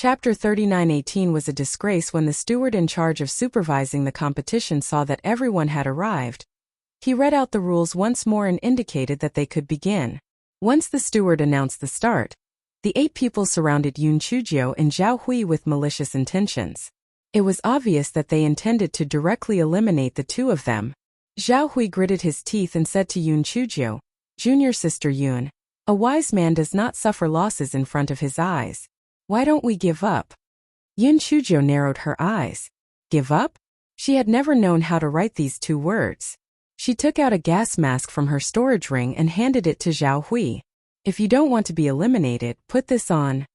Chapter 39:18 was a disgrace when the steward in charge of supervising the competition saw that everyone had arrived. He read out the rules once more and indicated that they could begin. Once the steward announced the start, the 8 people surrounded Yun Chujio and Zhao Hui with malicious intentions. It was obvious that they intended to directly eliminate the 2 of them. Zhao Hui gritted his teeth and said to Yun Chujio, "Junior sister Yun, a wise man does not suffer losses in front of his eyes. Why don't we give up?" Yun Chujio narrowed her eyes. Give up? She had never known how to write these 2 words. She took out a gas mask from her storage ring and handed it to Zhao Hui. "If you don't want to be eliminated, put this on."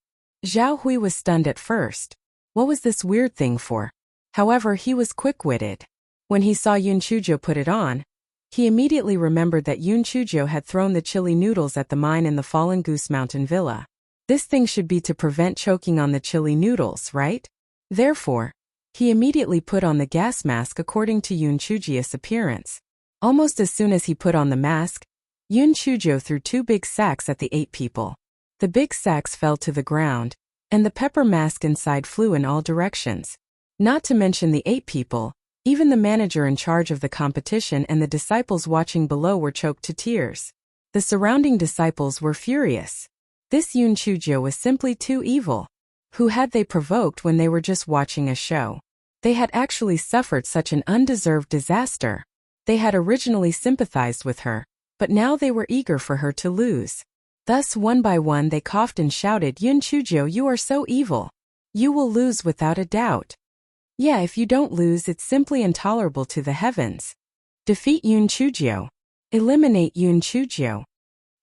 Zhao Hui was stunned at first. What was this weird thing for? However, he was quick-witted. When he saw Yun Chujio put it on, he immediately remembered that Yun Chujio had thrown the chili noodles at the mine in the Fallen Goose Mountain Villa. This thing should be to prevent choking on the chili noodles, right? Therefore, he immediately put on the gas mask according to Yun Chujio's appearance. Almost as soon as he put on the mask, Yun Chujio threw 2 big sacks at the 8 people. The big sacks fell to the ground, and the pepper mask inside flew in all directions. Not to mention the 8 people, even the manager in charge of the competition and the disciples watching below were choked to tears. The surrounding disciples were furious. This Yun Chujio was simply too evil. Who had they provoked when they were just watching a show? They had actually suffered such an undeserved disaster. They had originally sympathized with her, but now they were eager for her to lose. Thus, one by one they coughed and shouted, "Yun Chujio, you are so evil. You will lose without a doubt. Yeah, if you don't lose, it's simply intolerable to the heavens. Defeat Yun Chujio. Eliminate Yun Chujio."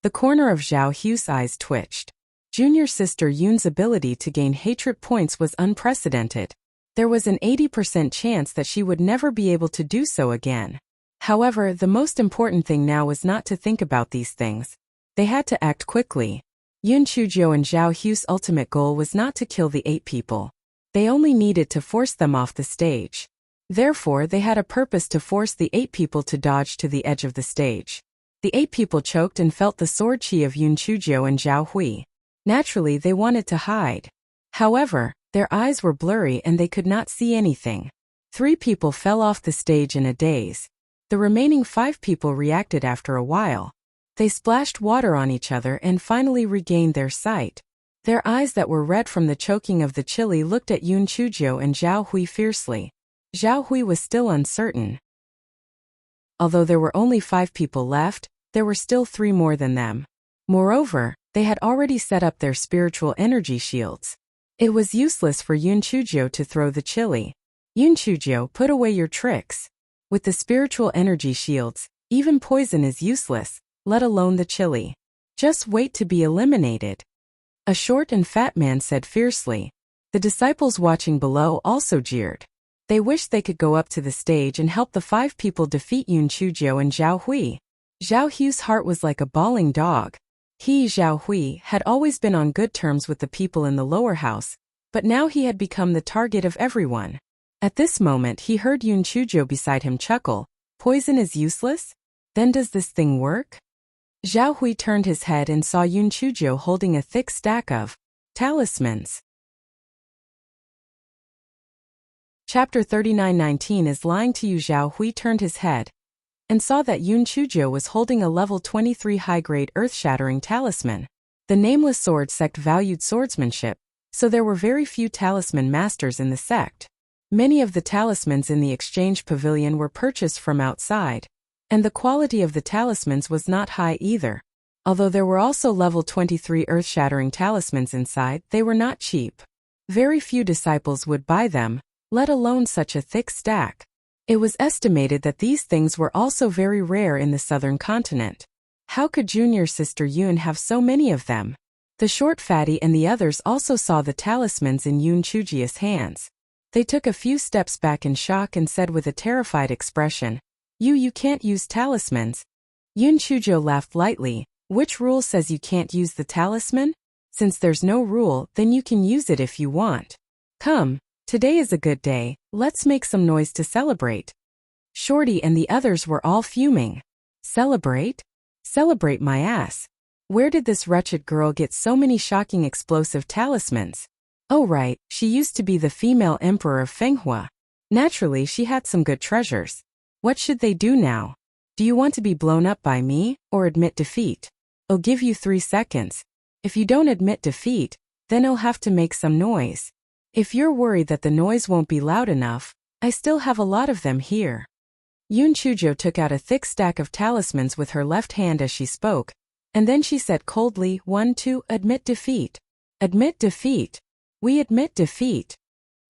The corner of Zhao Hu's eyes twitched. Junior sister Yun's ability to gain hatred points was unprecedented. There was an 80% chance that she would never be able to do so again. However, the most important thing now was not to think about these things. They had to act quickly. Yun Chujio and Zhao Hu's ultimate goal was not to kill the 8 people. They only needed to force them off the stage. Therefore, they had a purpose to force the 8 people to dodge to the edge of the stage. The 8 people choked and felt the sword chi of Yun Chujio and Zhao Hui. Naturally, they wanted to hide. However, their eyes were blurry and they could not see anything. 3 people fell off the stage in a daze. The remaining 5 people reacted after a while. They splashed water on each other and finally regained their sight. Their eyes that were red from the choking of the chili looked at Yun Chujio and Zhao Hui fiercely. Zhao Hui was still uncertain. Although there were only 5 people left, there were still 3 more than them. Moreover, they had already set up their spiritual energy shields. It was useless for Yun Chujio to throw the chili. Yun Chujio, put away your tricks. With the spiritual energy shields, even poison is useless, let alone the chili. Just wait to be eliminated. A short and fat man said fiercely. The disciples watching below also jeered. They wished they could go up to the stage and help the 5 people defeat Yun Chujio and Zhao Hui. Zhao Hu's heart was like a bawling dog. He, Zhao Hui, had always been on good terms with the people in the lower house, but now he had become the target of everyone. At this moment he heard Yun Chujio beside him chuckle. Poison is useless? Then does this thing work? Zhao Hui turned his head and saw Yun Chujio holding a thick stack of talismans. Chapter 39:19 is lying to you. Zhao Hui turned his head and saw that Yun Chujio was holding a level 23 high-grade earth-shattering talisman. The nameless sword sect valued swordsmanship, so there were very few talisman masters in the sect. Many of the talismans in the exchange pavilion were purchased from outside, and the quality of the talismans was not high either. Although there were also level 23 earth-shattering talismans inside, they were not cheap. Very few disciples would buy them, let alone such a thick stack. It was estimated that these things were also very rare in the southern continent. How could junior sister Yun have so many of them? The short fatty and the others also saw the talismans in Yun Chujio's hands. They took a few steps back in shock and said with a terrified expression, You can't use talismans." Yun Chujio laughed lightly. "Which rule says you can't use the talisman? Since there's no rule, then you can use it if you want. Come. Today is a good day, let's make some noise to celebrate." Shorty and the others were all fuming. Celebrate? Celebrate my ass. Where did this wretched girl get so many shocking explosive talismans? Oh right, she used to be the female emperor of Fenghua. Naturally, she had some good treasures. What should they do now? Do you want to be blown up by me, or admit defeat? I'll give you 3 seconds. If you don't admit defeat, then I'll have to make some noise. If you're worried that the noise won't be loud enough, I still have a lot of them here. Yun Chujo took out a thick stack of talismans with her left hand as she spoke, and then she said coldly, 1, 2, admit defeat. Admit defeat. We admit defeat.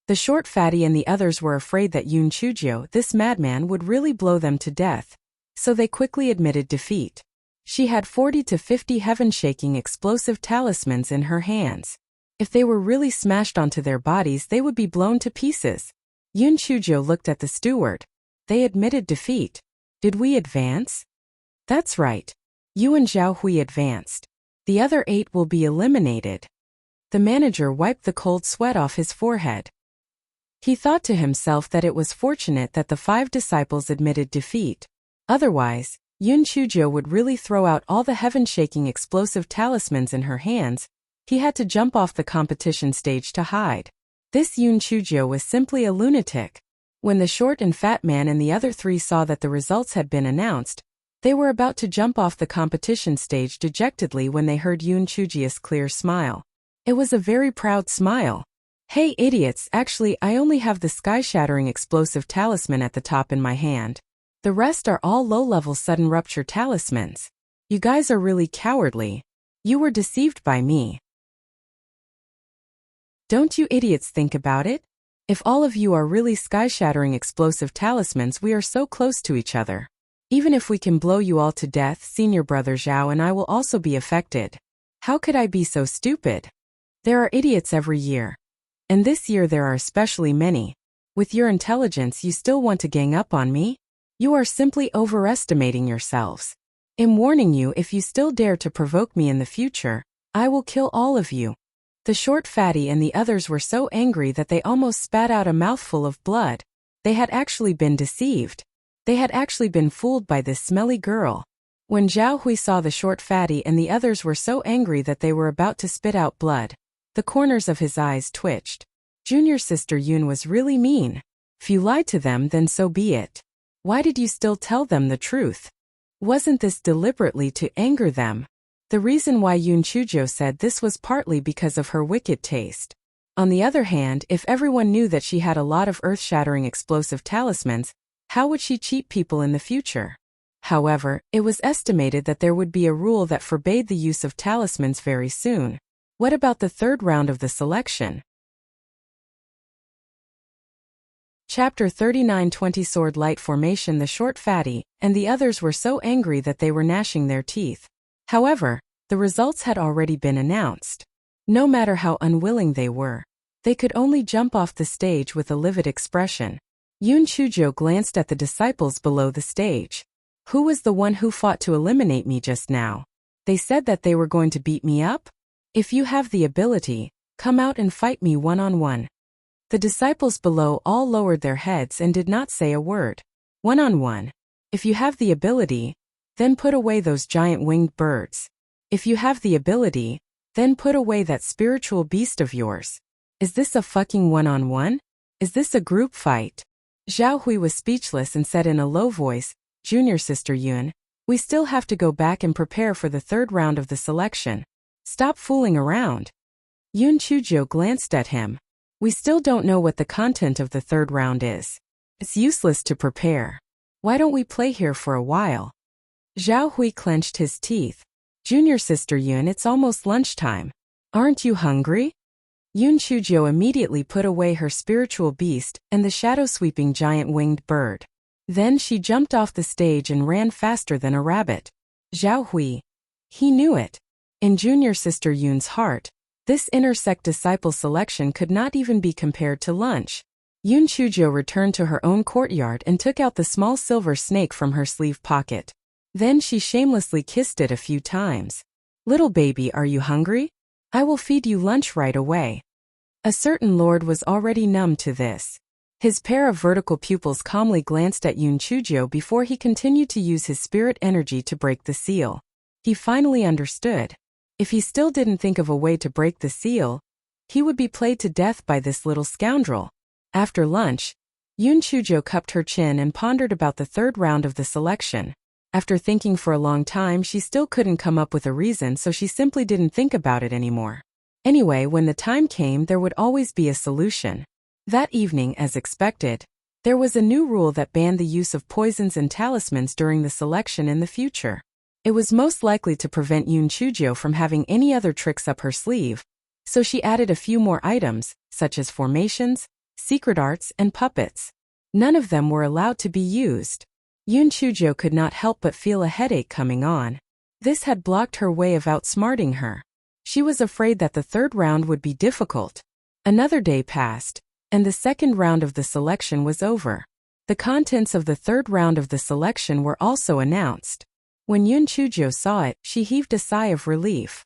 The short fatty and the others were afraid that Yun Chujo, this madman, would really blow them to death, so they quickly admitted defeat. She had 40 to 50 heaven-shaking explosive talismans in her hands. If they were really smashed onto their bodies, they would be blown to pieces. Yun Chujo looked at the steward. They admitted defeat. Did we advance? That's right. You and Zhao Hui advanced. The other 8 will be eliminated. The manager wiped the cold sweat off his forehead. He thought to himself that it was fortunate that the 5 disciples admitted defeat. Otherwise, Yun Chujo would really throw out all the heaven-shaking explosive talismans in her hands. He had to jump off the competition stage to hide. This Yun Chujo was simply a lunatic. When the short and fat man and the other 3 saw that the results had been announced, they were about to jump off the competition stage dejectedly when they heard Yun Chujia's clear smile. It was a very proud smile. Hey idiots, actually I only have the sky-shattering explosive talisman at the top in my hand. The rest are all low-level sudden rupture talismans. You guys are really cowardly. You were deceived by me. Don't you idiots think about it? If all of you are really sky-shattering explosive talismans, we are so close to each other. Even if we can blow you all to death, senior brother Zhao and I will also be affected. How could I be so stupid? There are idiots every year. And this year there are especially many. With your intelligence you still want to gang up on me? You are simply overestimating yourselves. I'm warning you, if you still dare to provoke me in the future, I will kill all of you. The short fatty and the others were so angry that they almost spat out a mouthful of blood. They had actually been deceived. They had actually been fooled by this smelly girl. When Zhao Hui saw the short fatty and the others were so angry that they were about to spit out blood, the corners of his eyes twitched. Junior sister Yun was really mean. If you lied to them, then so be it. Why did you still tell them the truth? Wasn't this deliberately to anger them? The reason why Yun Chujo said this was partly because of her wicked taste. On the other hand, if everyone knew that she had a lot of earth-shattering explosive talismans, how would she cheat people in the future? However, it was estimated that there would be a rule that forbade the use of talismans very soon. What about the 3rd round of the selection? Chapter 39 20 Sword Light Formation. The short fatty and the others were so angry that they were gnashing their teeth. However, the results had already been announced. No matter how unwilling they were, they could only jump off the stage with a livid expression. Yun Chujo glanced at the disciples below the stage. Who was the one who fought to eliminate me just now? They said that they were going to beat me up? If you have the ability, come out and fight me one-on-one. The disciples below all lowered their heads and did not say a word. One-on-one. If you have the ability, then put away those giant winged birds. If you have the ability, then put away that spiritual beast of yours. Is this a fucking one-on-one? Is this a group fight? Zhao Hui was speechless and said in a low voice, Junior sister Yun, we still have to go back and prepare for the 3rd round of the selection. Stop fooling around. Yun Chujo glanced at him. We still don't know what the content of the 3rd round is. It's useless to prepare. Why don't we play here for a while? Zhao Hui clenched his teeth. Junior sister Yun, it's almost lunchtime. Aren't you hungry? Yun Chujo immediately put away her spiritual beast and the shadow-sweeping giant winged bird. Then she jumped off the stage and ran faster than a rabbit. Zhao Hui. He knew it. In junior sister Yun's heart, this inner sect disciple selection could not even be compared to lunch. Yun Chujo returned to her own courtyard and took out the small silver snake from her sleeve pocket. Then she shamelessly kissed it a few times. Little baby, are you hungry? I will feed you lunch right away. A certain lord was already numb to this. His pair of vertical pupils calmly glanced at Yun Chujo before he continued to use his spirit energy to break the seal. He finally understood. If he still didn't think of a way to break the seal, He would be played to death by this little scoundrel. After lunch, Yoon Chujo cupped her chin and pondered about the third round of the selection. After thinking for a long time, she still couldn't come up with a reason, so she simply didn't think about it anymore. Anyway, when the time came, there would always be a solution. That evening, as expected, there was a new rule that banned the use of poisons and talismans during the selection in the future. It was most likely to prevent Yoon Chujo from having any other tricks up her sleeve, so she added a few more items, such as formations, secret arts, and puppets. None of them were allowed to be used. Yoon Chujo could not help but feel a headache coming on. This had blocked her way of outsmarting her. She was afraid that the third round would be difficult. Another day passed, and the second round of the selection was over. The contents of the third round of the selection were also announced. When Yoon Chujo saw it, she heaved a sigh of relief.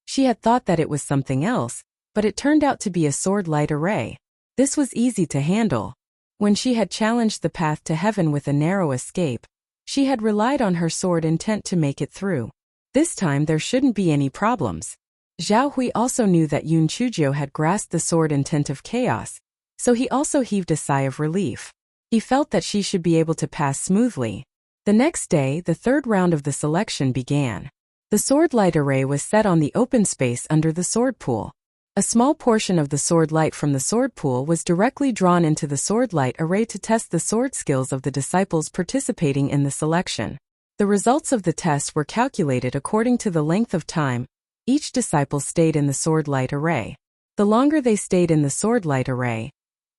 She had thought that it was something else, but it turned out to be a sword light array. This was easy to handle. When she had challenged the path to heaven with a narrow escape, she had relied on her sword intent to make it through. This time there shouldn't be any problems. Zhao Hui also knew that Yoon Chujo had grasped the sword intent of chaos, so he also heaved a sigh of relief. He felt that she should be able to pass smoothly. The next day, the third round of the selection began. The sword light array was set on the open space under the sword pool. A small portion of the sword light from the sword pool was directly drawn into the sword light array to test the sword skills of the disciples participating in the selection. The results of the test were calculated according to the length of time each disciple stayed in the sword light array. The longer they stayed in the sword light array,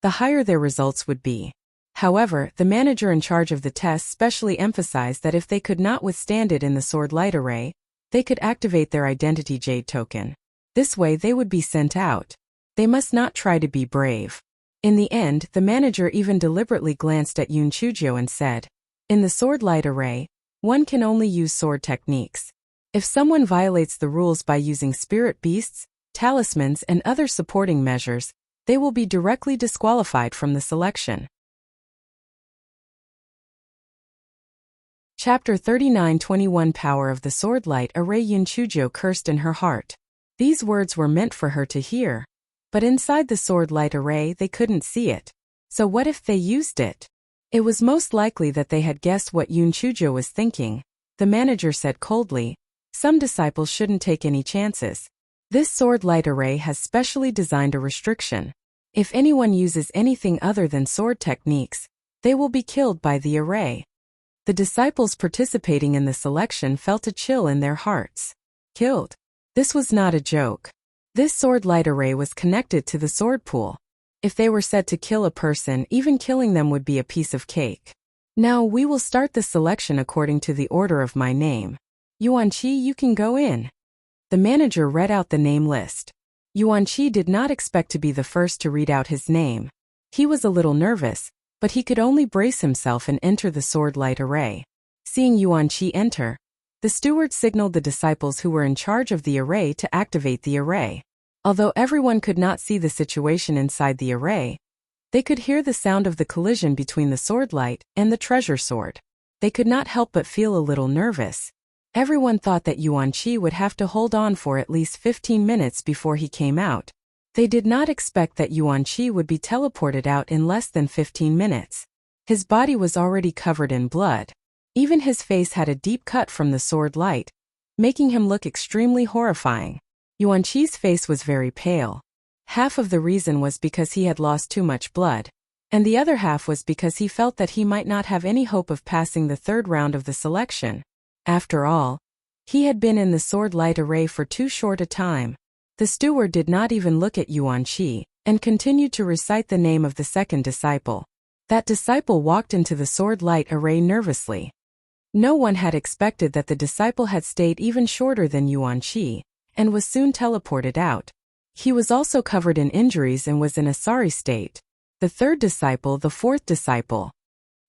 the higher their results would be. However, the manager in charge of the test specially emphasized that if they could not withstand it in the sword light array, they could activate their identity jade token. This way they would be sent out. They must not try to be brave. In the end, the manager even deliberately glanced at Yoon Chujo and said, "In the sword light array, one can only use sword techniques. If someone violates the rules by using spirit beasts, talismans, and other supporting measures, they will be directly disqualified from the selection." Chapter 39:21 Power of the Sword Light Array. Yoon Chujo cursed in her heart. These words were meant for her to hear. But inside the sword light array they couldn't see it. So what if they used it? It was most likely that they had guessed what Yoon Chujo was thinking. The manager said coldly, "Some disciples shouldn't take any chances. This sword light array has specially designed a restriction. If anyone uses anything other than sword techniques, they will be killed by the array." The disciples participating in the selection felt a chill in their hearts. Killed? This was not a joke. This sword light array was connected to the sword pool. If they were said to kill a person, even killing them would be a piece of cake. "Now we will start the selection according to the order of my name. Yuan Qi, you can go in." The manager read out the name list. Yuan Qi did not expect to be the first to read out his name. He was a little nervous, but he could only brace himself and enter the sword light array. Seeing Yuan Qi enter, the steward signaled the disciples who were in charge of the array to activate the array. Although everyone could not see the situation inside the array, they could hear the sound of the collision between the sword light and the treasure sword. They could not help but feel a little nervous. Everyone thought that Yuan Qi would have to hold on for at least 15 minutes before he came out. They did not expect that Yuan Qi would be teleported out in less than 15 minutes. His body was already covered in blood. Even his face had a deep cut from the sword light, making him look extremely horrifying. Yuan Qi's face was very pale. Half of the reason was because he had lost too much blood, and the other half was because he felt that he might not have any hope of passing the third round of the selection. After all, he had been in the sword light array for too short a time. The steward did not even look at Yuan Qi, and continued to recite the name of the second disciple. That disciple walked into the sword light array nervously. No one had expected that the disciple had stayed even shorter than Yuan Qi, and was soon teleported out. He was also covered in injuries and was in a sorry state. The third disciple, the fourth disciple.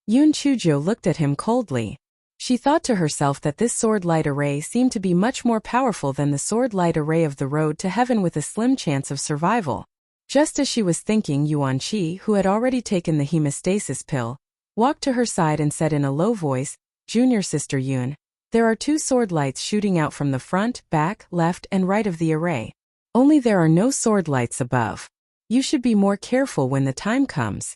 Yoon Chujo looked at him coldly. She thought to herself that this sword light array seemed to be much more powerful than the sword light array of the road to heaven with a slim chance of survival. Just as she was thinking, Yuan Qi, who had already taken the hemostasis pill, walked to her side and said in a low voice, "Junior Sister Yoon, There are 2 sword lights shooting out from the front, back, left, and right of the array. Only there are no sword lights above. You should be more careful when the time comes.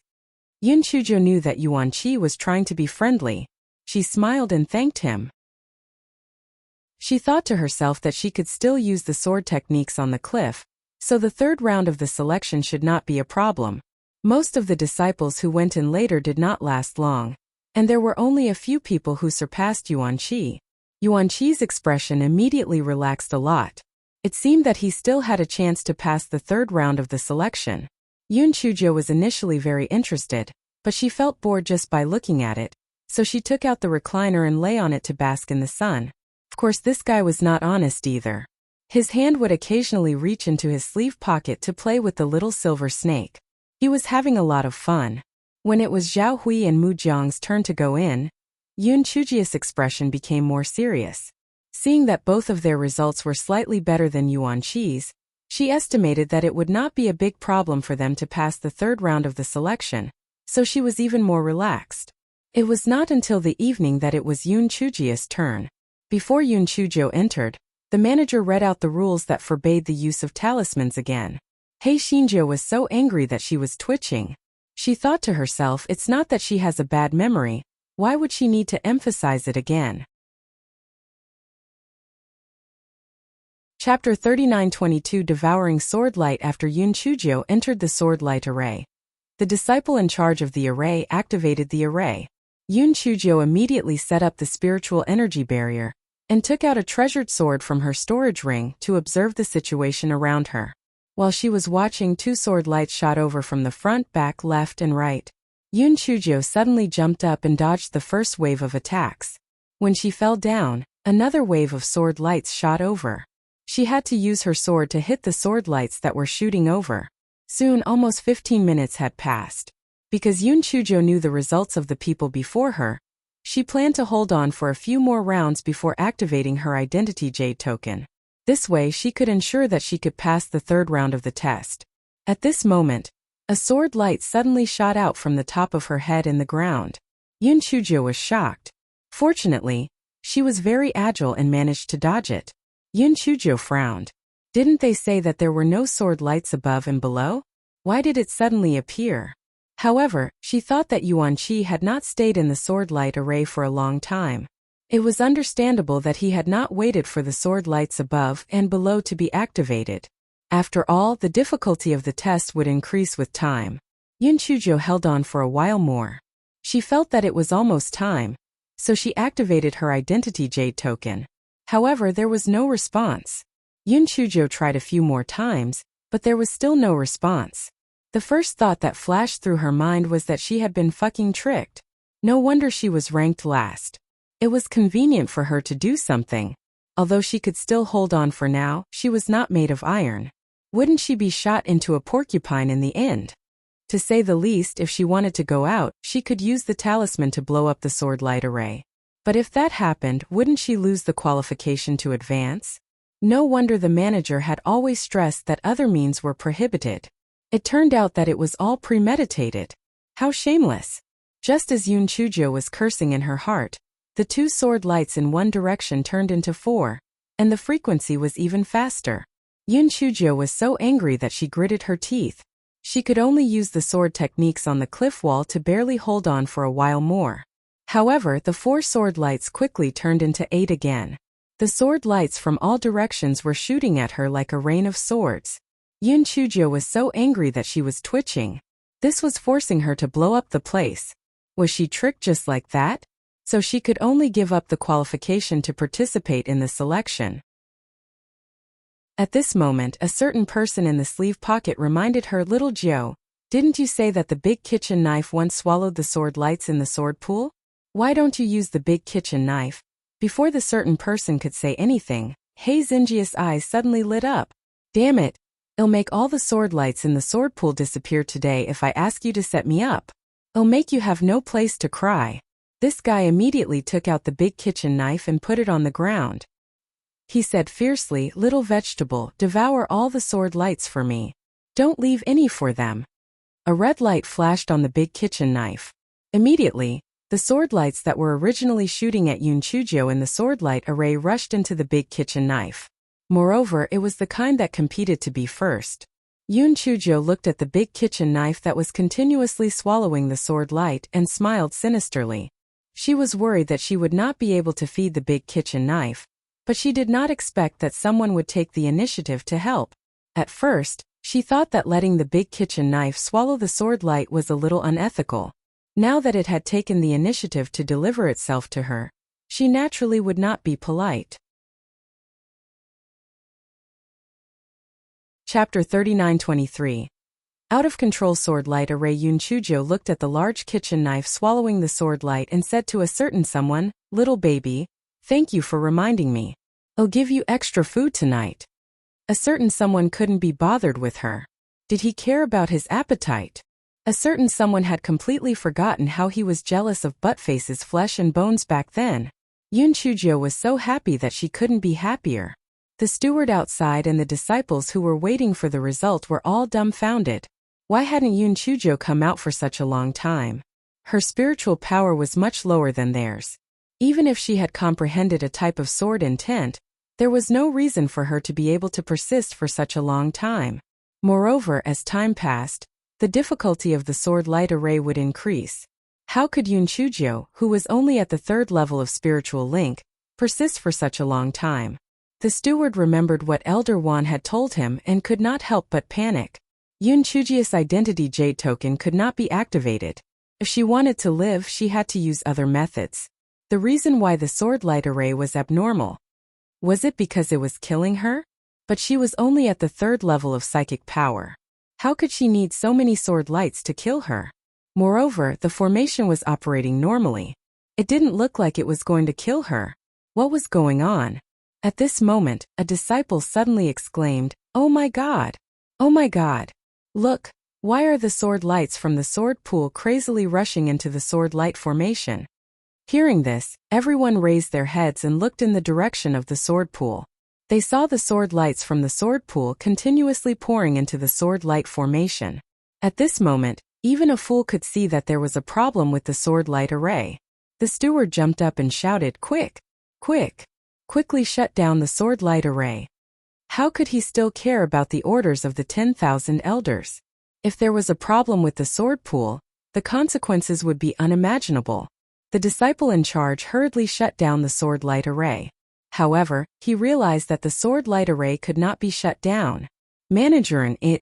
Yun Chujo knew that Yuan Qi was trying to be friendly. She smiled and thanked him. She thought to herself that she could still use the sword techniques on the cliff, so the 3rd round of the selection should not be a problem. Most of the disciples who went in later did not last long, and there were only a few people who surpassed Yuan Qi. Yuan Qi's expression immediately relaxed a lot. It seemed that he still had a chance to pass the 3rd round of the selection. Yun Chujo was initially very interested, but she felt bored just by looking at it, so she took out the recliner and lay on it to bask in the sun. Of course, this guy was not honest either. His hand would occasionally reach into his sleeve pocket to play with the little silver snake. He was having a lot of fun. When it was Zhao Hui and Mu Jiang's turn to go in, Yun Chujia's expression became more serious. Seeing that both of their results were slightly better than Yuan Qi's, she estimated that it would not be a big problem for them to pass the 3rd round of the selection, so she was even more relaxed. It was not until the evening that it was Yun Chujia's turn. Before Yun Chujo entered, the manager read out the rules that forbade the use of talismans again. Hei Xinjiu was so angry that she was twitching. She thought to herself, it's not that she has a bad memory. Why would she need to emphasize it again? Chapter 39-22 Devouring Sword Light. After Yun Chujo entered the sword light array, the disciple in charge of the array activated the array. Yun Chujo immediately set up the spiritual energy barrier and took out a treasured sword from her storage ring to observe the situation around her. While she was watching, 2 sword lights shot over from the front, back, left, and right. Yun Chujo suddenly jumped up and dodged the first wave of attacks. When she fell down, another wave of sword lights shot over. She had to use her sword to hit the sword lights that were shooting over. Soon, almost 15 minutes had passed. Because Yun Chujo knew the results of the people before her, she planned to hold on for a few more rounds before activating her identity jade token. This way she could ensure that she could pass the 3rd round of the test. At this moment, a sword light suddenly shot out from the top of her head in the ground. Yun Chujo was shocked. Fortunately, she was very agile and managed to dodge it. Yun Chujo frowned. Didn't they say that there were no sword lights above and below? Why did it suddenly appear? However, she thought that Yuan Qi had not stayed in the sword light array for a long time. It was understandable that he had not waited for the sword lights above and below to be activated. After all, the difficulty of the test would increase with time. Yun Chujo held on for a while more. She felt that it was almost time, so she activated her identity jade token. However, there was no response. Yun Chujo tried a few more times, but there was still no response. The first thought that flashed through her mind was that she had been fucking tricked. No wonder she was ranked last. It was convenient for her to do something. Although she could still hold on for now, she was not made of iron. Wouldn't she be shot into a porcupine in the end? To say the least, if she wanted to go out, she could use the talisman to blow up the sword light array. But if that happened, wouldn't she lose the qualification to advance? No wonder the manager had always stressed that other means were prohibited. It turned out that it was all premeditated. How shameless! Just as Yun Chujo was cursing in her heart, the 2 sword lights in one direction turned into 4, and the frequency was even faster. Yun Chujo was so angry that she gritted her teeth. She could only use the sword techniques on the cliff wall to barely hold on for a while more. However, the 4 sword lights quickly turned into 8 again. The sword lights from all directions were shooting at her like a rain of swords. Yun Chujo was so angry that she was twitching. This was forcing her to blow up the place. Was she tricked just like that? So she could only give up the qualification to participate in the selection. At this moment, a certain person in the sleeve pocket reminded her, "Little Jiao, didn't you say that the big kitchen knife once swallowed the sword lights in the sword pool? Why don't you use the big kitchen knife?" Before the certain person could say anything, Hei Xinjia's eyes suddenly lit up. "Damn it! I'll make all the sword lights in the sword pool disappear today if I ask you to set me up. I'll make you have no place to cry." This guy immediately took out the big kitchen knife and put it on the ground. He said fiercely, "Little vegetable, devour all the sword lights for me. Don't leave any for them." A red light flashed on the big kitchen knife. Immediately, The sword lights that were originally shooting at Yun Chujio in the sword light array rushed into the big kitchen knife. Moreover, it was the kind that competed to be first. Yun Chujio looked at the big kitchen knife that was continuously swallowing the sword light and smiled sinisterly. She was worried that she would not be able to feed the big kitchen knife, but she did not expect that someone would take the initiative to help. At first, she thought that letting the big kitchen knife swallow the sword light was a little unethical. Now that it had taken the initiative to deliver itself to her, she naturally would not be polite. Chapter 39:23. Out-of-control sword light array. Yun Chujio looked at the large kitchen knife swallowing the sword light and said to a certain someone, "Little baby, thank you for reminding me. I'll give you extra food tonight." A certain someone couldn't be bothered with her. Did he care about his appetite? A certain someone had completely forgotten how he was jealous of Buttface's flesh and bones back then. Yun Chujio was so happy that she couldn't be happier. The steward outside and the disciples who were waiting for the result were all dumbfounded. Why hadn't Yun Chujio come out for such a long time? Her spiritual power was much lower than theirs. Even if she had comprehended a type of sword intent, there was no reason for her to be able to persist for such a long time. Moreover, as time passed, the difficulty of the sword light array would increase. How could Yun Chujio, who was only at the 3rd level of spiritual link, persist for such a long time? The steward remembered what Elder Wan had told him and could not help but panic. Yun Chujio's identity jade token could not be activated. If she wanted to live, she had to use other methods. The reason why the sword light array was abnormal. Was it because it was killing her? But she was only at the 3rd level of psychic power. How could she need so many sword lights to kill her? Moreover, the formation was operating normally. It didn't look like it was going to kill her. What was going on? At this moment, a disciple suddenly exclaimed, "Oh my God! Oh my God! Look, why are the sword lights from the sword pool crazily rushing into the sword light formation?" Hearing this, everyone raised their heads and looked in the direction of the sword pool. They saw the sword lights from the sword pool continuously pouring into the sword light formation. At this moment, even a fool could see that there was a problem with the sword light array. The steward jumped up and shouted, "Quick! Quick! Quickly shut down the sword light array." How could he still care about the orders of the 10,000 elders? If there was a problem with the sword pool, the consequences would be unimaginable. The disciple in charge hurriedly shut down the sword light array. However, he realized that the sword light array could not be shut down. "Manager, and it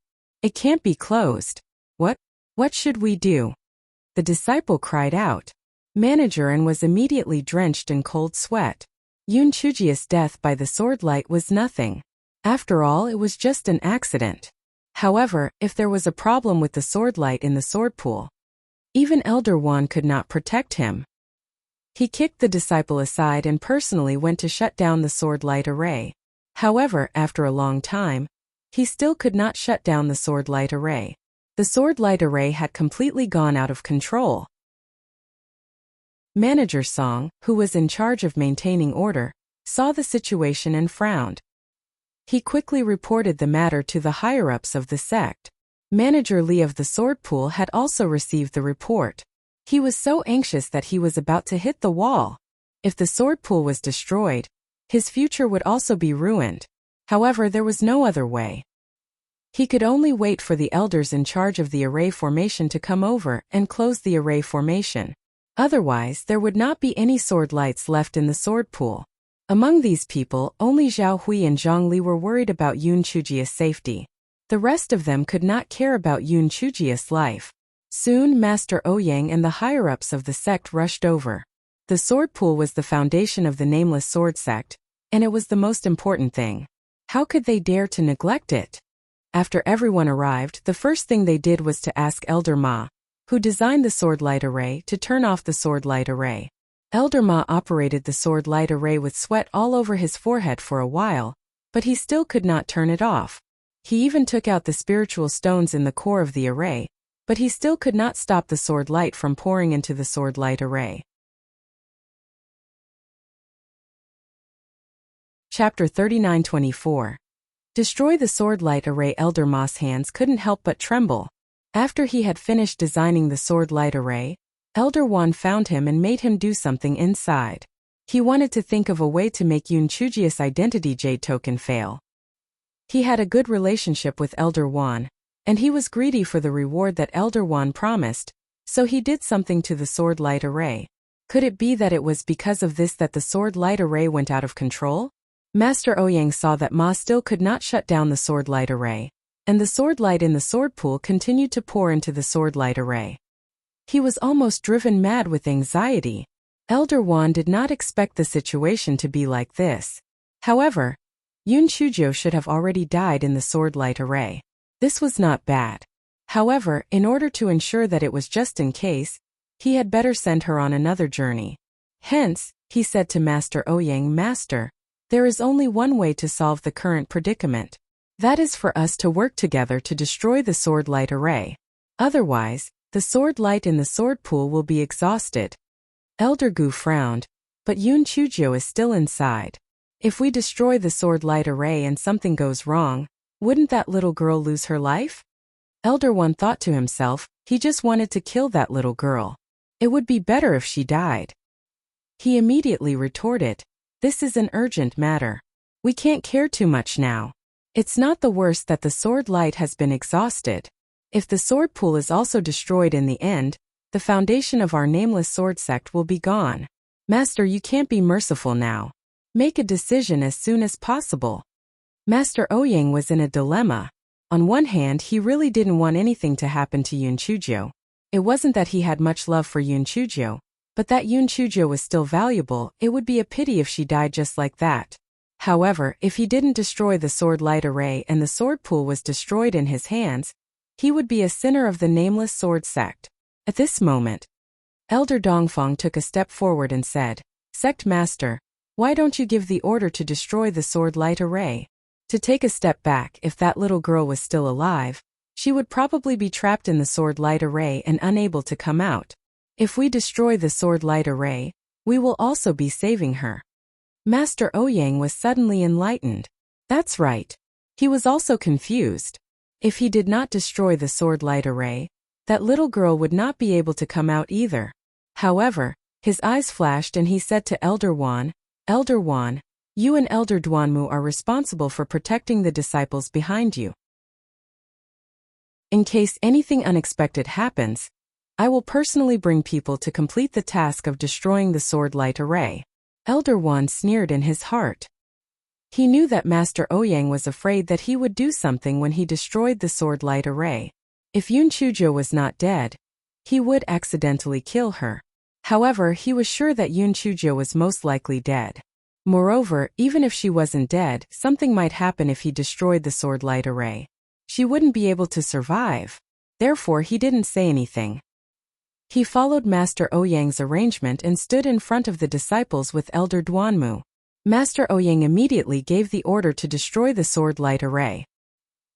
can't be closed. What should we do?" The disciple cried out. Manager and was immediately drenched in cold sweat. Yun Chujio's death by the sword light was nothing. After all, it was just an accident. However, if there was a problem with the sword light in the sword pool, even Elder Wan could not protect him. He kicked the disciple aside and personally went to shut down the sword light array. However, after a long time, he still could not shut down the sword light array. The sword light array had completely gone out of control. Manager Song, who was in charge of maintaining order, saw the situation and frowned. He quickly reported the matter to the higher-ups of the sect. Manager Li of the sword pool had also received the report. He was so anxious that he was about to hit the wall. If the sword pool was destroyed, his future would also be ruined. However, there was no other way. He could only wait for the elders in charge of the array formation to come over and close the array formation. Otherwise, there would not be any sword lights left in the sword pool. Among these people, only Zhao Hui and Zhang Li were worried about Yun Chujio's safety. The rest of them could not care about Yun Chujio's life. Soon, Master Ouyang and the higher-ups of the sect rushed over. The sword pool was the foundation of the nameless sword sect, and it was the most important thing. How could they dare to neglect it? After everyone arrived, the first thing they did was to ask Elder Ma, who designed the sword light array, to turn off the sword light array. Elder Ma operated the sword light array with sweat all over his forehead for a while, but he still could not turn it off. He even took out the spiritual stones in the core of the array, but he still could not stop the sword light from pouring into the sword light array. Chapter 39:24. Destroy the sword light array. Elder Ma's hands couldn't help but tremble. After he had finished designing the sword light array, Elder Wan found him and made him do something inside. He wanted to think of a way to make Yoon Chujia's identity jade token fail. He had a good relationship with Elder Wan, and he was greedy for the reward that Elder Wan promised, so he did something to the sword light array. Could it be that it was because of this that the sword light array went out of control? Master Ouyang saw that Ma still could not shut down the sword light array, and the sword light in the sword pool continued to pour into the sword light array. He was almost driven mad with anxiety. Elder Wan did not expect the situation to be like this. However, Yoon Chujio should have already died in the sword light array. This was not bad. However, in order to ensure that it was just in case, he had better send her on another journey. Hence, he said to Master Ouyang, Master, there is only one way to solve the current predicament. That is for us to work together to destroy the sword light array. Otherwise, the sword light in the sword pool will be exhausted. Elder Gu frowned, but Yoon Chujio is still inside. If we destroy the sword light array and something goes wrong, wouldn't that little girl lose her life? Elder Wan thought to himself, he just wanted to kill that little girl. It would be better if she died. He immediately retorted, this is an urgent matter. We can't care too much now. It's not the worst that the sword light has been exhausted. If the sword pool is also destroyed in the end, the foundation of our nameless sword sect will be gone. Master, you can't be merciful now. Make a decision as soon as possible. Master Ouyang was in a dilemma. On one hand, he really didn't want anything to happen to Yoon Chujio. It wasn't that he had much love for Yoon Chujio, but that Yoon Chujio was still valuable. It would be a pity if she died just like that. However, if he didn't destroy the sword light array and the sword pool was destroyed in his hands, he would be a sinner of the nameless sword sect. At this moment, Elder Dongfang took a step forward and said, Sect Master, why don't you give the order to destroy the sword light array? To take a step back, if that little girl was still alive, she would probably be trapped in the sword light array and unable to come out. If we destroy the sword light array, we will also be saving her. Master Ouyang was suddenly enlightened. That's right. He was also confused. If he did not destroy the sword light array, that little girl would not be able to come out either. However, his eyes flashed and he said to Elder Wan, you and Elder Duanmu are responsible for protecting the disciples behind you. In case anything unexpected happens, I will personally bring people to complete the task of destroying the sword light array. Elder Wan sneered in his heart. He knew that Master Ouyang was afraid that he would do something when he destroyed the sword light array. If Yoon Chujio was not dead, he would accidentally kill her. However, he was sure that Yoon Chujio was most likely dead. Moreover, even if she wasn't dead, something might happen if he destroyed the sword light array. She wouldn't be able to survive. Therefore, he didn't say anything. He followed Master Ouyang's arrangement and stood in front of the disciples with Elder Duanmu. Master Ouyang immediately gave the order to destroy the sword light array.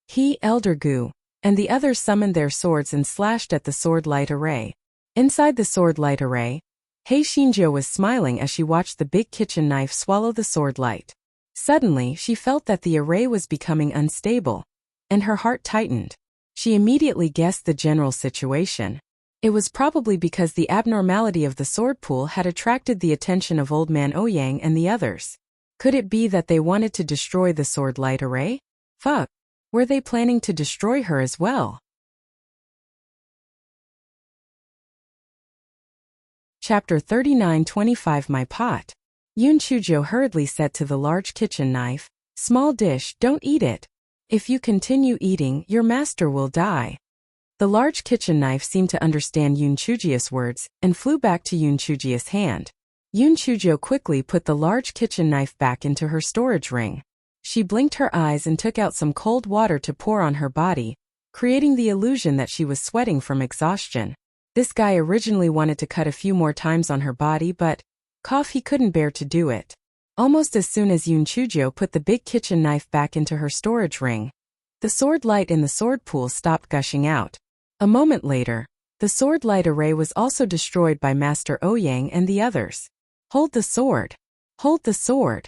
He, Elder Gu, and the others summoned their swords and slashed at the sword light array. Inside the sword light array, Hei Xinjiu was smiling as she watched the big kitchen knife swallow the sword light. Suddenly, she felt that the array was becoming unstable, and her heart tightened. She immediately guessed the general situation. It was probably because the abnormality of the sword pool had attracted the attention of Old Man Ouyang and the others. Could it be that they wanted to destroy the sword light array? Fuck. Were they planning to destroy her as well? Chapter 39-25 My pot. Yoon Chujio hurriedly said to the large kitchen knife, Small dish, don't eat it. If you continue eating, your master will die. The large kitchen knife seemed to understand Yoon Chujio's words and flew back to Yoon Chujio's hand. Yoon Chujio quickly put the large kitchen knife back into her storage ring. She blinked her eyes and took out some cold water to pour on her body, creating the illusion that she was sweating from exhaustion. This guy originally wanted to cut a few more times on her body, but he couldn't bear to do it. Almost as soon as Yoon Chujio put the big kitchen knife back into her storage ring, the sword light in the sword pool stopped gushing out. A moment later, the sword light array was also destroyed by Master Ouyang and the others. Hold the sword! Hold the sword!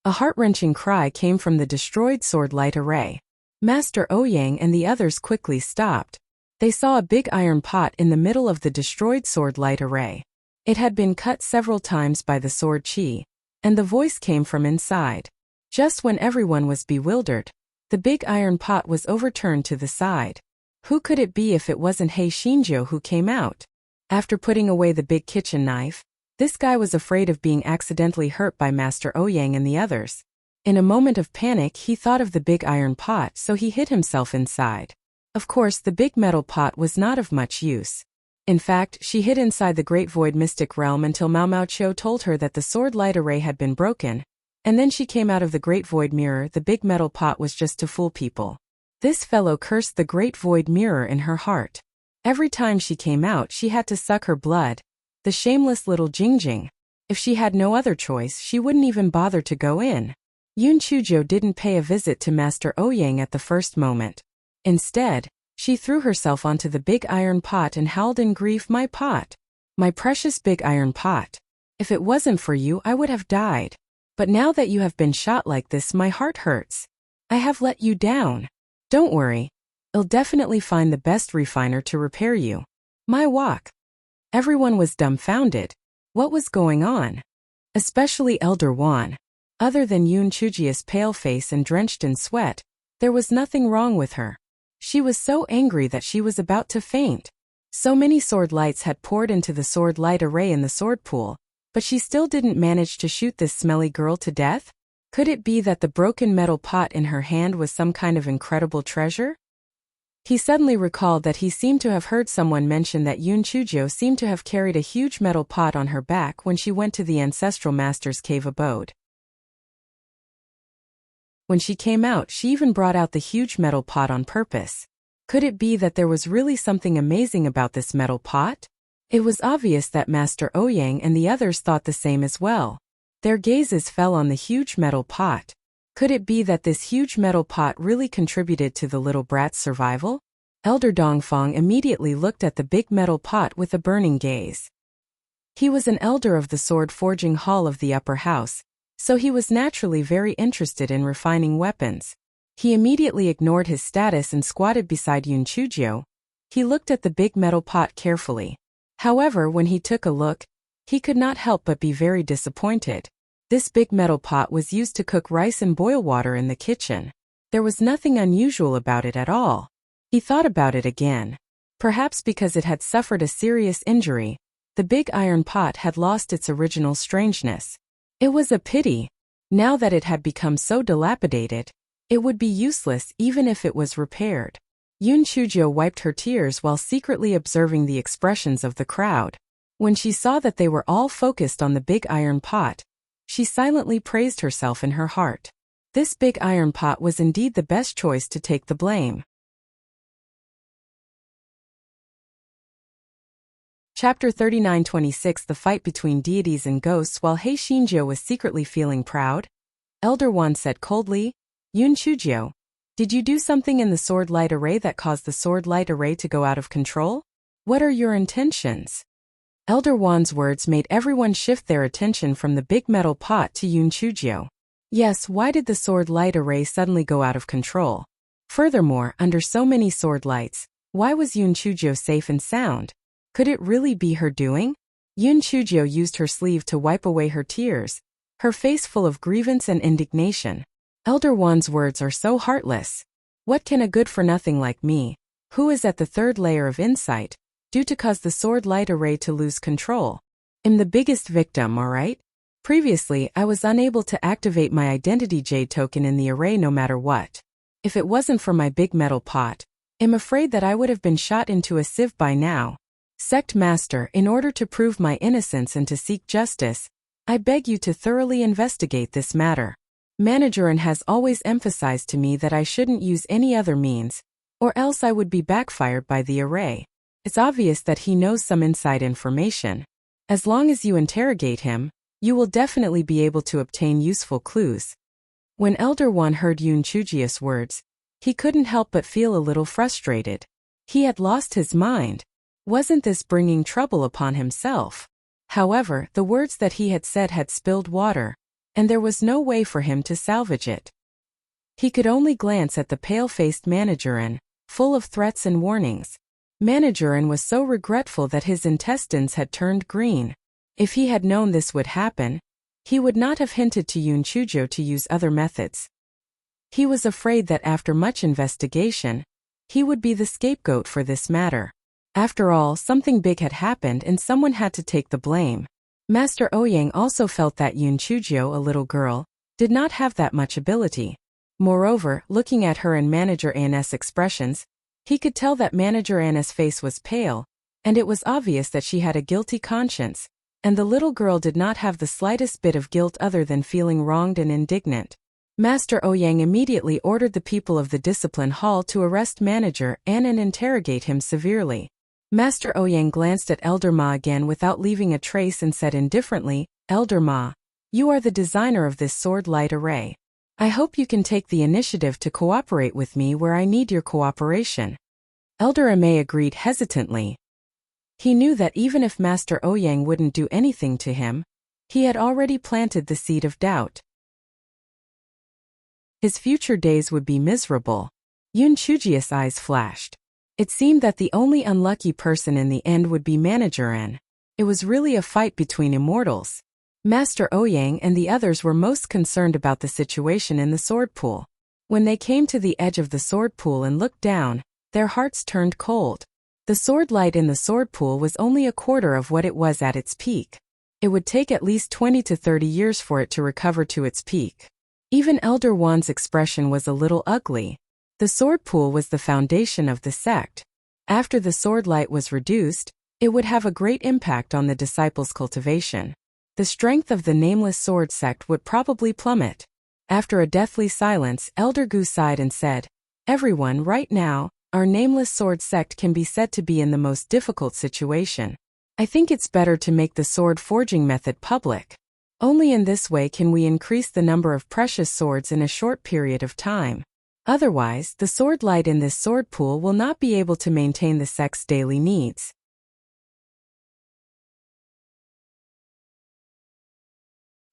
A heart-wrenching cry came from the destroyed sword light array. Master Ouyang and the others quickly stopped. They saw a big iron pot in the middle of the destroyed sword light array. It had been cut several times by the sword chi, and the voice came from inside. Just when everyone was bewildered, the big iron pot was overturned to the side. Who could it be if it wasn't Hei Shinjo who came out? After putting away the big kitchen knife, this guy was afraid of being accidentally hurt by Master Ouyang and the others. In a moment of panic, he thought of the big iron pot, so he hid himself inside. Of course, the big metal pot was not of much use. In fact, she hid inside the Great Void Mystic Realm until Mao Mao Qiu told her that the sword light array had been broken, and then she came out of the Great Void Mirror. The big metal pot was just to fool people. This fellow cursed the Great Void Mirror in her heart. Every time she came out, she had to suck her blood. The shameless little Jingjing. If she had no other choice, she wouldn't even bother to go in. Yun Chujo didn't pay a visit to Master Ouyang at the first moment. Instead, she threw herself onto the big iron pot and howled in grief, "My pot! My precious big iron pot! If it wasn't for you, I would have died. But now that you have been shot like this, my heart hurts. I have let you down. Don't worry. I'll definitely find the best refiner to repair you. My walk." Everyone was dumbfounded. What was going on? Especially Elder Wan. Other than Yun Chujia's pale face and drenched in sweat, there was nothing wrong with her. She was so angry that she was about to faint. So many sword lights had poured into the sword light array in the sword pool, but she still didn't manage to shoot this smelly girl to death? Could it be that the broken metal pot in her hand was some kind of incredible treasure? He suddenly recalled that he seemed to have heard someone mention that Yun Chujo seemed to have carried a huge metal pot on her back when she went to the Ancestral Master's cave abode. When she came out, she even brought out the huge metal pot on purpose. Could it be that there was really something amazing about this metal pot? It was obvious that Master Ouyang and the others thought the same as well. Their gazes fell on the huge metal pot. Could it be that this huge metal pot really contributed to the little brat's survival? Elder Dongfang immediately looked at the big metal pot with a burning gaze. He was an elder of the sword forging hall of the upper house, so he was naturally very interested in refining weapons. He immediately ignored his status and squatted beside Yun Chujo. He looked at the big metal pot carefully. However, when he took a look, he could not help but be very disappointed. This big metal pot was used to cook rice and boil water in the kitchen. There was nothing unusual about it at all. He thought about it again. Perhaps because it had suffered a serious injury, the big iron pot had lost its original strangeness. It was a pity. Now that it had become so dilapidated, it would be useless even if it was repaired. Yun Chujo wiped her tears while secretly observing the expressions of the crowd. When she saw that they were all focused on the big iron pot, she silently praised herself in her heart. This big iron pot was indeed the best choice to take the blame. Chapter 39-26 The fight between deities and ghosts. While Hei Shinjo was secretly feeling proud, Elder Wan said coldly, "Yun Chujo, did you do something in the sword light array that caused the sword light array to go out of control? What are your intentions?" Elder Wan's words made everyone shift their attention from the big metal pot to Yun Chujo. Yes, why did the sword light array suddenly go out of control? Furthermore, under so many sword lights, why was Yun Chujo safe and sound? Could it really be her doing? Yun Chujo used her sleeve to wipe away her tears, her face full of grievance and indignation. Elder Wan's words are so heartless. What can a good-for-nothing like me, who is at the third layer of insight, do to cause the sword light array to lose control? I'm the biggest victim, alright? Previously, I was unable to activate my identity jade token in the array no matter what. If it wasn't for my big metal pot, I'm afraid that I would have been shot into a sieve by now. Sect Master, in order to prove my innocence and to seek justice, I beg you to thoroughly investigate this matter. Managerin has always emphasized to me that I shouldn't use any other means, or else I would be backfired by the array. It's obvious that he knows some inside information. As long as you interrogate him, you will definitely be able to obtain useful clues. When Elder Wan heard Yun Chujia's words, he couldn't help but feel a little frustrated. He had lost his mind. Wasn't this bringing trouble upon himself? However, the words that he had said had spilled water, and there was no way for him to salvage it. He could only glance at the pale-faced Managerin, full of threats and warnings. Manager An was so regretful that his intestines had turned green. If he had known this would happen, he would not have hinted to Yoon Chujo to use other methods. He was afraid that after much investigation, he would be the scapegoat for this matter. After all, something big had happened and someone had to take the blame. Master Ouyang also felt that Yoon Chujo, a little girl, did not have that much ability. Moreover, looking at her and Manager An's expressions, he could tell that Manager An's face was pale, and it was obvious that she had a guilty conscience, and the little girl did not have the slightest bit of guilt other than feeling wronged and indignant. Master Ouyang immediately ordered the people of the discipline hall to arrest Manager An and interrogate him severely. Master Ouyang glanced at Elder Ma again without leaving a trace and said indifferently, "Elder Ma, you are the designer of this sword light array. I hope you can take the initiative to cooperate with me where I need your cooperation." Elder Ma agreed hesitantly. He knew that even if Master Ouyang wouldn't do anything to him, he had already planted the seed of doubt. His future days would be miserable. Yoon Chuji's eyes flashed. It seemed that the only unlucky person in the end would be Manager An. It was really a fight between immortals. Master Ouyang and the others were most concerned about the situation in the sword pool. When they came to the edge of the sword pool and looked down, their hearts turned cold. The sword light in the sword pool was only a quarter of what it was at its peak. It would take at least 20 to 30 years for it to recover to its peak. Even Elder Wan's expression was a little ugly. The sword pool was the foundation of the sect. After the sword light was reduced, it would have a great impact on the disciples' cultivation. The strength of the nameless sword sect would probably plummet. After a deathly silence, Elder Gu sighed and said, "Everyone, right now, our nameless sword sect can be said to be in the most difficult situation. I think it's better to make the sword forging method public. Only in this way can we increase the number of precious swords in a short period of time. Otherwise, the sword light in this sword pool will not be able to maintain the sect's daily needs."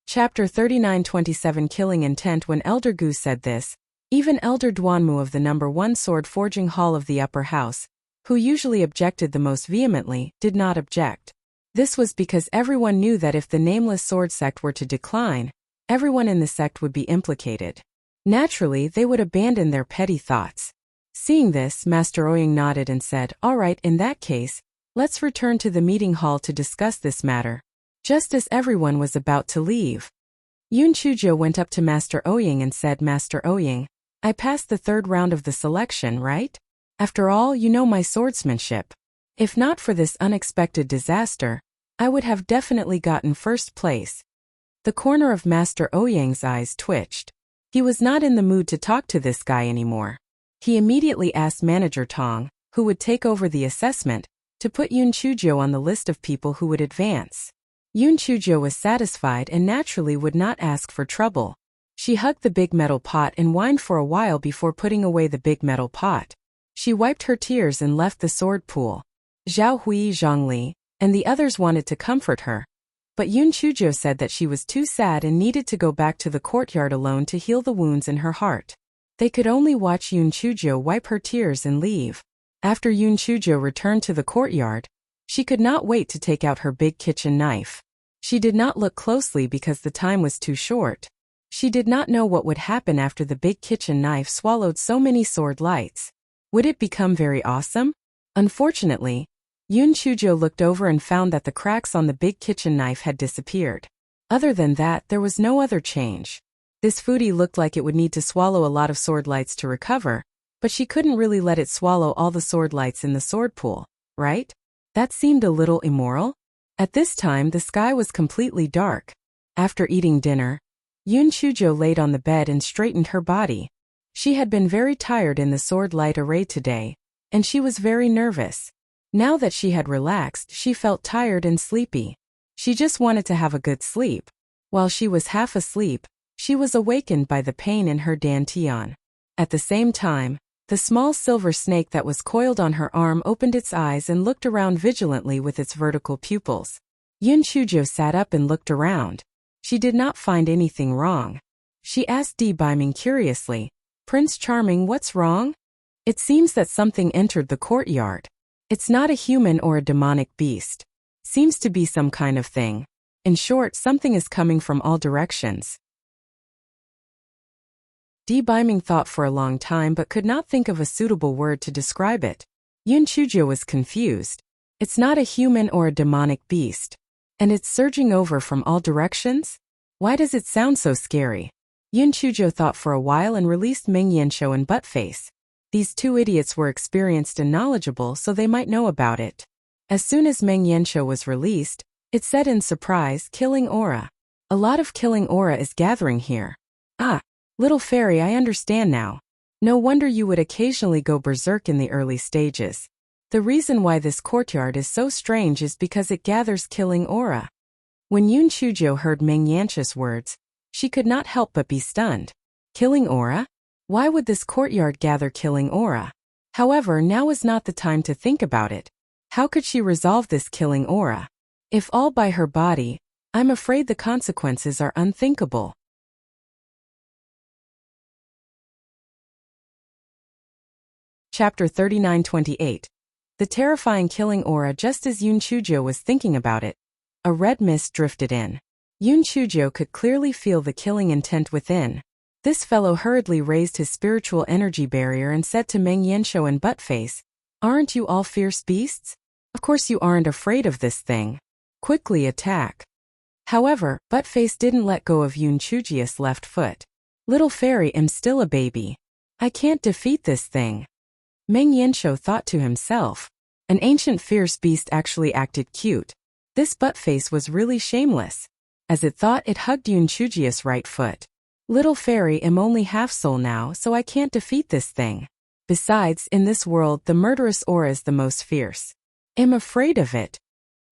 Chapter 39:27 Killing Intent. When Elder Gu said this, even Elder Duanmu of the number 1 sword forging hall of the upper house, who usually objected the most vehemently, did not object. This was because everyone knew that if the nameless sword sect were to decline, everyone in the sect would be implicated. Naturally, they would abandon their petty thoughts. Seeing this, Master Ouyang nodded and said, "All right, in that case, let's return to the meeting hall to discuss this matter." Just as everyone was about to leave, Yoon Chujo went up to Master Ouyang and said, "Master Ouyang, I passed the 3rd round of the selection, right? After all, you know my swordsmanship. If not for this unexpected disaster, I would have definitely gotten 1st place." The corner of Master Ouyang's eyes twitched. He was not in the mood to talk to this guy anymore. He immediately asked Manager Tong, who would take over the assessment, to put Yoon Chujo on the list of people who would advance. Yoon Chujo was satisfied and naturally would not ask for trouble. She hugged the big metal pot and whined for a while before putting away the big metal pot. She wiped her tears and left the sword pool. Zhao Hui, Zhongli, and the others wanted to comfort her, but Yoon Chujo said that she was too sad and needed to go back to the courtyard alone to heal the wounds in her heart. They could only watch Yoon Chujo wipe her tears and leave. After Yoon Chujo returned to the courtyard, she could not wait to take out her big kitchen knife. She did not look closely because the time was too short. She did not know what would happen after the big kitchen knife swallowed so many sword lights. Would it become very awesome? Unfortunately, Yoon Chujo looked over and found that the cracks on the big kitchen knife had disappeared. Other than that, there was no other change. This foodie looked like it would need to swallow a lot of sword lights to recover, but she couldn't really let it swallow all the sword lights in the sword pool, right? That seemed a little immoral. At this time, the sky was completely dark. After eating dinner, Yoon Chujo laid on the bed and straightened her body. She had been very tired in the sword light array today, and she was very nervous. Now that she had relaxed, she felt tired and sleepy. She just wanted to have a good sleep. While she was half asleep, she was awakened by the pain in her dantian. At the same time, the small silver snake that was coiled on her arm opened its eyes and looked around vigilantly with its vertical pupils. Yoon Chujo sat up and looked around. She did not find anything wrong. She asked Di Biming curiously, "Prince Charming, what's wrong?" It seems that something entered the courtyard. It's not a human or a demonic beast. Seems to be some kind of thing. In short, something is coming from all directions. Beiming thought for a long time but could not think of a suitable word to describe it. Yun Chuzhou was confused. It's not a human or a demonic beast. And it's surging over from all directions? Why does it sound so scary? Yun Chuzhou thought for a while and released Meng Yanshou and Buttface. These two idiots were experienced and knowledgeable, so they might know about it. As soon as Meng Yanshou was released, it said in surprise, "Killing aura. A lot of killing aura is gathering here." Ah, little fairy, I understand now. No wonder you would occasionally go berserk in the early stages. The reason why this courtyard is so strange is because it gathers killing aura. When Yun Chuzhou heard Meng Yanshou's words, she could not help but be stunned. Killing aura? Why would this courtyard gather killing aura? However, now was not the time to think about it. How could she resolve this killing aura? If all by her body, I'm afraid the consequences are unthinkable. Chapter 39-28. The terrifying killing aura. Just as Yun Chuzhou was thinking about it, a red mist drifted in. Yun Chuzhou could clearly feel the killing intent within. This fellow hurriedly raised his spiritual energy barrier and said to Meng Yanshou and Buttface, "Aren't you all fierce beasts? Of course you aren't afraid of this thing. Quickly attack." However, Buttface didn't let go of Yun Chuzhou's left foot. "Little fairy, I'm still a baby. I can't defeat this thing." Meng Yanshou thought to himself. An ancient fierce beast actually acted cute. This Buttface was really shameless. As it thought, it hugged Yun Chuzhou's right foot. "Little fairy, I'm only half soul now, so I can't defeat this thing. Besides, in this world, the murderous aura is the most fierce. I'm afraid of it."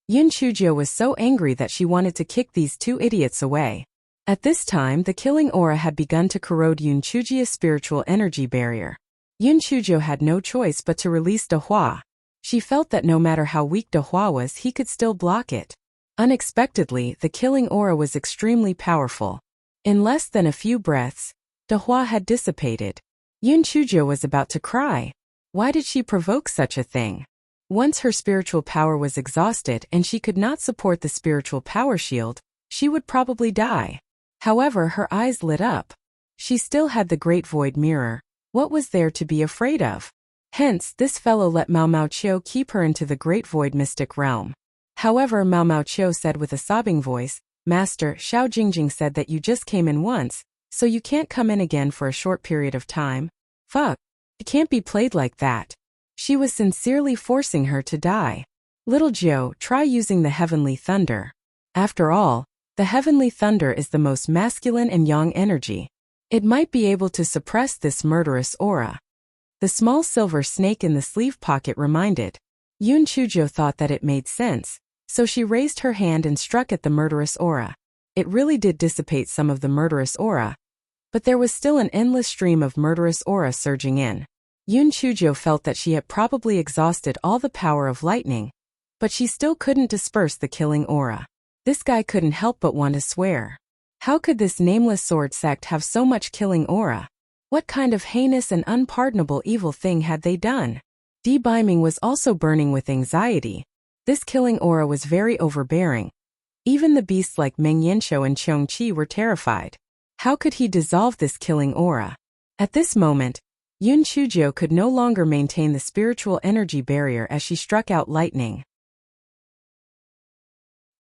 Yun Chuzhou was so angry that she wanted to kick these two idiots away. At this time, the killing aura had begun to corrode Yun Chuzhou's spiritual energy barrier. Yun Chuzhou had no choice but to release De Hua. She felt that no matter how weak De Hua was, he could still block it. Unexpectedly, the killing aura was extremely powerful. In less than a few breaths, De Hua had dissipated. Yun Chuzhou was about to cry. Why did she provoke such a thing? Once her spiritual power was exhausted and she could not support the spiritual power shield, she would probably die. However, her eyes lit up. She still had the Great Void Mirror. What was there to be afraid of? Hence, this fellow let Mao Mao Qiu keep her into the Great Void Mystic Realm. However, Mao Mao Qiu said with a sobbing voice, "Master, Xiao Jingjing said that you just came in once, so you can't come in again for a short period of time. Fuck. It can't be played like that." She was sincerely forcing her to die. "Little Jiu, try using the Heavenly Thunder. After all, the Heavenly Thunder is the most masculine and yang energy. It might be able to suppress this murderous aura." The small silver snake in the sleeve pocket reminded. Yun Chuzhou thought that it made sense, so she raised her hand and struck at the murderous aura. It really did dissipate some of the murderous aura, but there was still an endless stream of murderous aura surging in. Yun Chuzhou felt that she had probably exhausted all the power of lightning, but she still couldn't disperse the killing aura. This guy couldn't help but want to swear. How could this nameless sword sect have so much killing aura? What kind of heinous and unpardonable evil thing had they done? Beiming was also burning with anxiety. This killing aura was very overbearing. Even the beasts like Meng Yanshou and Chongqi were terrified. How could he dissolve this killing aura? At this moment, Yun Chuzhou could no longer maintain the spiritual energy barrier as she struck out lightning.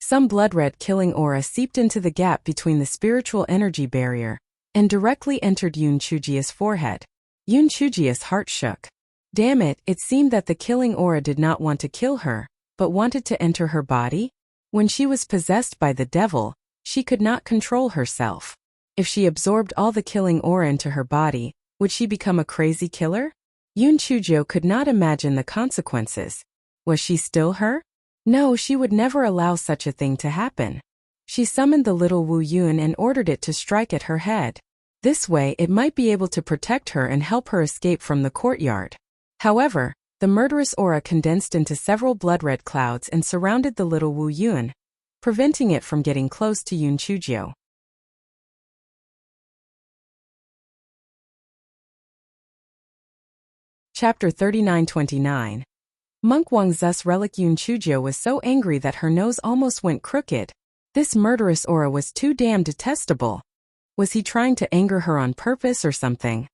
Some blood-red killing aura seeped into the gap between the spiritual energy barrier and directly entered Yun Chuzhou's forehead. Yun Chuzhou's heart shook. Damn it, it seemed that the killing aura did not want to kill her, but wanted to enter her body? When she was possessed by the devil, she could not control herself. If she absorbed all the killing aura into her body, would she become a crazy killer? Yun Chuzhou could not imagine the consequences. Was she still her? No, she would never allow such a thing to happen. She summoned the little Wu Yun and ordered it to strike at her head. This way it might be able to protect her and help her escape from the courtyard. However, the murderous aura condensed into several blood-red clouds and surrounded the little Wu Yun, preventing it from getting close to Yun Chuzhou. Chapter 39-29. Monk Wang's relic Yun Chujo was so angry that her nose almost went crooked. This murderous aura was too damn detestable. Was he trying to anger her on purpose or something?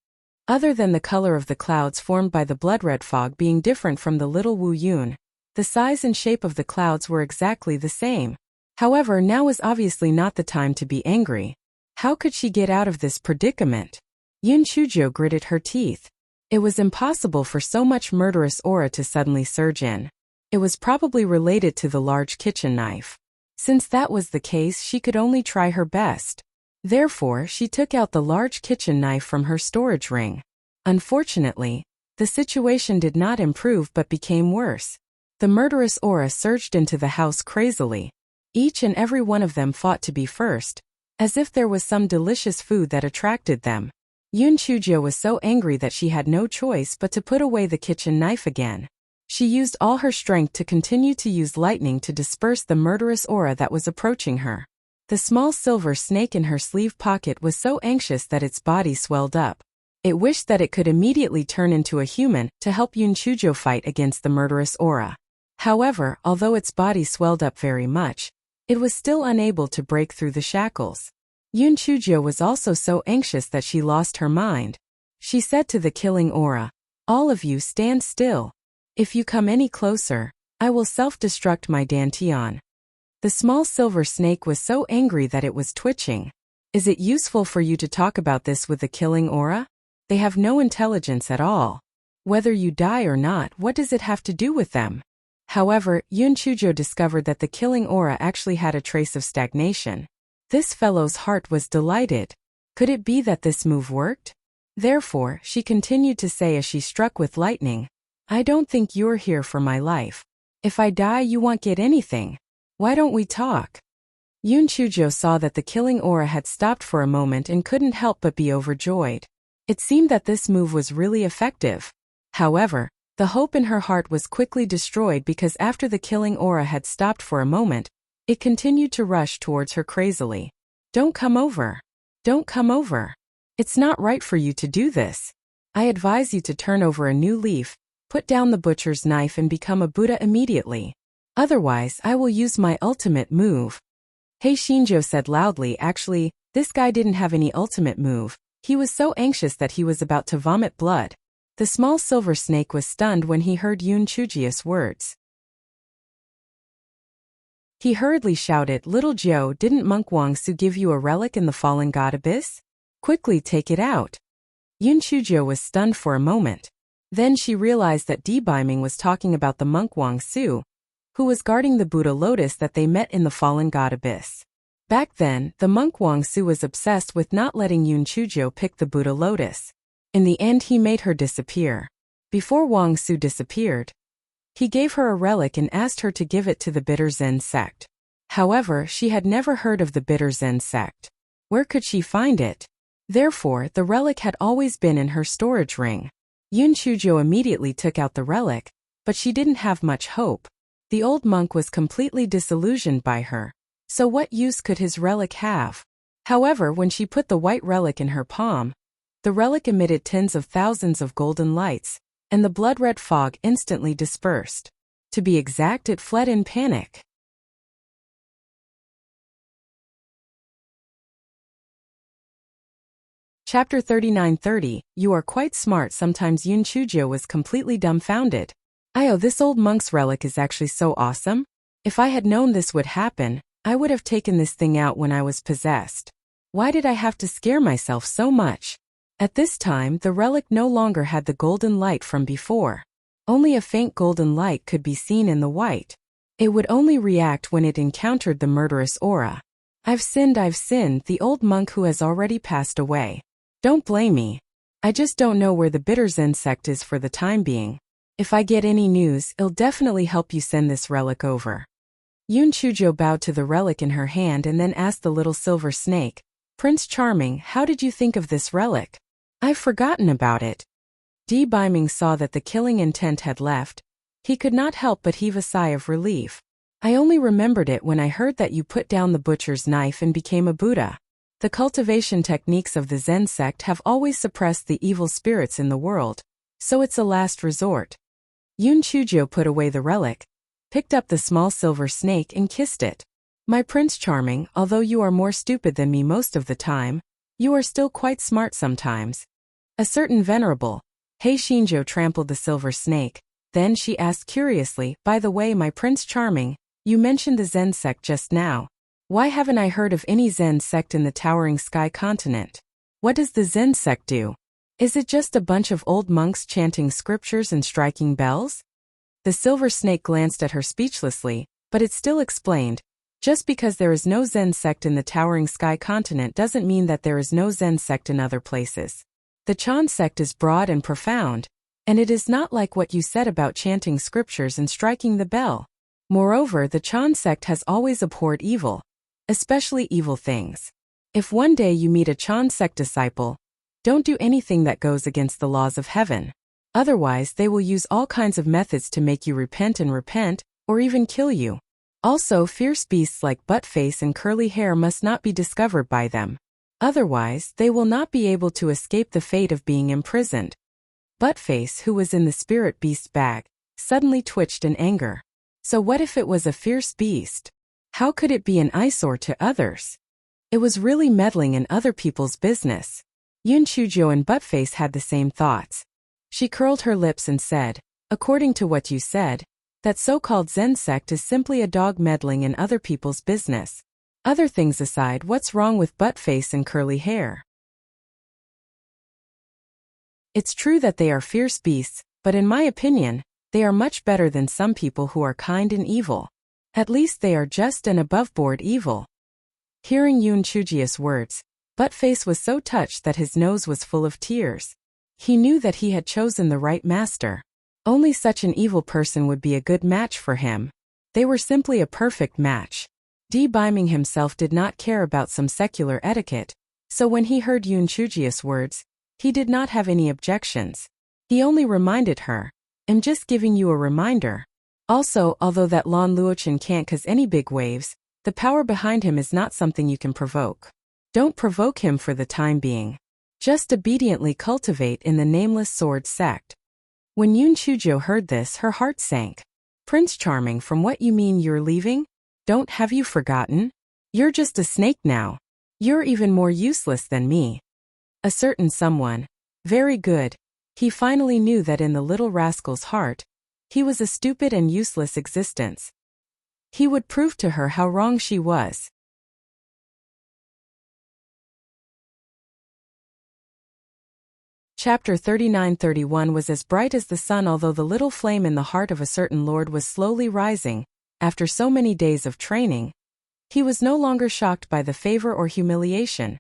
Other than the color of the clouds formed by the blood-red fog being different from the little Wu Yun, the size and shape of the clouds were exactly the same. However, now was obviously not the time to be angry. How could she get out of this predicament? Yun Chujo gritted her teeth. It was impossible for so much murderous aura to suddenly surge in. It was probably related to the large kitchen knife. Since that was the case, she could only try her best. Therefore, she took out the large kitchen knife from her storage ring. Unfortunately, the situation did not improve but became worse. The murderous aura surged into the house crazily. Each and every one of them fought to be first, as if there was some delicious food that attracted them. Yun Chujo was so angry that she had no choice but to put away the kitchen knife again. She used all her strength to continue to use lightning to disperse the murderous aura that was approaching her. The small silver snake in her sleeve pocket was so anxious that its body swelled up. It wished that it could immediately turn into a human to help Yun Chujo fight against the murderous aura. However, although its body swelled up very much, it was still unable to break through the shackles. Yun Chujo was also so anxious that she lost her mind. She said to the killing aura, "All of you stand still. If you come any closer, I will self-destruct my dantian." The small silver snake was so angry that it was twitching. Is it useful for you to talk about this with the killing aura? They have no intelligence at all. Whether you die or not, what does it have to do with them? However, Yun Chujo discovered that the killing aura actually had a trace of stagnation. This fellow's heart was delighted. Could it be that this move worked? Therefore, she continued to say as she struck with lightning, "I don't think you're here for my life. If I die, you won't get anything. Why don't we talk?" Yun Chujo saw that the killing aura had stopped for a moment and couldn't help but be overjoyed. It seemed that this move was really effective. However, the hope in her heart was quickly destroyed because after the killing aura had stopped for a moment, it continued to rush towards her crazily. "Don't come over. Don't come over. It's not right for you to do this. I advise you to turn over a new leaf, put down the butcher's knife and become a Buddha immediately. Otherwise, I will use my ultimate move." Hey Shinjo said loudly, "Actually, this guy didn't have any ultimate move. He was so anxious that he was about to vomit blood." The small silver snake was stunned when he heard Yun Chujo's words. He hurriedly shouted, "Little Joe, didn't Monk Wangsu give you a relic in the fallen god abyss? Quickly take it out." Yun Chujo was stunned for a moment. Then she realized that Di Biming was talking about the Monk Wangsu, who was guarding the Buddha lotus that they met in the fallen god abyss. Back then, the monk Wangsu was obsessed with not letting Yun Chujo pick the Buddha lotus. In the end, he made her disappear. Before Wangsu disappeared, he gave her a relic and asked her to give it to the Bitter Zen sect. However, she had never heard of the Bitter Zen sect. Where could she find it? Therefore, the relic had always been in her storage ring. Yun Chujo immediately took out the relic, but she didn't have much hope. The old monk was completely disillusioned by her. So what use could his relic have? However, when she put the white relic in her palm, the relic emitted tens of thousands of golden lights, and the blood-red fog instantly dispersed. To be exact, it fled in panic. Chapter 39:30, You are quite smart. Sometimes Yun Chujo was completely dumbfounded. This old monk's relic is actually so awesome. If I had known this would happen, I would have taken this thing out when I was possessed. Why did I have to scare myself so much? At this time, the relic no longer had the golden light from before. Only a faint golden light could be seen in the white. It would only react when it encountered the murderous aura. I've sinned, the old monk who has already passed away. Don't blame me. I just don't know where the Bitter Zen sect is for the time being. If I get any news, it'll definitely help you send this relic over. Yun Chujo bowed to the relic in her hand and then asked the little silver snake, Prince Charming, how did you think of this relic? I've forgotten about it. Di Biming saw that the killing intent had left. He could not help but heave a sigh of relief. I only remembered it when I heard that you put down the butcher's knife and became a Buddha. The cultivation techniques of the Zen sect have always suppressed the evil spirits in the world, so it's a last resort. Yun Chujo put away the relic, picked up the small silver snake and kissed it. My Prince Charming, although you are more stupid than me most of the time, you are still quite smart sometimes. A certain venerable Hei Shinjo trampled the silver snake. Then she asked curiously, by the way, my Prince Charming, you mentioned the Zen sect just now. Why haven't I heard of any Zen sect in the Towering Sky continent? What does the Zen sect do? Is it just a bunch of old monks chanting scriptures and striking bells? The silver snake glanced at her speechlessly, but it still explained, just because there is no Zen sect in the Towering Sky continent doesn't mean that there is no Zen sect in other places. The Chan sect is broad and profound, and it is not like what you said about chanting scriptures and striking the bell. Moreover, the Chan sect has always abhorred evil, especially evil things. If one day you meet a Chan sect disciple, don't do anything that goes against the laws of heaven. Otherwise, they will use all kinds of methods to make you repent, or even kill you. Also, fierce beasts like Buttface and Curly Hair must not be discovered by them. Otherwise, they will not be able to escape the fate of being imprisoned. Buttface, who was in the spirit beast bag, suddenly twitched in anger. So what if it was a fierce beast? How could it be an eyesore to others? It was really meddling in other people's business. Yun Chujo and Buttface had the same thoughts. She curled her lips and said, according to what you said, that so-called Zen sect is simply a dog meddling in other people's business. Other things aside, what's wrong with Buttface and Curly Hair? It's true that they are fierce beasts, but in my opinion, they are much better than some people who are kind and evil. At least they are just and above-board evil. Hearing Yun Chujia's words, Buttface was so touched that his nose was full of tears. He knew that he had chosen the right master. Only such an evil person would be a good match for him. They were simply a perfect match. Beiming himself did not care about some secular etiquette, so when he heard Yun Chujia's words, he did not have any objections. He only reminded her, I'm just giving you a reminder. Also, although that Lan Luochen can't cause any big waves, the power behind him is not something you can provoke. Don't provoke him for the time being. Just obediently cultivate in the Nameless Sword sect. When Yun Chujo heard this, her heart sank. Prince Charming, from what you mean you're leaving? Have you forgotten? You're just a snake now. You're even more useless than me. A certain someone. Very good. He finally knew that in the little rascal's heart, he was a stupid and useless existence. He would prove to her how wrong she was. Chapter 39-31 was as bright as the sun, although the little flame in the heart of a certain lord was slowly rising. After so many days of training, he was no longer shocked by the favor or humiliation.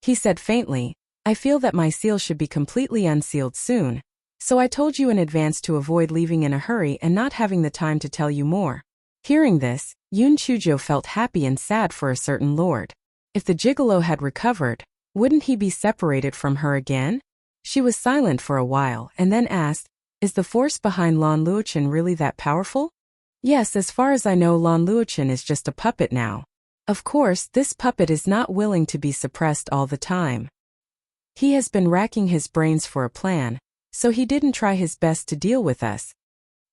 He said faintly, I feel that my seal should be completely unsealed soon, so I told you in advance to avoid leaving in a hurry and not having the time to tell you more. Hearing this, Yun Chujo felt happy and sad for a certain lord. If the gigolo had recovered, wouldn't he be separated from her again? She was silent for a while and then asked, is the force behind Lan Luochen really that powerful? Yes, as far as I know, Lan Luochen is just a puppet now. Of course, this puppet is not willing to be suppressed all the time. He has been racking his brains for a plan, so he didn't try his best to deal with us.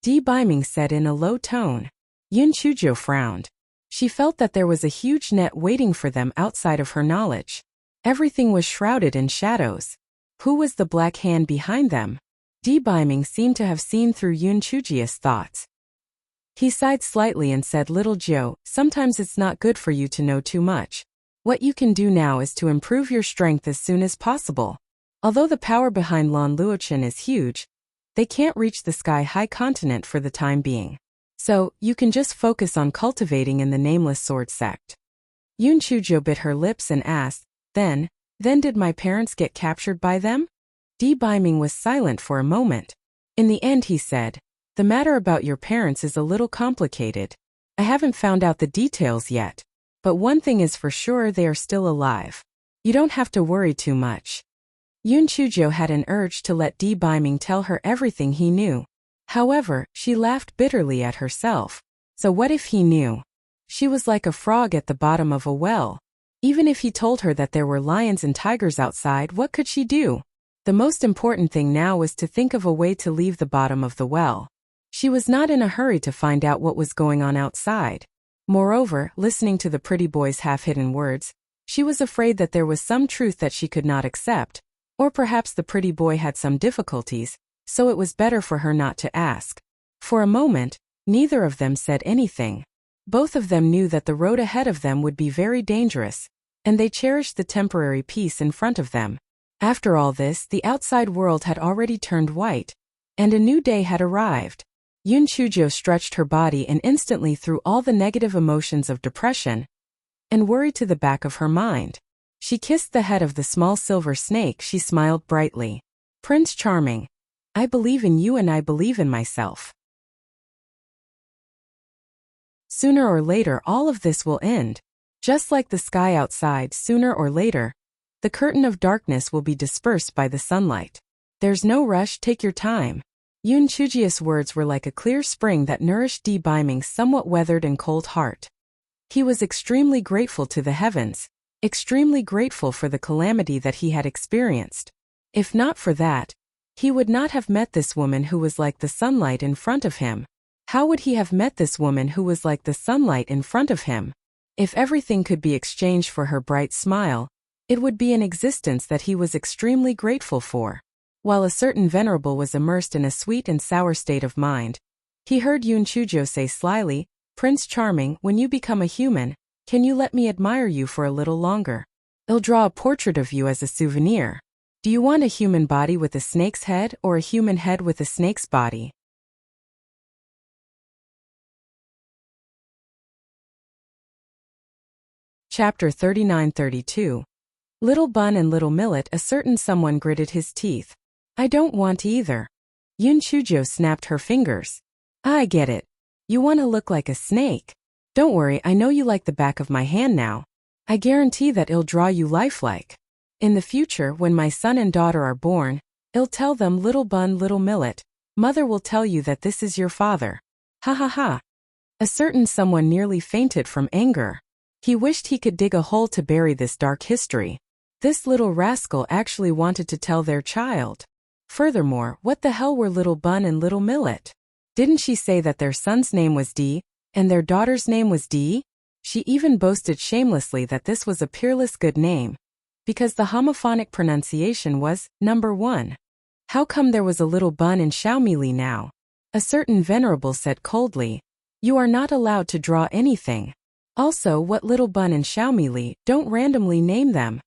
Beiming said in a low tone. Yun Chujo frowned. She felt that there was a huge net waiting for them outside of her knowledge. Everything was shrouded in shadows. Who was the black hand behind them? Beiming seemed to have seen through Yun Chujia's thoughts. He sighed slightly and said, Little Jiu, sometimes it's not good for you to know too much. What you can do now is to improve your strength as soon as possible. Although the power behind Lan Luochen is huge, they can't reach the sky-high continent for the time being. So, you can just focus on cultivating in the Nameless Sword sect. Yun Chujo bit her lips and asked, Then did my parents get captured by them? Beiming was silent for a moment. In the end he said, the matter about your parents is a little complicated. I haven't found out the details yet. But one thing is for sure, they are still alive. You don't have to worry too much. Yun Chujo had an urge to let Beiming tell her everything he knew. However, she laughed bitterly at herself. So what if he knew? She was like a frog at the bottom of a well. Even if he told her that there were lions and tigers outside, what could she do? The most important thing now was to think of a way to leave the bottom of the well. She was not in a hurry to find out what was going on outside. Moreover, listening to the pretty boy's half-hidden words, she was afraid that there was some truth that she could not accept, or perhaps the pretty boy had some difficulties, so it was better for her not to ask. For a moment, neither of them said anything. Both of them knew that the road ahead of them would be very dangerous, and they cherished the temporary peace in front of them. After all this, the outside world had already turned white, and a new day had arrived. Yoon Choo-jo stretched her body and instantly threw all the negative emotions of depression and worry to the back of her mind. She kissed the head of the small silver snake. She smiled brightly. Prince Charming, I believe in you and I believe in myself. Sooner or later all of this will end. Just like the sky outside, sooner or later, the curtain of darkness will be dispersed by the sunlight. There's no rush, take your time. Yoon Choo-jo's words were like a clear spring that nourished Lee Biming's somewhat weathered and cold heart. He was extremely grateful to the heavens, extremely grateful for the calamity that he had experienced. If not for that, he would not have met this woman who was like the sunlight in front of him. How would he have met this woman who was like the sunlight in front of him? If everything could be exchanged for her bright smile, it would be an existence that he was extremely grateful for. While a certain venerable was immersed in a sweet and sour state of mind, he heard Yoon Choo-jo say slyly, Prince Charming, when you become a human, can you let me admire you for a little longer? I'll draw a portrait of you as a souvenir. Do you want a human body with a snake's head or a human head with a snake's body? Chapter 39-32. Little Bun and Little Millet. A certain someone gritted his teeth. I don't want either. Yoon Choo-jo snapped her fingers. I get it. You want to look like a snake. Don't worry, I know you like the back of my hand now. I guarantee that it'll draw you lifelike. In the future, when my son and daughter are born, I'll tell them Little Bun, Little Millet. Mother will tell you that this is your father. Ha ha ha. A certain someone nearly fainted from anger. He wished he could dig a hole to bury this dark history. This little rascal actually wanted to tell their child. Furthermore, what the hell were Little Bun and Little Millet? Didn't she say that their son's name was Dee, and their daughter's name was Dee? She even boasted shamelessly that this was a peerless good name, because the homophonic pronunciation was number 1. How come there was a Little Bun in Xiaomili now? A certain venerable said coldly, you are not allowed to draw anything. Also, what Little Bun and Xiaomili, don't randomly name them.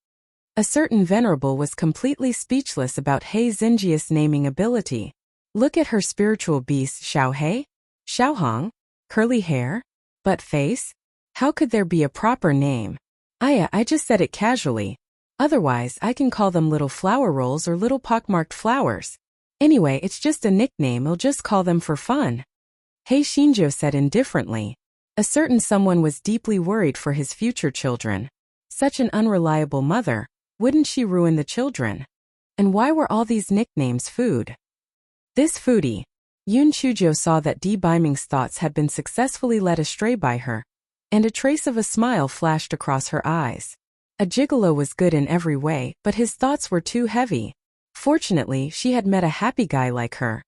A certain venerable was completely speechless about He Xinjia's naming ability. Look at her spiritual beast Xiao He, Xiao Hong, curly hair, butt face. How could there be a proper name? I just said it casually. Otherwise, I can call them little flower rolls or little pockmarked flowers. Anyway, it's just a nickname, I'll just call them for fun. He Xinjio said indifferently. A certain someone was deeply worried for his future children. Such an unreliable mother, wouldn't she ruin the children? And why were all these nicknames food? This foodie. Yoon Choo-jo saw that Lee Biming's thoughts had been successfully led astray by her, and a trace of a smile flashed across her eyes. A gigolo was good in every way, but his thoughts were too heavy. Fortunately, she had met a happy guy like her.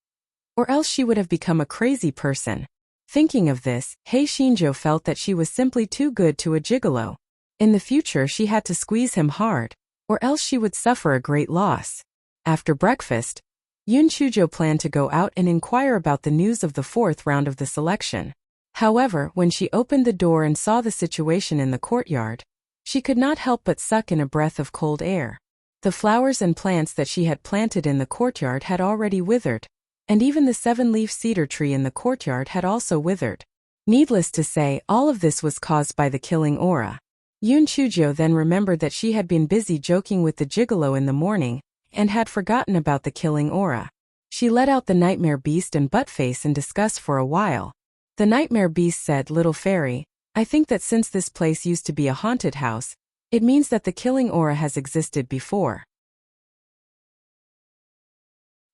Or else she would have become a crazy person. Thinking of this, He Xinjio felt that she was simply too good to a gigolo. In the future she had to squeeze him hard, or else she would suffer a great loss. After breakfast, Yoon Choo-jo planned to go out and inquire about the news of the 4th round of the selection. However, when she opened the door and saw the situation in the courtyard, she could not help but suck in a breath of cold air. The flowers and plants that she had planted in the courtyard had already withered, and even the 7-leaf cedar tree in the courtyard had also withered. Needless to say, all of this was caused by the killing aura. Yoon Choo-jo then remembered that she had been busy joking with the gigolo in the morning, and had forgotten about the killing aura. She let out the nightmare beast and buttface and discussed for a while. The nightmare beast said, Little fairy, I think that since this place used to be a haunted house, it means that the killing aura has existed before.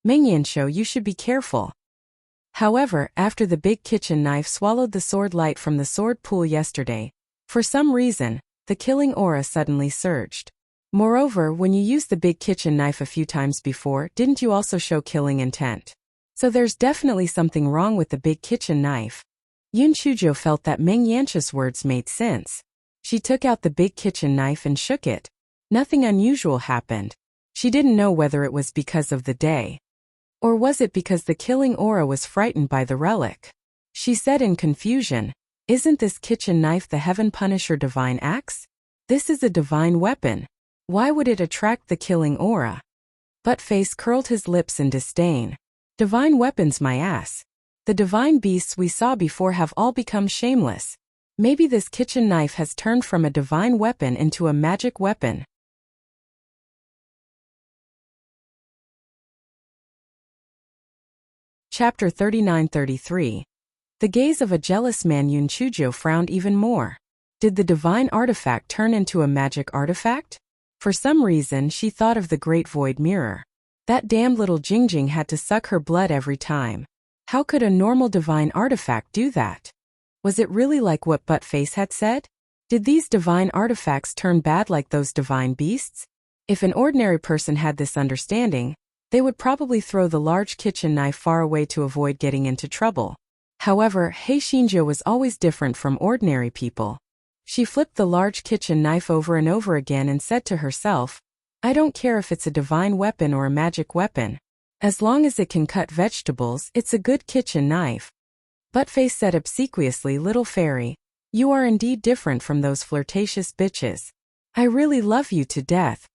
Mingyansho, you should be careful. However, after the big kitchen knife swallowed the sword light from the sword pool yesterday, for some reason, the killing aura suddenly surged. Moreover, when you used the big kitchen knife a few times before, didn't you also show killing intent? So there's definitely something wrong with the big kitchen knife. Yun Chujo felt that Meng Yancha's words made sense. She took out the big kitchen knife and shook it. Nothing unusual happened. She didn't know whether it was because of the day. Or was it because the killing aura was frightened by the relic? She said in confusion, "Isn't this kitchen knife the Heaven Punisher divine axe? This is a divine weapon. Why would it attract the killing aura?" Buttface curled his lips in disdain. "Divine weapons, my ass. The divine beasts we saw before have all become shameless. Maybe this kitchen knife has turned from a divine weapon into a magic weapon." Chapter 39-33. The gaze of a jealous man. Yun Chujo frowned even more. Did the divine artifact turn into a magic artifact? For some reason she thought of the Great Void Mirror. That damned little Jingjing had to suck her blood every time. How could a normal divine artifact do that? Was it really like what Buttface had said? Did these divine artifacts turn bad like those divine beasts? If an ordinary person had this understanding, they would probably throw the large kitchen knife far away to avoid getting into trouble. However, Hei Shinjo was always different from ordinary people. She flipped the large kitchen knife over and over again and said to herself, "I don't care if it's a divine weapon or a magic weapon. As long as it can cut vegetables, it's a good kitchen knife." Buttface said obsequiously, "Little fairy, you are indeed different from those flirtatious bitches. I really love you to death."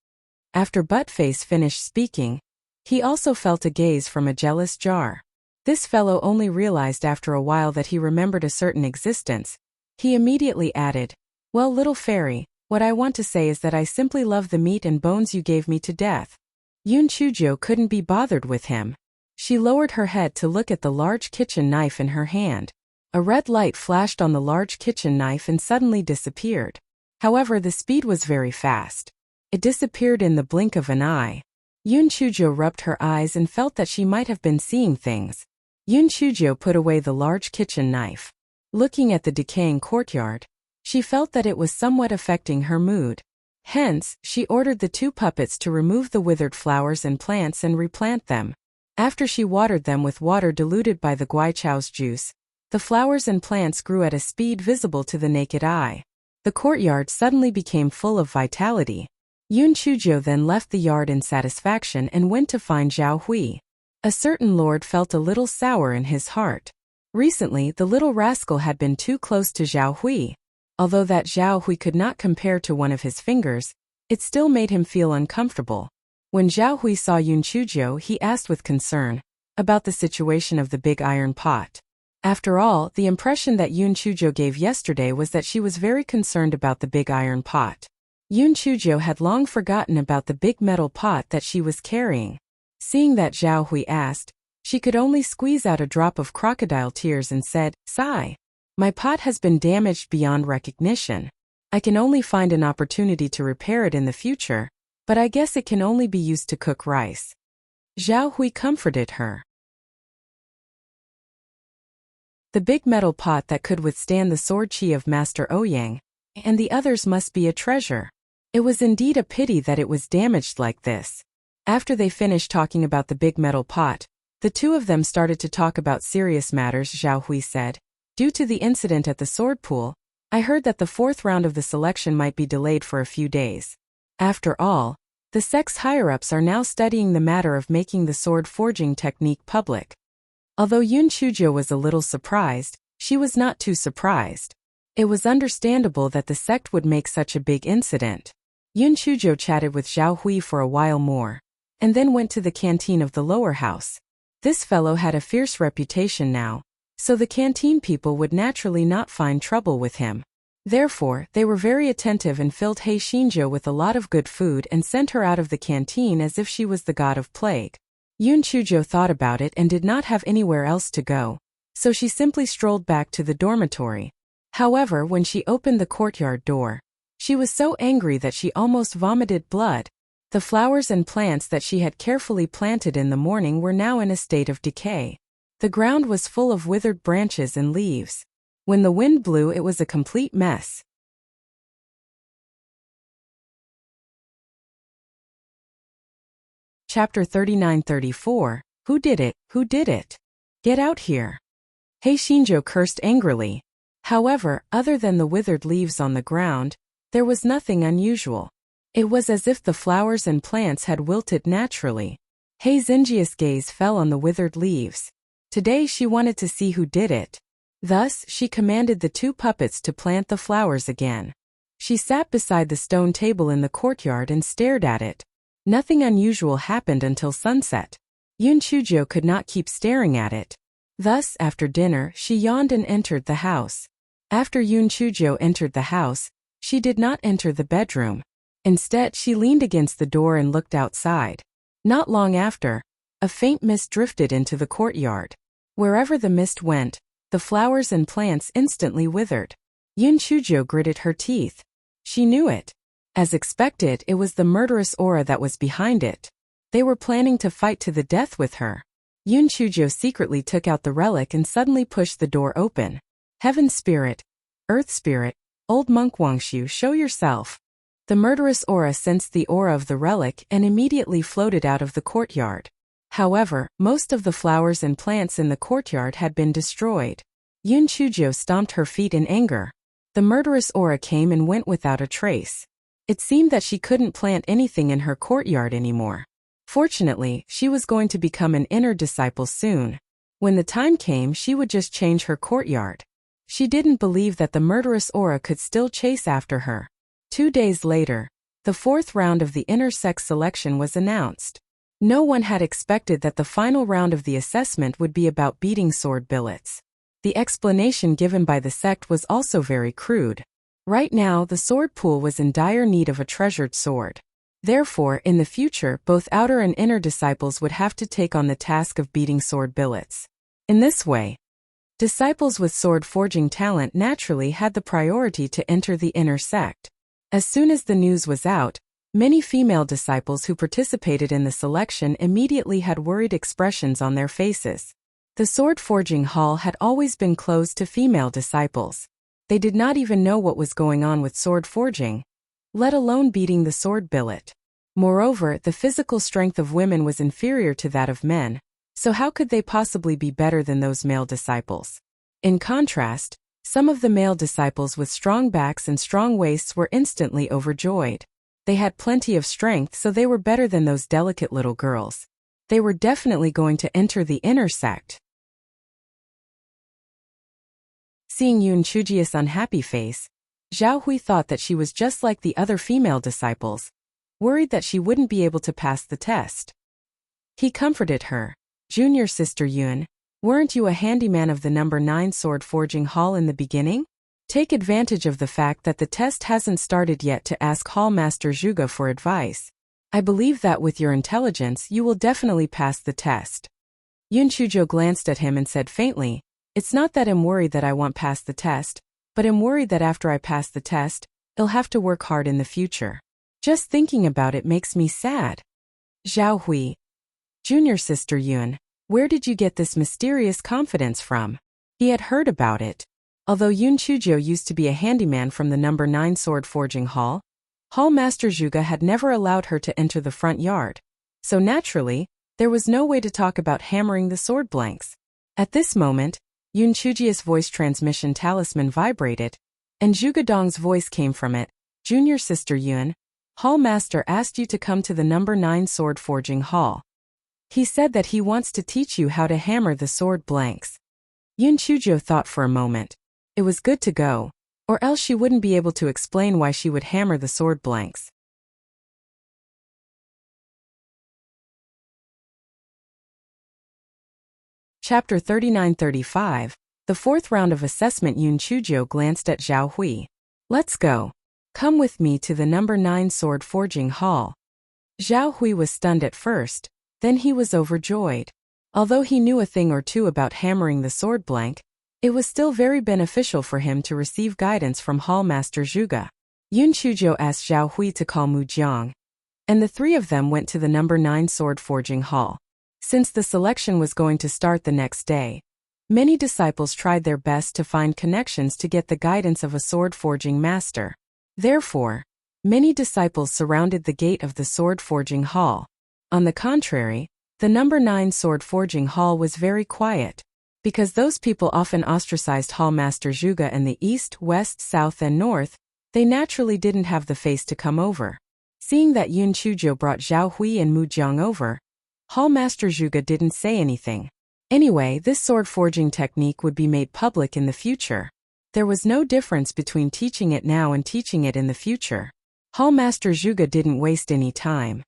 After Buttface finished speaking, he also felt a gaze from a jealous jar. This fellow only realized after a while that he remembered a certain existence. He immediately added, "Well, little fairy, what I want to say is that I simply love the meat and bones you gave me to death." Yun Chujo couldn't be bothered with him. She lowered her head to look at the large kitchen knife in her hand. A red light flashed on the large kitchen knife and suddenly disappeared. However, the speed was very fast. It disappeared in the blink of an eye. Yun Chujo rubbed her eyes and felt that she might have been seeing things. Yun Chujo put away the large kitchen knife. Looking at the decaying courtyard, she felt that it was somewhat affecting her mood. Hence, she ordered the two puppets to remove the withered flowers and plants and replant them. After she watered them with water diluted by the guaichao's juice, the flowers and plants grew at a speed visible to the naked eye. The courtyard suddenly became full of vitality. Yun Chujo then left the yard in satisfaction and went to find Zhao Hui. A certain lord felt a little sour in his heart. Recently, the little rascal had been too close to Zhao Hui. Although that Zhao Hui could not compare to one of his fingers, it still made him feel uncomfortable. When Zhao Hui saw Yun Chujo, he asked with concern about the situation of the big iron pot. After all, the impression that Yun Chujo gave yesterday was that she was very concerned about the big iron pot. Yun Chujo had long forgotten about the big metal pot that she was carrying. Seeing that Zhao Hui asked, she could only squeeze out a drop of crocodile tears and said, "Sigh. My pot has been damaged beyond recognition. I can only find an opportunity to repair it in the future, but I guess it can only be used to cook rice." Zhao Hui comforted her. The big metal pot that could withstand the sword chi of Master Ouyang, and the others must be a treasure. It was indeed a pity that it was damaged like this. After they finished talking about the big metal pot, the two of them started to talk about serious matters. Zhao Hui said, "Due to the incident at the sword pool, I heard that the fourth round of the selection might be delayed for a few days. After all, the sect's higher-ups are now studying the matter of making the sword forging technique public." Although Yun Chujo was a little surprised, she was not too surprised. It was understandable that the sect would make such a big incident. Yun Chujo chatted with Zhao Hui for a while more, and then went to the canteen of the lower house. This fellow had a fierce reputation now, so the canteen people would naturally not find trouble with him. Therefore, they were very attentive and filled Hei Shinjo with a lot of good food and sent her out of the canteen as if she was the god of plague. Yun Chujo thought about it and did not have anywhere else to go, so she simply strolled back to the dormitory. However, when she opened the courtyard door, she was so angry that she almost vomited blood. The flowers and plants that she had carefully planted in the morning were now in a state of decay. The ground was full of withered branches and leaves. When the wind blew, it was a complete mess. Chapter 39-34, Who did it? Who did it? Get out here. Heishinjo cursed angrily. However, other than the withered leaves on the ground, there was nothing unusual. It was as if the flowers and plants had wilted naturally. Heizinjia's gaze fell on the withered leaves. Today she wanted to see who did it. Thus, she commanded the two puppets to plant the flowers again. She sat beside the stone table in the courtyard and stared at it. Nothing unusual happened until sunset. Yunchujo could not keep staring at it. Thus, after dinner, she yawned and entered the house. After Yunchujo entered the house, she did not enter the bedroom. Instead, she leaned against the door and looked outside. Not long after, a faint mist drifted into the courtyard. Wherever the mist went, the flowers and plants instantly withered. Yunchujo gritted her teeth. She knew it. As expected, it was the murderous aura that was behind it. They were planning to fight to the death with her. Yunchujo secretly took out the relic and suddenly pushed the door open. Heaven Spirit, Earth Spirit, Old Monk Wangshu, show yourself. The murderous aura sensed the aura of the relic and immediately floated out of the courtyard. However, most of the flowers and plants in the courtyard had been destroyed. Yunchujo stomped her feet in anger. The murderous aura came and went without a trace. It seemed that she couldn't plant anything in her courtyard anymore. Fortunately, she was going to become an inner disciple soon. When the time came, she would just change her courtyard. She didn't believe that the murderous aura could still chase after her. 2 days later, the fourth round of the inner sect selection was announced. No one had expected that the final round of the assessment would be about beating sword billets. The explanation given by the sect was also very crude. Right now, the sword pool was in dire need of a treasured sword. Therefore, in the future, both outer and inner disciples would have to take on the task of beating sword billets. In this way, disciples with sword forging talent naturally had the priority to enter the inner sect. As soon as the news was out, many female disciples who participated in the selection immediately had worried expressions on their faces. The sword forging hall had always been closed to female disciples. They did not even know what was going on with sword forging, let alone beating the sword billet. Moreover, the physical strength of women was inferior to that of men, so how could they possibly be better than those male disciples? In contrast, some of the male disciples with strong backs and strong waists were instantly overjoyed. They had plenty of strength, so they were better than those delicate little girls. They were definitely going to enter the inner sect. Seeing Yunchuji's unhappy face, Zhao Hui thought that she was just like the other female disciples, worried that she wouldn't be able to pass the test. He comforted her. Junior sister Yun, weren't you a handyman of the number 9 sword forging hall in the beginning? Take advantage of the fact that the test hasn't started yet to ask Hall Master Zhuge for advice. I believe that with your intelligence you will definitely pass the test. Yunchujo glanced at him and said faintly, it's not that I'm worried that I won't pass the test, but I'm worried that after I pass the test, I'll have to work hard in the future. Just thinking about it makes me sad. Zhao Hui. Junior sister Yun, where did you get this mysterious confidence from? He had heard about it. Although Yunchujo used to be a handyman from the number 9 sword forging hall, Hall Master Zhuge had never allowed her to enter the front yard. So naturally, there was no way to talk about hammering the sword blanks. At this moment, Yunchuji's voice transmission talisman vibrated, and Zhuge Dong's voice came from it. Junior sister Yun, Hall Master asked you to come to the number 9 sword forging hall. He said that he wants to teach you how to hammer the sword blanks. Yunchujo thought for a moment. It was good to go, or else she wouldn't be able to explain why she would hammer the sword blanks. Chapter 39-35, the fourth round of assessment. Yunchujo glanced at Zhao Hui. Let's go. Come with me to the number 9 sword forging hall. Zhao Hui was stunned at first, then he was overjoyed. Although he knew a thing or two about hammering the sword blank, it was still very beneficial for him to receive guidance from Hall Master Zhuge. Yunchujo asked Zhao Hui to call Mu Jiang, and the three of them went to the number 9 sword forging hall. Since the selection was going to start the next day, many disciples tried their best to find connections to get the guidance of a sword forging master. Therefore, many disciples surrounded the gate of the sword forging hall. On the contrary, the number 9 sword forging hall was very quiet. Because those people often ostracized Hall Master Zhuge in the east, west, south and north, they naturally didn't have the face to come over. Seeing that Yun Chuzhou brought Zhao Hui and Mu Jiang over, Hall Master Zhuge didn't say anything. Anyway, this sword forging technique would be made public in the future. There was no difference between teaching it now and teaching it in the future. Hall Master Zhuge didn't waste any time.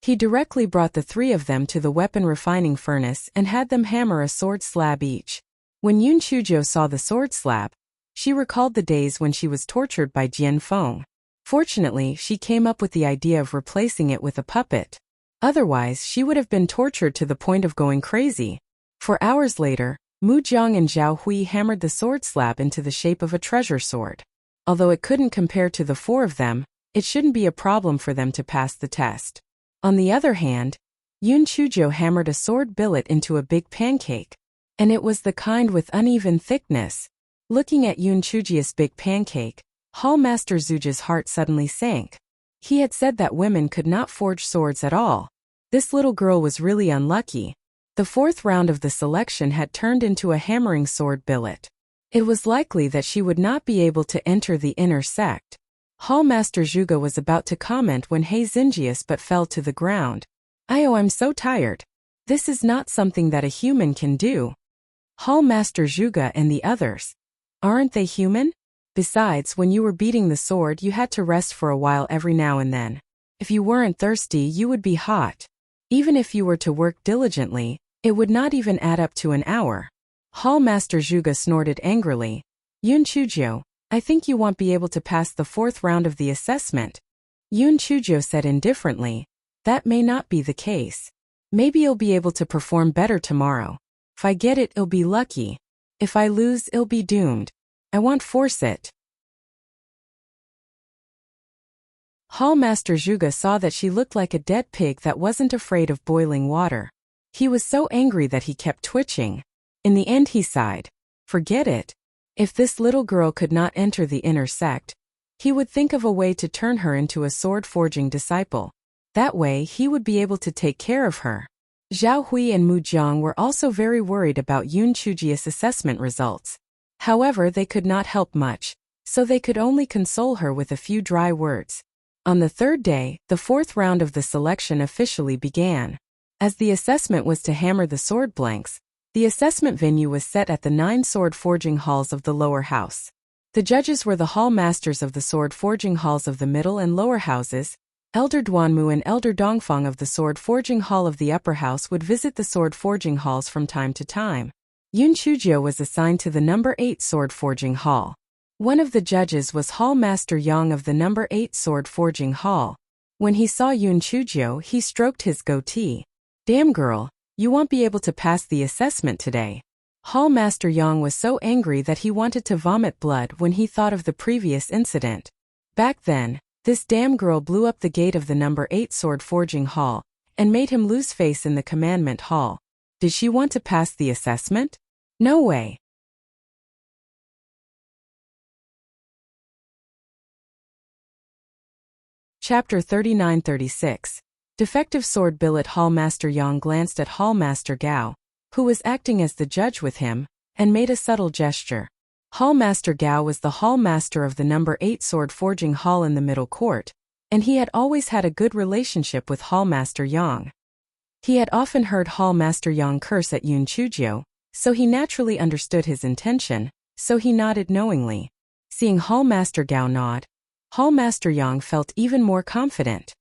He directly brought the 3 of them to the weapon refining furnace and had them hammer a sword slab each. When Yun Chuzhou saw the sword slab, she recalled the days when she was tortured by Jian Feng. Fortunately, she came up with the idea of replacing it with a puppet. Otherwise, she would have been tortured to the point of going crazy. For hours later, Mu Jiang and Zhao Hui hammered the sword slab into the shape of a treasure sword. Although it couldn't compare to the 4 of them, it shouldn't be a problem for them to pass the test. On the other hand, Yun Chuzhou hammered a sword billet into a big pancake. And it was the kind with uneven thickness. Looking at Yun Chuzhou's big pancake, Hall Master Zhuge's heart suddenly sank. He had said that women could not forge swords at all. This little girl was really unlucky. The 4th round of the selection had turned into a hammering sword billet. It was likely that she would not be able to enter the inner sect. Hall Master Zhuge was about to comment when He Xinjius but fell to the ground. I'm so tired. This is not something that a human can do. Hall Master Zhuge and the others. Aren't they human? Besides, when you were beating the sword you had to rest for a while every now and then. If you weren't thirsty you would be hot. Even if you were to work diligently, it would not even add up to an hour. Hall Master Zhuge snorted angrily. Yun Chuzhou, I think you won't be able to pass the 4th round of the assessment. Yun Chuzhou said indifferently. That may not be the case. Maybe you'll be able to perform better tomorrow. If I get it, it'll be lucky. If I lose, it'll be doomed. I won't force it. Hall Master Zhuge saw that she looked like a dead pig that wasn't afraid of boiling water. He was so angry that he kept twitching. In the end he sighed. Forget it. If this little girl could not enter the inner sect, he would think of a way to turn her into a sword-forging disciple. That way he would be able to take care of her. Zhao Hui and Mu Jiang were also very worried about Yun Chuzhou's assessment results. However, they could not help much, so they could only console her with a few dry words. On the 3rd day, the 4th round of the selection officially began. As the assessment was to hammer the sword blanks, the assessment venue was set at the 9 sword forging halls of the lower house. The judges were the hall masters of the sword forging halls of the middle and lower houses. Elder Duanmu and Elder Dongfang of the sword forging hall of the upper house would visit the sword forging halls from time to time. Yun Chuzhou was assigned to the number 8 sword forging hall. One of the judges was Hall Master Yang of the number 8 sword forging hall. When he saw Yun Chuzhou, he stroked his goatee. Damn girl, you won't be able to pass the assessment today. Hall Master Yang was so angry that he wanted to vomit blood when he thought of the previous incident. Back then, this damn girl blew up the gate of the number 8 sword forging hall and made him lose face in the commandment hall. Did she want to pass the assessment? No way. Chapter 39-36. Defective sword billet. Hall Master Yang glanced at Hall Master Gao, who was acting as the judge with him, and made a subtle gesture. Hall Master Gao was the hall master of the number 8 sword forging hall in the middle court, and he had always had a good relationship with Hall Master Yang. He had often heard Hall Master Yang curse at Yun Chuzhou, so he naturally understood his intention, so he nodded knowingly. Seeing Hall Master Gao nod, Hall Master Yang felt even more confident.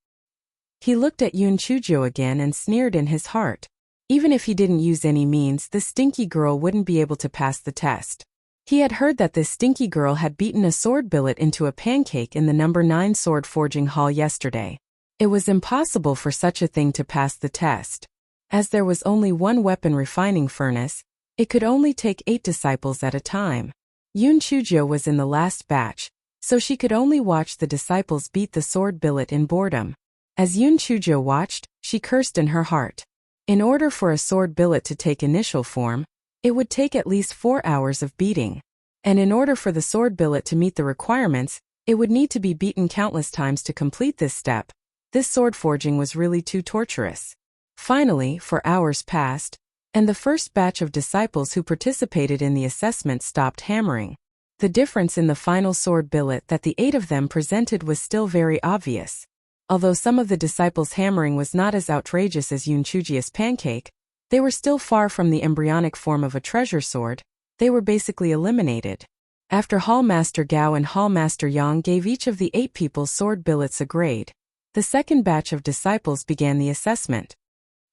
He looked at Yun Chuzhou again and sneered in his heart. Even if he didn't use any means, this stinky girl wouldn't be able to pass the test. He had heard that this stinky girl had beaten a sword billet into a pancake in the number 9 sword forging hall yesterday. It was impossible for such a thing to pass the test. As there was only one weapon refining furnace, it could only take 8 disciples at a time. Yun Chuzhou was in the last batch, so she could only watch the disciples beat the sword billet in boredom. As Yun Chuzhou watched, she cursed in her heart. In order for a sword billet to take initial form, it would take at least 4 hours of beating. And in order for the sword billet to meet the requirements, it would need to be beaten countless times to complete this step. This sword forging was really too torturous. Finally, for hours passed, and the first batch of disciples who participated in the assessment stopped hammering. The difference in the final sword billet that the 8 of them presented was still very obvious. Although some of the disciples' hammering was not as outrageous as Yunchuji's pancake, they were still far from the embryonic form of a treasure sword. They were basically eliminated. After Hallmaster Gao and Hallmaster Yang gave each of the 8 people's sword billets a grade, the second batch of disciples began the assessment.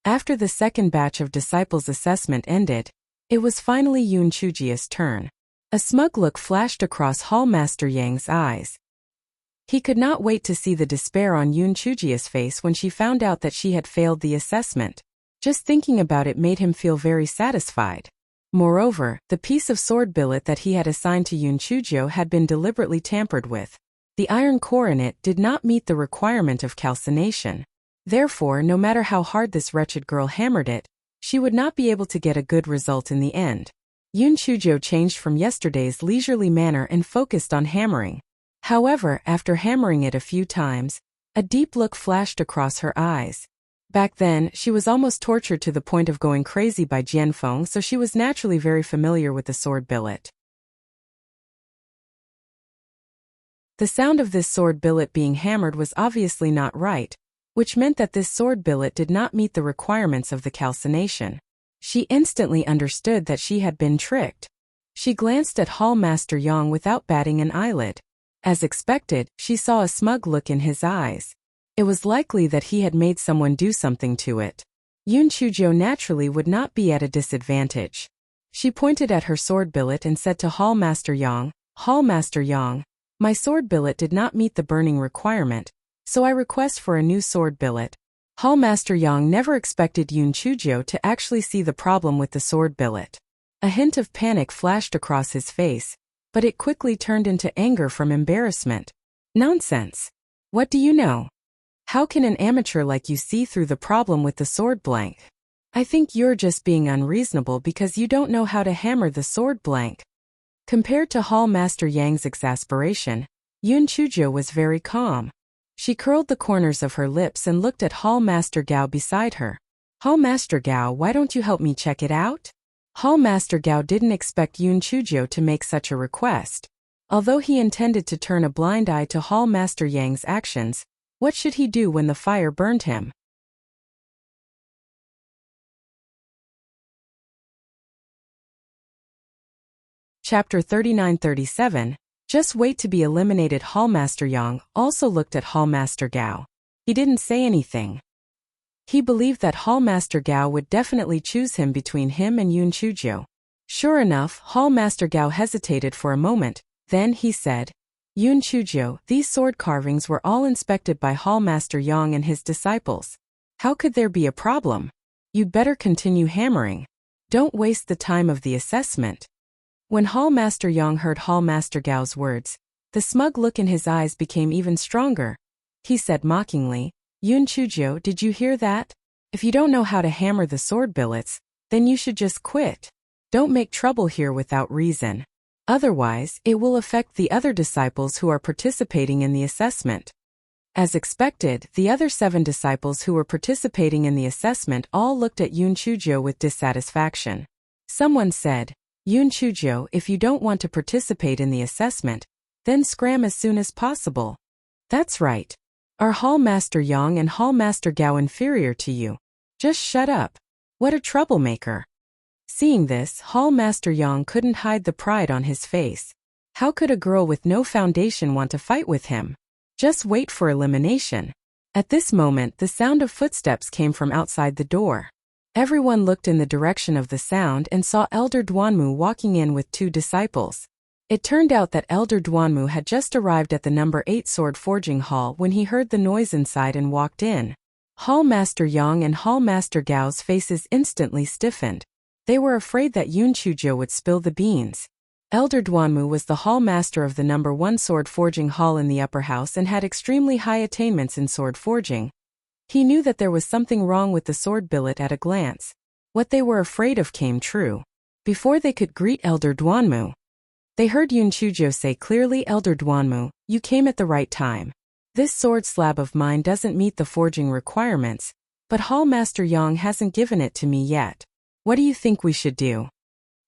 After the second batch of disciples' assessment ended, it was finally Yunchuji's turn. A smug look flashed across Hallmaster Yang's eyes. He could not wait to see the despair on Yunchuji's face when she found out that she had failed the assessment. Just thinking about it made him feel very satisfied. Moreover, the piece of sword billet that he had assigned to Yunchujio had been deliberately tampered with. The iron core in it did not meet the requirement of calcination. Therefore, no matter how hard this wretched girl hammered it, she would not be able to get a good result in the end. Yunchujio changed from yesterday's leisurely manner and focused on hammering. However, after hammering it a few times, a deep look flashed across her eyes. Back then, she was almost tortured to the point of going crazy by Jianfeng, so she was naturally very familiar with the sword billet. The sound of this sword billet being hammered was obviously not right, which meant that this sword billet did not meet the requirements of the calcination. She instantly understood that she had been tricked. She glanced at Hallmaster Yang without batting an eyelid. As expected, she saw a smug look in his eyes. It was likely that he had made someone do something to it. Yunchujio naturally would not be at a disadvantage. She pointed at her sword billet and said to Hallmaster Yang, my sword billet did not meet the burning requirement, so I request for a new sword billet. Hallmaster Yang never expected Yunchujio to actually see the problem with the sword billet. A hint of panic flashed across his face, but it quickly turned into anger from embarrassment. Nonsense! What do you know? How can an amateur like you see through the problem with the sword blank? I think you're just being unreasonable because you don't know how to hammer the sword blank. Compared to Hallmaster Yang's exasperation, Yunchujio was very calm. She curled the corners of her lips and looked at Hallmaster Gao beside her. Hallmaster Gao, why don't you help me check it out? Hallmaster Gao didn't expect Yunchujio to make such a request. Although he intended to turn a blind eye to Hallmaster Yang's actions, what should he do when the fire burned him? Chapter 39-37. Just wait to be eliminated. Hallmaster Yang also looked at Hallmaster Gao. He didn't say anything. He believed that Hallmaster Gao would definitely choose him between him and Yunchujio. Sure enough, Hallmaster Gao hesitated for a moment, then he said, Yunchujio, these sword carvings were all inspected by Hallmaster Yang and his disciples. How could there be a problem? You'd better continue hammering. Don't waste the time of the assessment. When Hallmaster Yang heard Hallmaster Gao's words, the smug look in his eyes became even stronger. He said mockingly, Yunchujio, did you hear that? If you don't know how to hammer the sword billets, then you should just quit. Don't make trouble here without reason. Otherwise, it will affect the other disciples who are participating in the assessment. As expected, the other 7 disciples who were participating in the assessment all looked at Yunchujio with dissatisfaction. Someone said, Yunchujio, if you don't want to participate in the assessment, then scram as soon as possible. That's right. Are Hallmaster Yang and Hallmaster Gao inferior to you? Just shut up. What a troublemaker. Seeing this, Hallmaster Yang couldn't hide the pride on his face. How could a girl with no foundation want to fight with him? Just wait for elimination. At this moment, the sound of footsteps came from outside the door. Everyone looked in the direction of the sound and saw Elder Duanmu walking in with 2 disciples. It turned out that Elder Duanmu had just arrived at the number 8 sword forging hall when he heard the noise inside and walked in. Hallmaster Yang and Hallmaster Gao's faces instantly stiffened. They were afraid that Yunchujio would spill the beans. Elder Duanmu was the hallmaster of the number 1 sword forging hall in the upper house and had extremely high attainments in sword forging. He knew that there was something wrong with the sword billet at a glance. What they were afraid of came true. Before they could greet Elder Duanmu, they heard Yunchujio say clearly, Elder Duanmu, you came at the right time. This sword slab of mine doesn't meet the forging requirements, but Hall Master Yang hasn't given it to me yet. What do you think we should do?"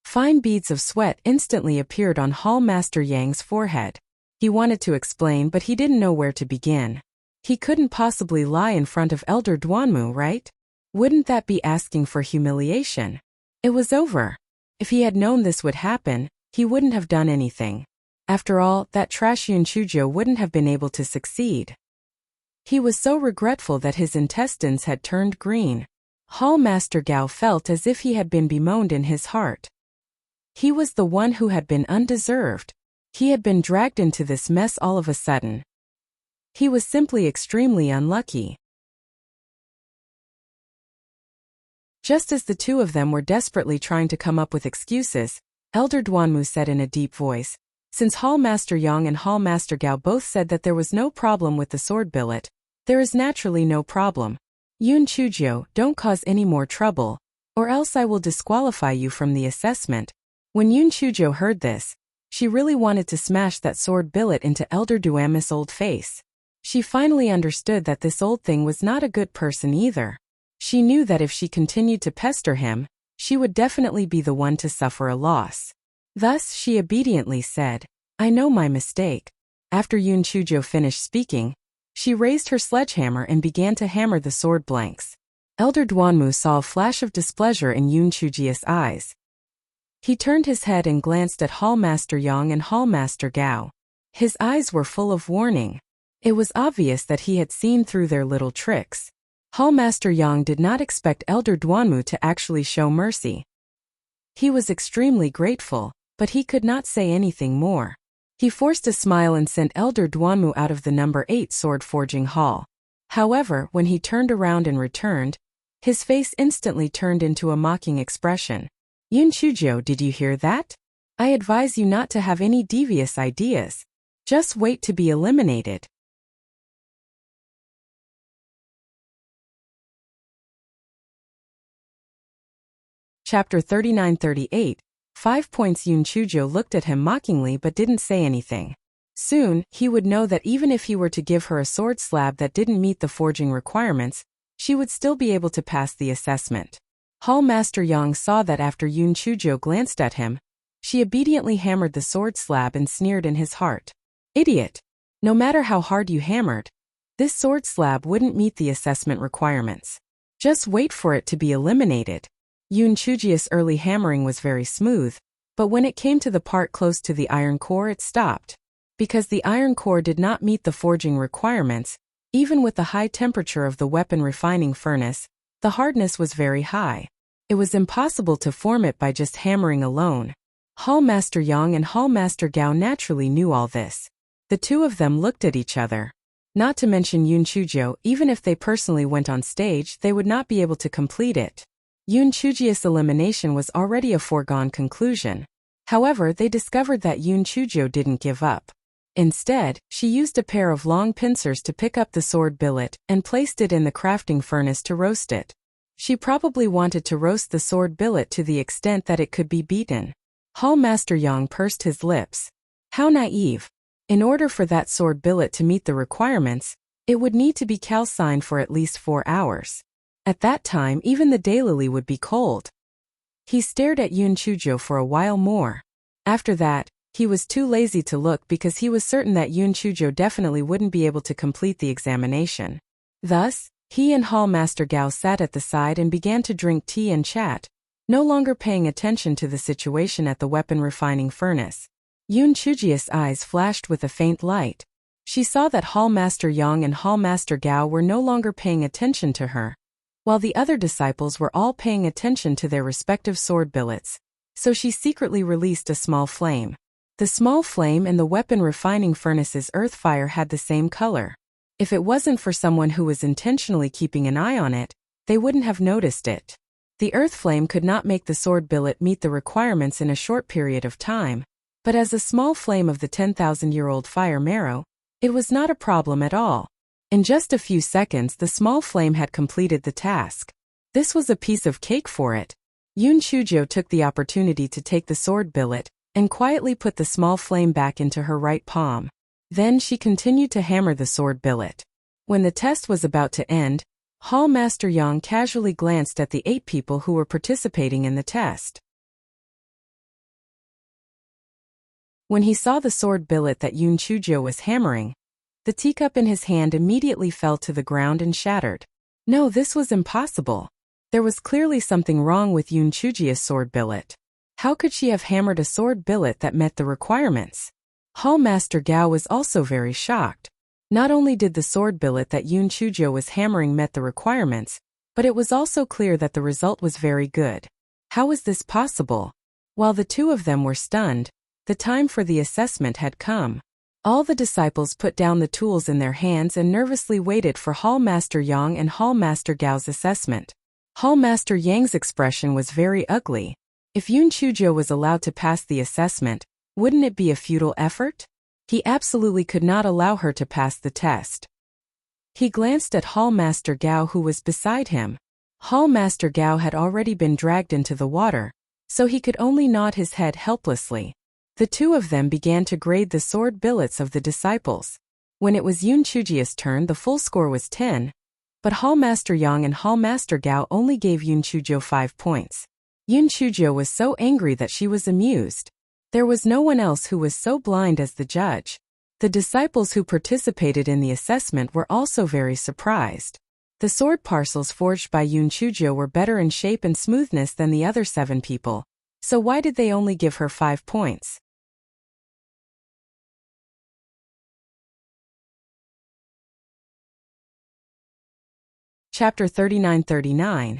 Fine beads of sweat instantly appeared on Hall Master Yang's forehead. He wanted to explain, but he didn't know where to begin. He couldn't possibly lie in front of Elder Duanmu, right? Wouldn't that be asking for humiliation? It was over. If he had known this would happen, he wouldn't have done anything. After all, that trash Yun Chujo wouldn't have been able to succeed. He was so regretful that his intestines had turned green. Hall Master Gao felt as if he had been bemoaned in his heart. He was the one who had been undeserved. He had been dragged into this mess all of a sudden. He was simply extremely unlucky. Just as the two of them were desperately trying to come up with excuses, Elder Duanmu said in a deep voice, "Since Hall Master Yang and Hall Master Gao both said that there was no problem with the sword billet, there is naturally no problem. Yun Chujo, don't cause any more trouble, or else I will disqualify you from the assessment." When Yun Chujo heard this, she really wanted to smash that sword billet into Elder Duanmu's old face. She finally understood that this old thing was not a good person either. She knew that if she continued to pester him, she would definitely be the one to suffer a loss. Thus, she obediently said, "I know my mistake." After Yun Chujo finished speaking, she raised her sledgehammer and began to hammer the sword blanks. Elder Duanmu saw a flash of displeasure in Yun Chujia's eyes. He turned his head and glanced at Hall Master Yang and Hall Master Gao. His eyes were full of warning. It was obvious that he had seen through their little tricks. Hall Master Yang did not expect Elder Duanmu to actually show mercy. He was extremely grateful, but he could not say anything more. He forced a smile and sent Elder Duanmu out of the number 8 sword forging hall. However, when he turned around and returned, his face instantly turned into a mocking expression. "Yun Chujo, did you hear that? I advise you not to have any devious ideas. Just wait to be eliminated." Chapter 39-38. 5 points. Yun Chujo looked at him mockingly but didn't say anything. Soon, he would know that even if he were to give her a sword slab that didn't meet the forging requirements, she would still be able to pass the assessment. Hall Master Yang saw that after Yun Chujo glanced at him, she obediently hammered the sword slab and sneered in his heart. "Idiot! No matter how hard you hammered, this sword slab wouldn't meet the assessment requirements. Just wait for it to be eliminated." Yun Chujia's early hammering was very smooth, but when it came to the part close to the iron core it stopped. Because the iron core did not meet the forging requirements, even with the high temperature of the weapon refining furnace, the hardness was very high. It was impossible to form it by just hammering alone. Hall Master Yang and Hall Master Gao naturally knew all this. The two of them looked at each other. Not to mention Yun Chujo, even if they personally went on stage, they would not be able to complete it. Yun Chujia's elimination was already a foregone conclusion. However, they discovered that Yun Chujo didn't give up. Instead, she used a pair of long pincers to pick up the sword billet and placed it in the crafting furnace to roast it. She probably wanted to roast the sword billet to the extent that it could be beaten. Hall Master Yang pursed his lips. How naive. In order for that sword billet to meet the requirements, it would need to be calcined for at least 4 hours. At that time, even the daylily would be cold. He stared at Yun Chujo for a while more. After that, he was too lazy to look because he was certain that Yun Chujo definitely wouldn't be able to complete the examination. Thus, he and Hall Master Gao sat at the side and began to drink tea and chat, no longer paying attention to the situation at the weapon refining furnace. Yun Chujia's eyes flashed with a faint light. She saw that Hall Master Yang and Hall Master Gao were no longer paying attention to her, while the other disciples were all paying attention to their respective sword billets. So she secretly released a small flame. The small flame and the weapon refining furnace's earth fire had the same color. If it wasn't for someone who was intentionally keeping an eye on it, they wouldn't have noticed it. The earth flame could not make the sword billet meet the requirements in a short period of time, but as a small flame of the 10,000-year-old fire marrow, it was not a problem at all. In just a few seconds the small flame had completed the task. This was a piece of cake for it. Yun Chujo took the opportunity to take the sword billet and quietly put the small flame back into her right palm. Then she continued to hammer the sword billet. When the test was about to end, Hall Master Yang casually glanced at the 8 people who were participating in the test. When he saw the sword billet that Yun Chujo was hammering, the teacup in his hand immediately fell to the ground and shattered. No, this was impossible. There was clearly something wrong with Yun Chujia's sword billet. How could she have hammered a sword billet that met the requirements? Hall Master Gao was also very shocked. Not only did the sword billet that Yun Chujo was hammering met the requirements, but it was also clear that the result was very good. How was this possible? While the 2 of them were stunned, the time for the assessment had come. All the disciples put down the tools in their hands and nervously waited for Hall Master Yang and Hall Master Gao's assessment. Hall Master Yang's expression was very ugly. If Yun Chujo was allowed to pass the assessment, wouldn't it be a futile effort? He absolutely could not allow her to pass the test. He glanced at Hall Master Gao, who was beside him. Hall Master Gao had already been dragged into the water, so he could only nod his head helplessly. The 2 of them began to grade the sword billets of the disciples. When it was Yun Chujia's turn, the full score was 10, but Hall Master Yang and Hall Master Gao only gave Yun Chujo 5 points. Yun Chujo was so angry that she was amused. There was no one else who was so blind as the judge. The disciples who participated in the assessment were also very surprised. The sword parcels forged by Yun Chujo were better in shape and smoothness than the other 7 people, so why did they only give her 5 points? Chapter 39-39.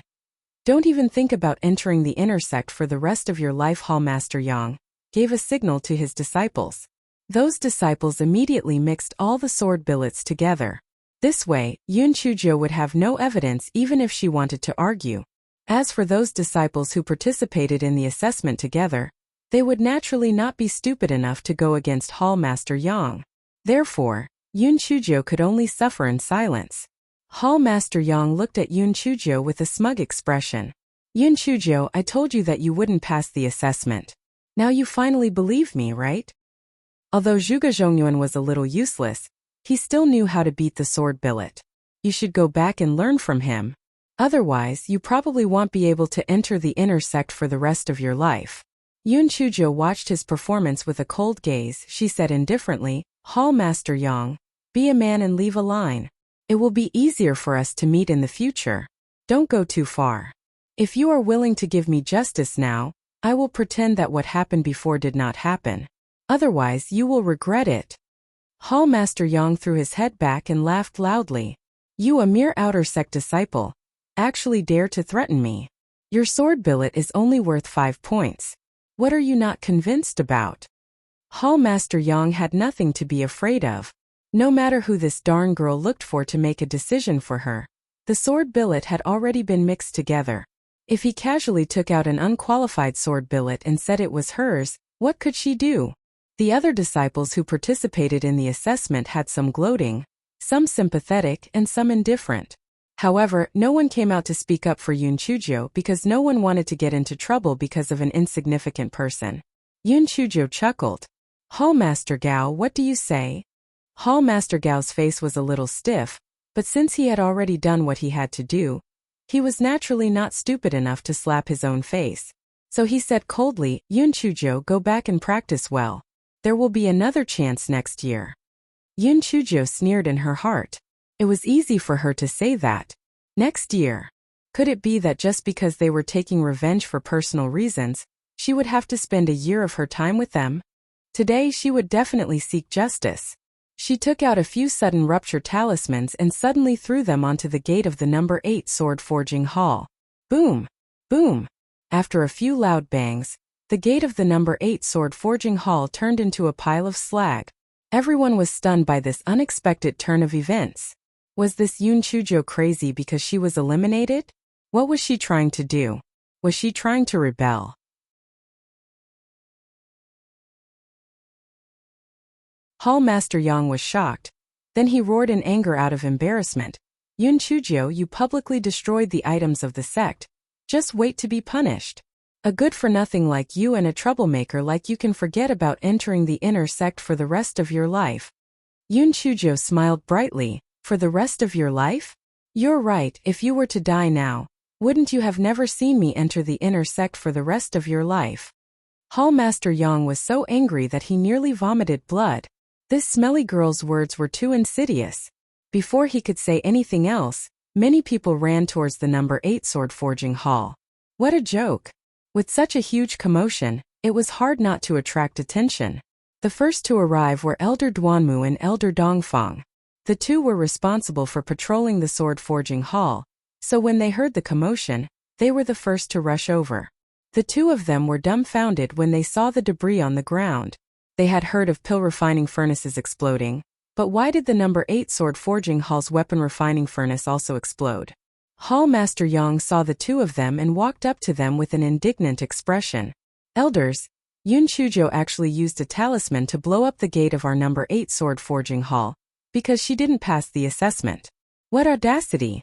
Don't even think about entering the inner sect for the rest of your life. Hall Master Yang gave a signal to his disciples. Those disciples immediately mixed all the sword billets together. This way, Yun Chujo would have no evidence even if she wanted to argue. As for those disciples who participated in the assessment together, they would naturally not be stupid enough to go against Hall Master Yang. Therefore, Yun Chujo could only suffer in silence. Hall Master Yang looked at Yun Chujo with a smug expression. Yun Chujo, I told you that you wouldn't pass the assessment. Now you finally believe me, right? Although Zhuge Zhongyuan was a little useless, he still knew how to beat the sword billet. You should go back and learn from him. Otherwise, you probably won't be able to enter the inner sect for the rest of your life. Yun Chujo watched his performance with a cold gaze. She said indifferently, Hall Master Yang, be a man and leave a line. It will be easier for us to meet in the future. Don't go too far. If you are willing to give me justice now, I will pretend that what happened before did not happen. Otherwise, you will regret it. Hall Master Yang threw his head back and laughed loudly. You, a mere outer sect disciple, actually dare to threaten me. Your sword billet is only worth 5 points. What are you not convinced about? Hall Master Yang had nothing to be afraid of. No matter who this darn girl looked for to make a decision for her, the sword billet had already been mixed together. If he casually took out an unqualified sword billet and said it was hers, what could she do? The other disciples who participated in the assessment had some gloating, some sympathetic and some indifferent. However, no one came out to speak up for Yun Chujo because no one wanted to get into trouble because of an insignificant person. Yun Chujo chuckled. Hall Master Gao, what do you say? Hall Master Gao's face was a little stiff, but since he had already done what he had to do, he was naturally not stupid enough to slap his own face. So he said coldly, Yun Chujo, go back and practice well. There will be another chance next year. Yun Chujo sneered in her heart. It was easy for her to say that. Next year. Could it be that just because they were taking revenge for personal reasons, she would have to spend a year of her time with them? Today she would definitely seek justice. She took out a few sudden rupture talismans and suddenly threw them onto the gate of the number 8 sword forging hall. Boom! Boom! After a few loud bangs, the gate of the number 8 sword forging hall turned into a pile of slag. Everyone was stunned by this unexpected turn of events. Was this Yun Chujo crazy because she was eliminated? What was she trying to do? Was she trying to rebel? Hall Master Yang was shocked. Then he roared in anger out of embarrassment. Yun Chujo, you publicly destroyed the items of the sect. Just wait to be punished. A good-for-nothing like you and a troublemaker like you can forget about entering the inner sect for the rest of your life. Yun Chujo smiled brightly. For the rest of your life? You're right, if you were to die now, wouldn't you have never seen me enter the inner sect for the rest of your life? Hall Master Yang was so angry that he nearly vomited blood. This smelly girl's words were too insidious. Before he could say anything else, many people ran towards the number 8 sword forging hall. What a joke! With such a huge commotion, it was hard not to attract attention. The first to arrive were Elder Duanmu and Elder Dongfang. The two were responsible for patrolling the sword forging hall, so when they heard the commotion, they were the first to rush over. The two of them were dumbfounded when they saw the debris on the ground. They had heard of pill refining furnaces exploding, but why did the number 8 sword forging hall's weapon refining furnace also explode? Hall Master Yang saw the two of them and walked up to them with an indignant expression. Elders, Yun Chujo actually used a talisman to blow up the gate of our number 8 sword forging hall, because she didn't pass the assessment. What audacity!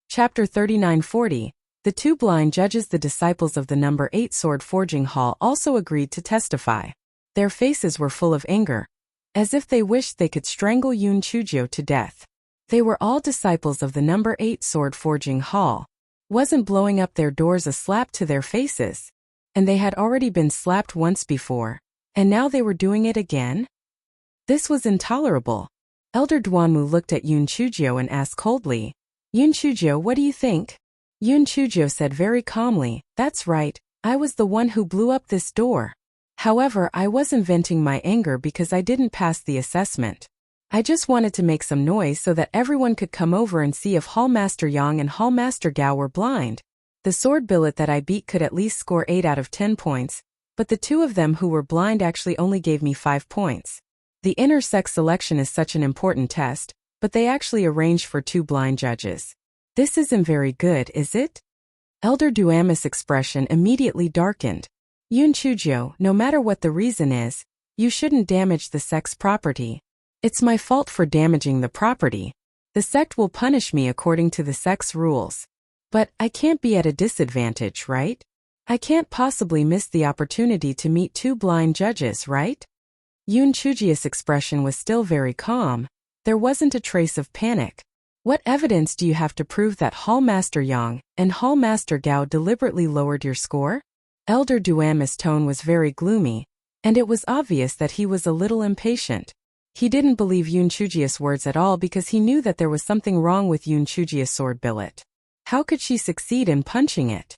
Chapter 3940. The two blind judges, the disciples of the number 8 sword forging hall, also agreed to testify. Their faces were full of anger, as if they wished they could strangle Yun Chujo to death. They were all disciples of the number 8 sword forging hall. Wasn't blowing up their doors a slap to their faces? And they had already been slapped once before, and now they were doing it again? This was intolerable. Elder Duanmu looked at Yun Chujo and asked coldly, Yun Chujo, what do you think? Yun Chujo said very calmly, that's right, I was the one who blew up this door. However, I wasn't venting my anger because I didn't pass the assessment. I just wanted to make some noise so that everyone could come over and see if Hall Master Yang and Hall Master Gao were blind. The sword billet that I beat could at least score 8 out of 10 points, but the two of them who were blind actually only gave me 5 points. The inner sect selection is such an important test, but they actually arranged for 2 blind judges. This isn't very good, is it? Elder Duamus' expression immediately darkened. Yun Chujo, no matter what the reason is, you shouldn't damage the sect's property. It's my fault for damaging the property. The sect will punish me according to the sect's rules. But I can't be at a disadvantage, right? I can't possibly miss the opportunity to meet 2 blind judges, right? Yun Chuji's expression was still very calm. There wasn't a trace of panic. What evidence do you have to prove that Hall Master Yang and Hall Master Gao deliberately lowered your score? Elder Duamus' tone was very gloomy, and it was obvious that he was a little impatient. He didn't believe Yun Chuji's words at all because he knew that there was something wrong with Yun Chuji's sword billet. How could she succeed in punching it?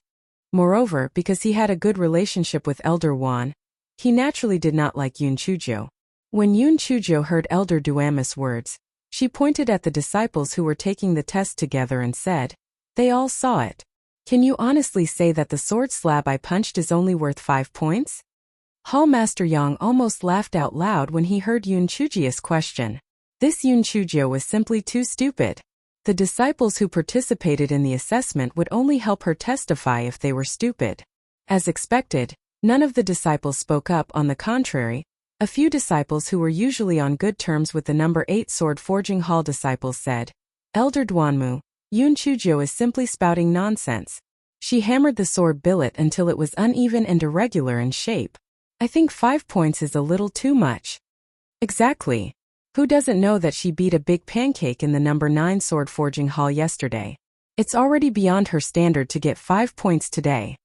Moreover, because he had a good relationship with Elder Wan, he naturally did not like Yun Chujo. When Yun Chujo heard Elder Duamus' words, she pointed at the disciples who were taking the test together and said, they all saw it. Can you honestly say that the sword slab I punched is only worth 5 points? Hall Master Yang almost laughed out loud when he heard Yun Chuji's question. This Yun Chujo was simply too stupid. The disciples who participated in the assessment would only help her testify if they were stupid. As expected, none of the disciples spoke up. On the contrary, a few disciples who were usually on good terms with the number 8 sword forging hall disciples said, Elder Duanmu, Yun Chujo is simply spouting nonsense. She hammered the sword billet until it was uneven and irregular in shape. I think 5 points is a little too much. Exactly. Who doesn't know that she beat a big pancake in the number 9 sword forging hall yesterday? It's already beyond her standard to get 5 points today.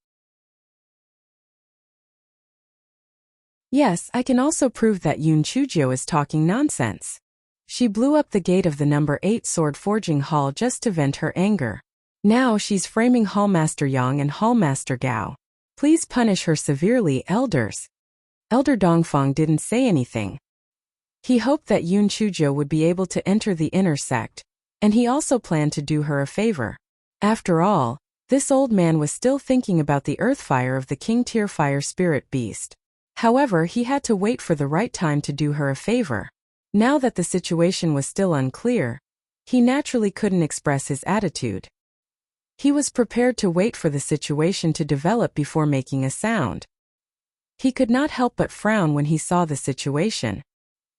Yes, I can also prove that Yun Chujo is talking nonsense. She blew up the gate of the number 8 sword forging hall just to vent her anger. Now she's framing Hall Master Yang and Hall Master Gao. Please punish her severely, elders. Elder Dongfang didn't say anything. He hoped that Yun Chujo would be able to enter the inner sect, and he also planned to do her a favor. After all, this old man was still thinking about the earthfire of the King Tier Fire Spirit Beast. However, he had to wait for the right time to do her a favor. Now that the situation was still unclear, he naturally couldn't express his attitude. He was prepared to wait for the situation to develop before making a sound. He could not help but frown when he saw the situation.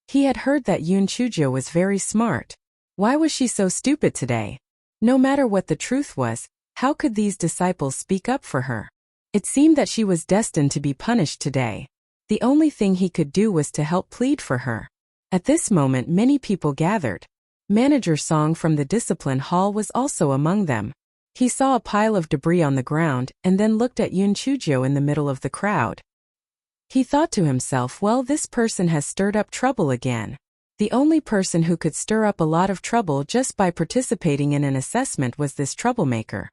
He had heard that Yun Chujo was very smart. Why was she so stupid today? No matter what the truth was, How could these disciples speak up for her? It seemed that she was destined to be punished today. The only thing he could do was to help plead for her. At this moment many people gathered. Manager Song from the discipline hall was also among them. He saw a pile of debris on the ground and then looked at Yoon Chujyo in the middle of the crowd. He thought to himself, well, this person has stirred up trouble again. The only person who could stir up a lot of trouble just by participating in an assessment was this troublemaker.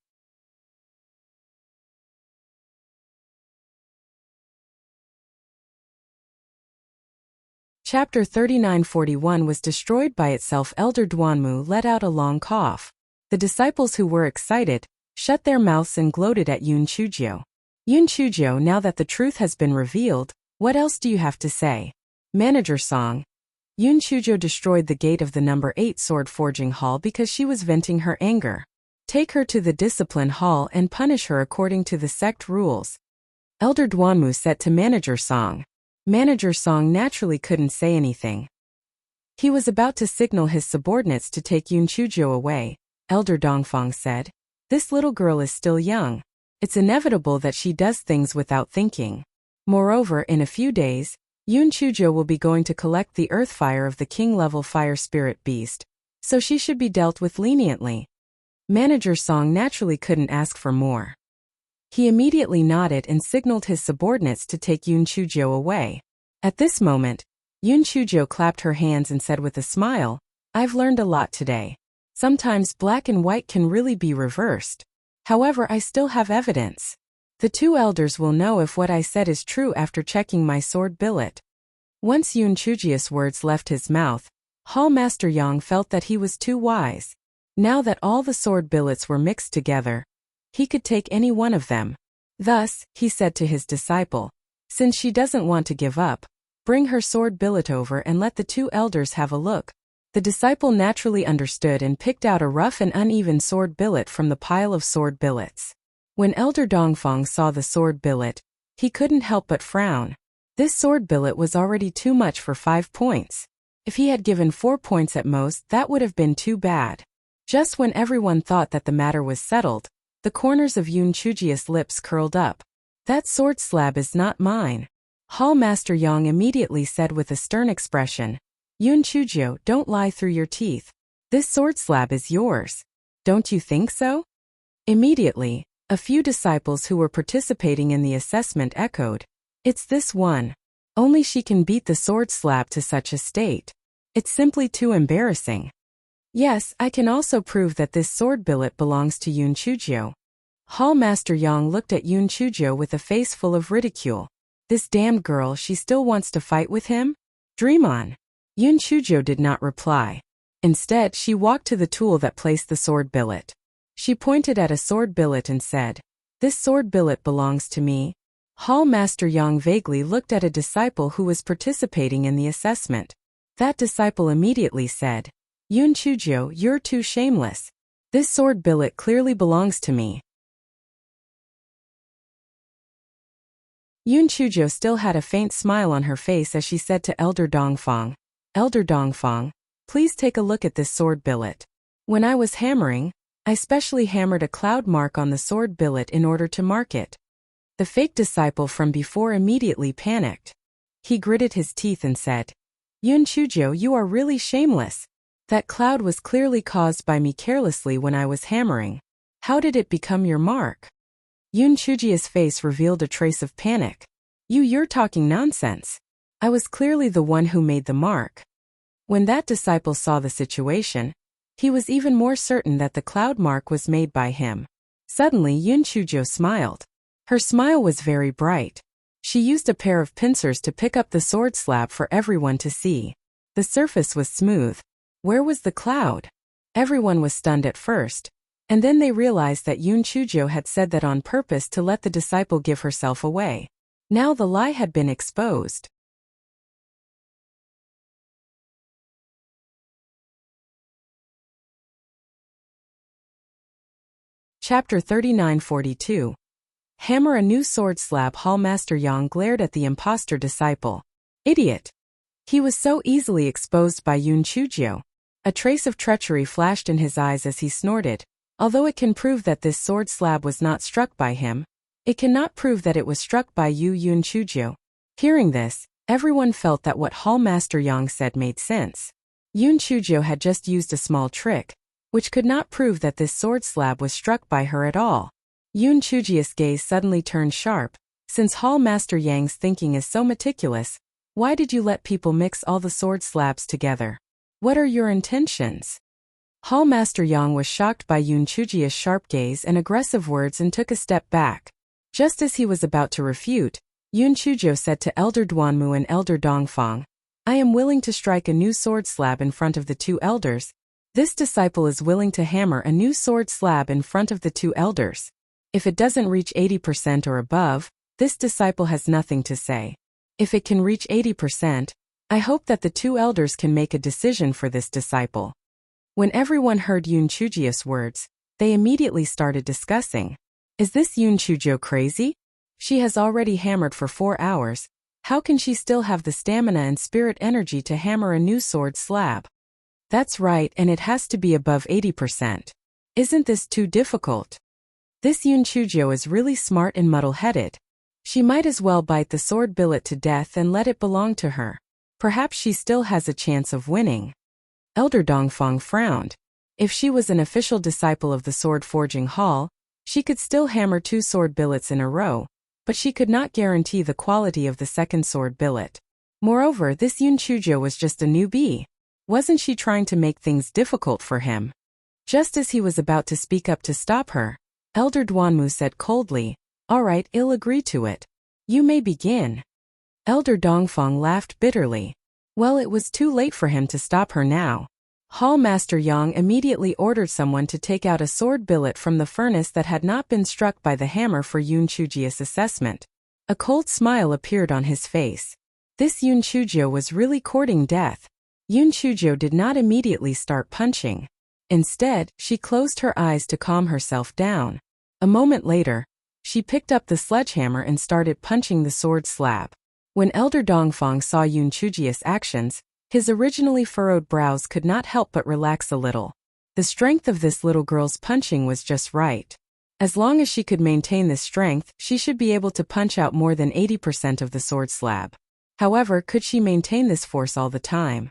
Chapter 3941 was destroyed by itself. Elder Dwanmu let out a long cough. The disciples who were excited shut their mouths and gloated at Yoon Chujyo. Yoon Chujyo, now that the truth has been revealed, what else do you have to say? Manager Song. Yoon Chujyo destroyed the gate of the number 8 sword forging hall because she was venting her anger. Take her to the discipline hall and punish her according to the sect rules. Elder Dwanmu said to Manager Song. Manager Song naturally couldn't say anything. He was about to signal his subordinates to take Yoon Chujyo away. Elder Dongfang said, this little girl is still young. It's inevitable that she does things without thinking. Moreover, in a few days, Yoon Chujyo will be going to collect the earth fire of the king-level fire spirit beast, so she should be dealt with leniently. Manager Song naturally couldn't ask for more. He immediately nodded and signaled his subordinates to take Yoon Chujyo away. At this moment, Yoon Chujyo clapped her hands and said with a smile, I've learned a lot today. Sometimes black and white can really be reversed. However, I still have evidence. The two elders will know if what I said is true after checking my sword billet. Once Yoon Chujyo's words left his mouth, Hall Master Yang felt that he was too wise. Now that all the sword billets were mixed together, he could take any one of them. Thus, he said to his disciple, since she doesn't want to give up, bring her sword billet over and let the two elders have a look. The disciple naturally understood and picked out a rough and uneven sword billet from the pile of sword billets. When Elder Dongfang saw the sword billet, he couldn't help but frown. This sword billet was already too much for 5 points. If he had given 4 points at most, that would have been too bad. Just when everyone thought that the matter was settled, the corners of Yoon Chujyo's lips curled up. That sword slab is not mine. Hall Master Yang immediately said with a stern expression, Yoon Chujyo, don't lie through your teeth. This sword slab is yours. Don't you think so? Immediately, a few disciples who were participating in the assessment echoed, it's this one. Only she can beat the sword slab to such a state. It's simply too embarrassing. Yes, I can also prove that this sword billet belongs to Yoon Chujyo. Hall Master Yang looked at Yoon Chujyo with a face full of ridicule. This damned girl, she still wants to fight with him? Dream on. Yoon Chujyo did not reply. Instead, she walked to the tool that placed the sword billet. She pointed at a sword billet and said, this sword billet belongs to me. Hall Master Yang vaguely looked at a disciple who was participating in the assessment. That disciple immediately said, Yoon Chujyo, you're too shameless. This sword billet clearly belongs to me. Yoon Chujyo still had a faint smile on her face as she said to Elder Dongfang, Elder Dongfang, please take a look at this sword billet. When I was hammering, I specially hammered a cloud mark on the sword billet in order to mark it. The fake disciple from before immediately panicked. He gritted his teeth and said, Yoon Chujyo, you are really shameless. That cloud was clearly caused by me carelessly when I was hammering. How did it become your mark? Yoon Chujyo's face revealed a trace of panic. You're talking nonsense. I was clearly the one who made the mark. When that disciple saw the situation, he was even more certain that the cloud mark was made by him. Suddenly Yoon Chujyo smiled. Her smile was very bright. She used a pair of pincers to pick up the sword slab for everyone to see. The surface was smooth. Where was the cloud? Everyone was stunned at first, and then they realized that Yoon Chujyo had said that on purpose to let the disciple give herself away. Now the lie had been exposed. Chapter 3942. Hammer a new sword slab. Hall Master Yang glared at the imposter disciple. Idiot! He was so easily exposed by Yoon Chujyo. A trace of treachery flashed in his eyes as he snorted. Although it can prove that this sword slab was not struck by him, it cannot prove that it was struck by Yun Chujio. Hearing this, everyone felt that what Hall Master Yang said made sense. Yun Chujio had just used a small trick, which could not prove that this sword slab was struck by her at all. Yun Chujio's gaze suddenly turned sharp. Since Hall Master Yang's thinking is so meticulous, why did you let people mix all the sword slabs together? What are your intentions? Hall Master Yang was shocked by Yun Chujio's sharp gaze and aggressive words and took a step back. Just as he was about to refute, Yun Chujio said to Elder Duanmu and Elder Dongfang, I am willing to strike a new sword slab in front of the two elders. This disciple is willing to hammer a new sword slab in front of the two elders. If it doesn't reach 80% or above, this disciple has nothing to say. If it can reach 80%, I hope that the two elders can make a decision for this disciple. When everyone heard Yun Chujio's words, they immediately started discussing. Is this Yun Chujio crazy? She has already hammered for 4 hours. How can she still have the stamina and spirit energy to hammer a new sword slab? That's right, and it has to be above 80%. Isn't this too difficult? This Yun Chujio is really smart and muddle-headed. She might as well bite the sword billet to death and let it belong to her. Perhaps she still has a chance of winning. Elder Dongfang frowned. If she was an official disciple of the sword forging hall, she could still hammer 2 sword billets in a row, but she could not guarantee the quality of the second sword billet. Moreover, this Yun Chujio was just a newbie. Wasn't she trying to make things difficult for him? Just as he was about to speak up to stop her, Elder Duanmu said coldly, All right, I'll agree to it. You may begin. Elder Dongfang laughed bitterly. Well, it was too late for him to stop her now. Hall Master Yang immediately ordered someone to take out a sword billet from the furnace that had not been struck by the hammer for Yun Chujio's assessment. A cold smile appeared on his face. This Yun Chujio was really courting death. Yun Chujio did not immediately start punching. Instead, she closed her eyes to calm herself down. A moment later, she picked up the sledgehammer and started punching the sword slab. When Elder Dongfang saw Yun Chujio's actions, his originally furrowed brows could not help but relax a little. The strength of this little girl's punching was just right. As long as she could maintain this strength, she should be able to punch out more than 80% of the sword slab. However, could she maintain this force all the time?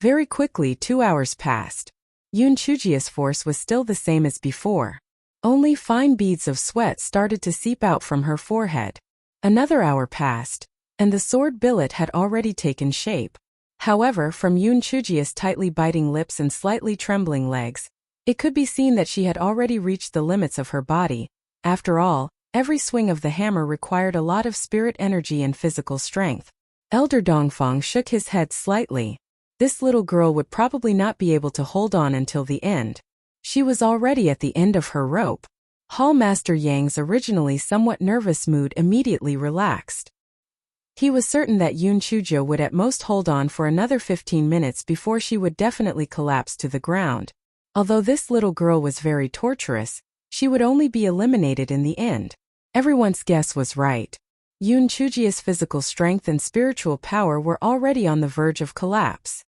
Very quickly 2 hours passed. Yun Chujio's force was still the same as before. Only fine beads of sweat started to seep out from her forehead. Another hour passed, and the sword billet had already taken shape. However, from Yun Chujio's tightly biting lips and slightly trembling legs, it could be seen that she had already reached the limits of her body. After all, every swing of the hammer required a lot of spirit energy and physical strength. Elder Dongfang shook his head slightly. This little girl would probably not be able to hold on until the end. She was already at the end of her rope. Hall Master Yang's originally somewhat nervous mood immediately relaxed. He was certain that Yun Chujio would at most hold on for another 15 minutes before she would definitely collapse to the ground. Although this little girl was very torturous, she would only be eliminated in the end. Everyone's guess was right. Yun Chujio's physical strength and spiritual power were already on the verge of collapse.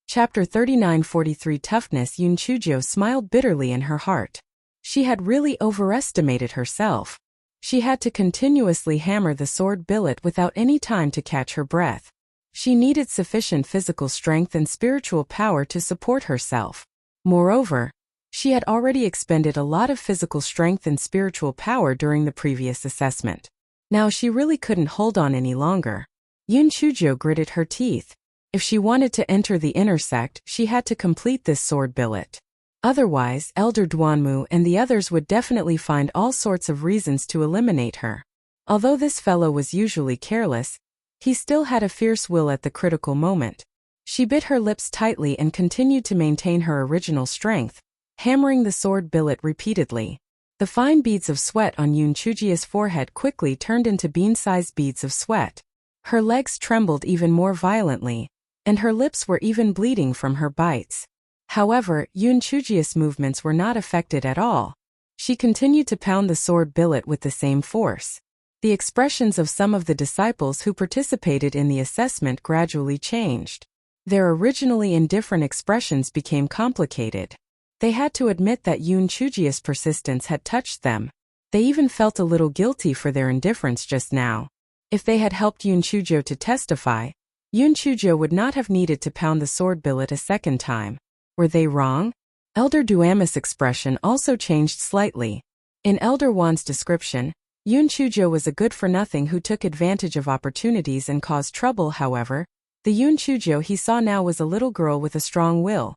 Chapter 39-43 Toughness. Yun Chujio smiled bitterly in her heart. She had really overestimated herself. She had to continuously hammer the sword billet without any time to catch her breath. She needed sufficient physical strength and spiritual power to support herself. Moreover, she had already expended a lot of physical strength and spiritual power during the previous assessment. Now she really couldn't hold on any longer. Yun Chujio gritted her teeth. If she wanted to enter the inner sect, she had to complete this sword billet. Otherwise, Elder Duanmu and the others would definitely find all sorts of reasons to eliminate her. Although this fellow was usually careless, he still had a fierce will at the critical moment. She bit her lips tightly and continued to maintain her original strength, hammering the sword billet repeatedly. The fine beads of sweat on Yun Chujio's forehead quickly turned into bean-sized beads of sweat. Her legs trembled even more violently, and her lips were even bleeding from her bites. However, Yun Chujio's movements were not affected at all. She continued to pound the sword billet with the same force. The expressions of some of the disciples who participated in the assessment gradually changed. Their originally indifferent expressions became complicated. They had to admit that Yoon Chujia's persistence had touched them. They even felt a little guilty for their indifference just now. If they had helped Yoon Chujio to testify, Yoon Chujio would not have needed to pound the sword billet a second time. Were they wrong? Elder Duamis' expression also changed slightly. In Elder Wan's description, Yoon Chujio was a good-for-nothing who took advantage of opportunities and caused trouble. However, the Yoon Chujio he saw now was a little girl with a strong will.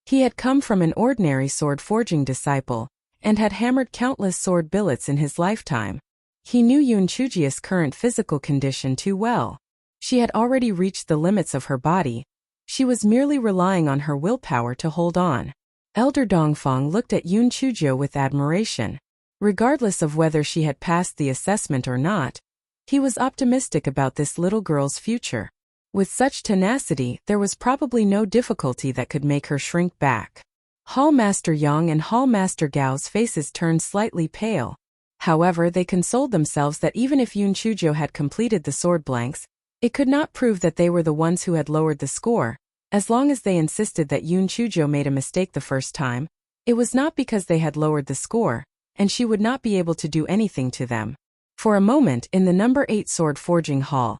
He had come from an ordinary sword-forging disciple, and had hammered countless sword billets in his lifetime. He knew Yoon Chujia's current physical condition too well. She had already reached the limits of her body. She was merely relying on her willpower to hold on. Elder Dongfang looked at Yoon Chujio with admiration. Regardless of whether she had passed the assessment or not, he was optimistic about this little girl's future. With such tenacity, there was probably no difficulty that could make her shrink back. Hall Master Yang and Hall Master Gao's faces turned slightly pale. However, they consoled themselves that even if Yoon Chujio had completed the sword blanks, it could not prove that they were the ones who had lowered the score. As long as they insisted that Yoon Chujio made a mistake the first time, it was not because they had lowered the score, and she would not be able to do anything to them. For a moment, in the number 8 sword forging hall,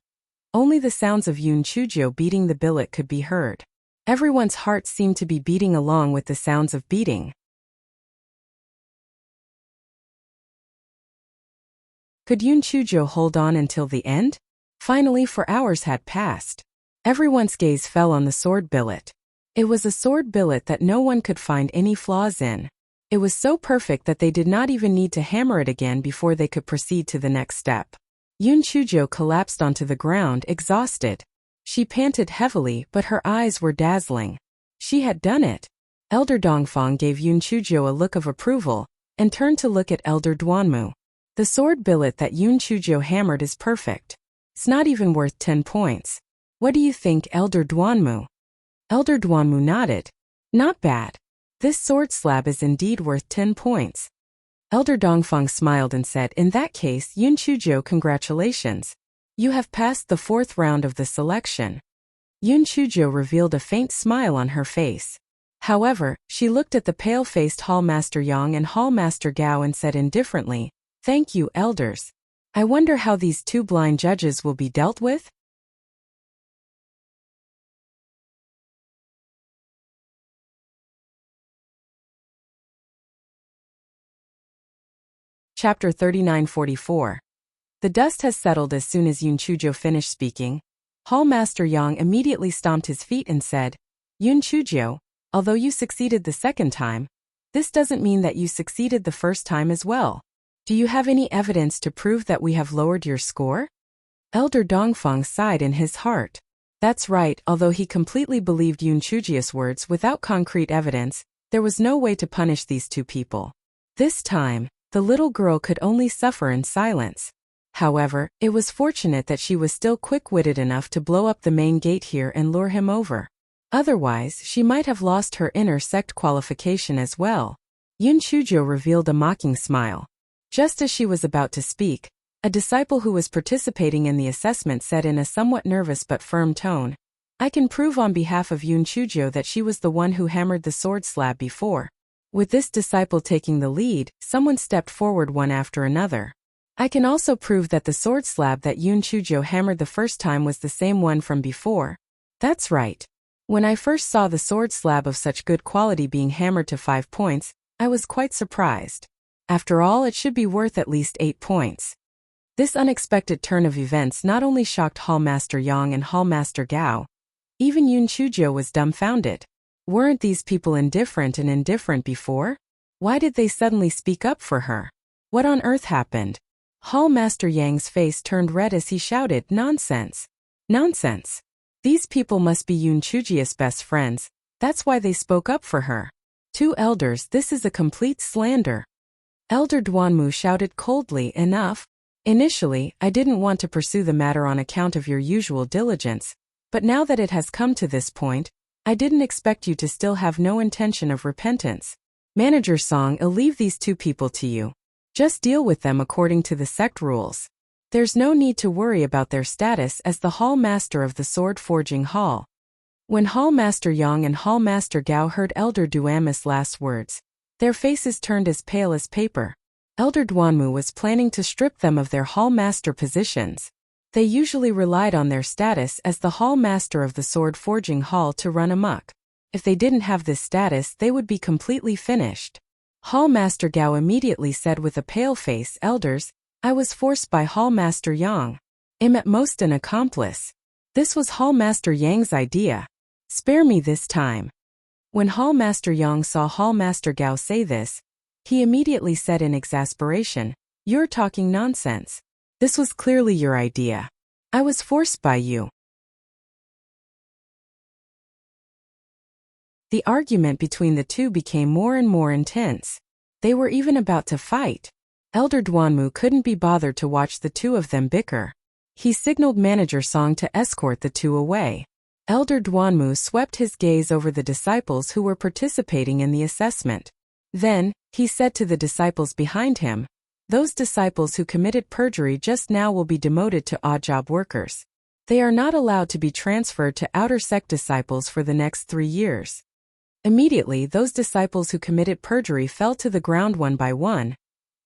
only the sounds of Yoon Chujio beating the billet could be heard. Everyone's heart seemed to be beating along with the sounds of beating. Could Yoon Chujio hold on until the end? Finally, 4 hours had passed. Everyone's gaze fell on the sword billet. It was a sword billet that no one could find any flaws in. It was so perfect that they did not even need to hammer it again before they could proceed to the next step. Yoon Chujio collapsed onto the ground, exhausted. She panted heavily, but her eyes were dazzling. She had done it. Elder Dongfang gave Yoon Chujio a look of approval, and turned to look at Elder Duanmu. The sword billet that Yoon Chujio hammered is perfect. It's not even worth 10 points. What do you think, Elder Duanmu? Elder Duanmu nodded. Not bad. This sword slab is indeed worth 10 points. Elder Dongfang smiled and said, in that case, Yoon Chujio, congratulations. You have passed the 4th round of the selection. Yoon Chujio revealed a faint smile on her face. However, she looked at the pale-faced Hall Master Yang and Hall Master Gao and said indifferently, thank you, elders. I wonder how these 2 blind judges will be dealt with? Chapter 3944. The dust has settled as soon as Yoon Chujio finished speaking. Hall Master Yang immediately stomped his feet and said, Yoon Chujio, although you succeeded the second time, this doesn't mean that you succeeded the first time as well. Do you have any evidence to prove that we have lowered your score? Elder Dongfang sighed in his heart. That's right, although he completely believed Yoon Chujio's words without concrete evidence, there was no way to punish these 2 people. This time, the little girl could only suffer in silence. However, it was fortunate that she was still quick-witted enough to blow up the main gate here and lure him over. Otherwise, she might have lost her inner sect qualification as well. Yoon Chujio revealed a mocking smile. Just as she was about to speak, a disciple who was participating in the assessment said in a somewhat nervous but firm tone, I can prove on behalf of Yoon Chujio that she was the one who hammered the sword slab before. With this disciple taking the lead, someone stepped forward one after another. I can also prove that the sword slab that Yoon Chujio hammered the first time was the same one from before. That's right. When I first saw the sword slab of such good quality being hammered to 5 points, I was quite surprised. After all, it should be worth at least 8 points. This unexpected turn of events not only shocked Hall Master Yang and Hall Master Gao. Even Yoon Chujio was dumbfounded. Weren't these people indifferent before? Why did they suddenly speak up for her? What on earth happened? Hall Master Yang's face turned red as he shouted, Nonsense! Nonsense! These people must be Yoon Chujio's best friends, that's why they spoke up for her. 2 elders, this is a complete slander. Elder Duanmu shouted coldly, Enough. Initially, I didn't want to pursue the matter on account of your usual diligence, but now that it has come to this point, I didn't expect you to still have no intention of repentance. Manager Song, I'll leave these 2 people to you. Just deal with them according to the sect rules. There's no need to worry about their status as the Hall Master of the Sword Forging Hall. When Hall Master Yang and Hall Master Gao heard Elder Duanmu's last words, their faces turned as pale as paper. Elder Duanmu was planning to strip them of their Hall Master positions. They usually relied on their status as the Hall Master of the Sword Forging Hall to run amok. If they didn't have this status, they would be completely finished. Hall Master Gao immediately said with a pale face, "Elders, I was forced by Hall Master Yang. I'm at most an accomplice. This was Hall Master Yang's idea. Spare me this time." When Hall Master Yang saw Hall Master Gao say this, he immediately said in exasperation, "You're talking nonsense. This was clearly your idea. I was forced by you." The argument between the two became more and more intense. They were even about to fight. Elder Duanmu couldn't be bothered to watch the two of them bicker. He signaled Manager Song to escort the two away. Elder Duanmu swept his gaze over the disciples who were participating in the assessment. Then, he said to the disciples behind him, "Those disciples who committed perjury just now will be demoted to odd job workers. They are not allowed to be transferred to outer sect disciples for the next 3 years." Immediately, those disciples who committed perjury fell to the ground one by one,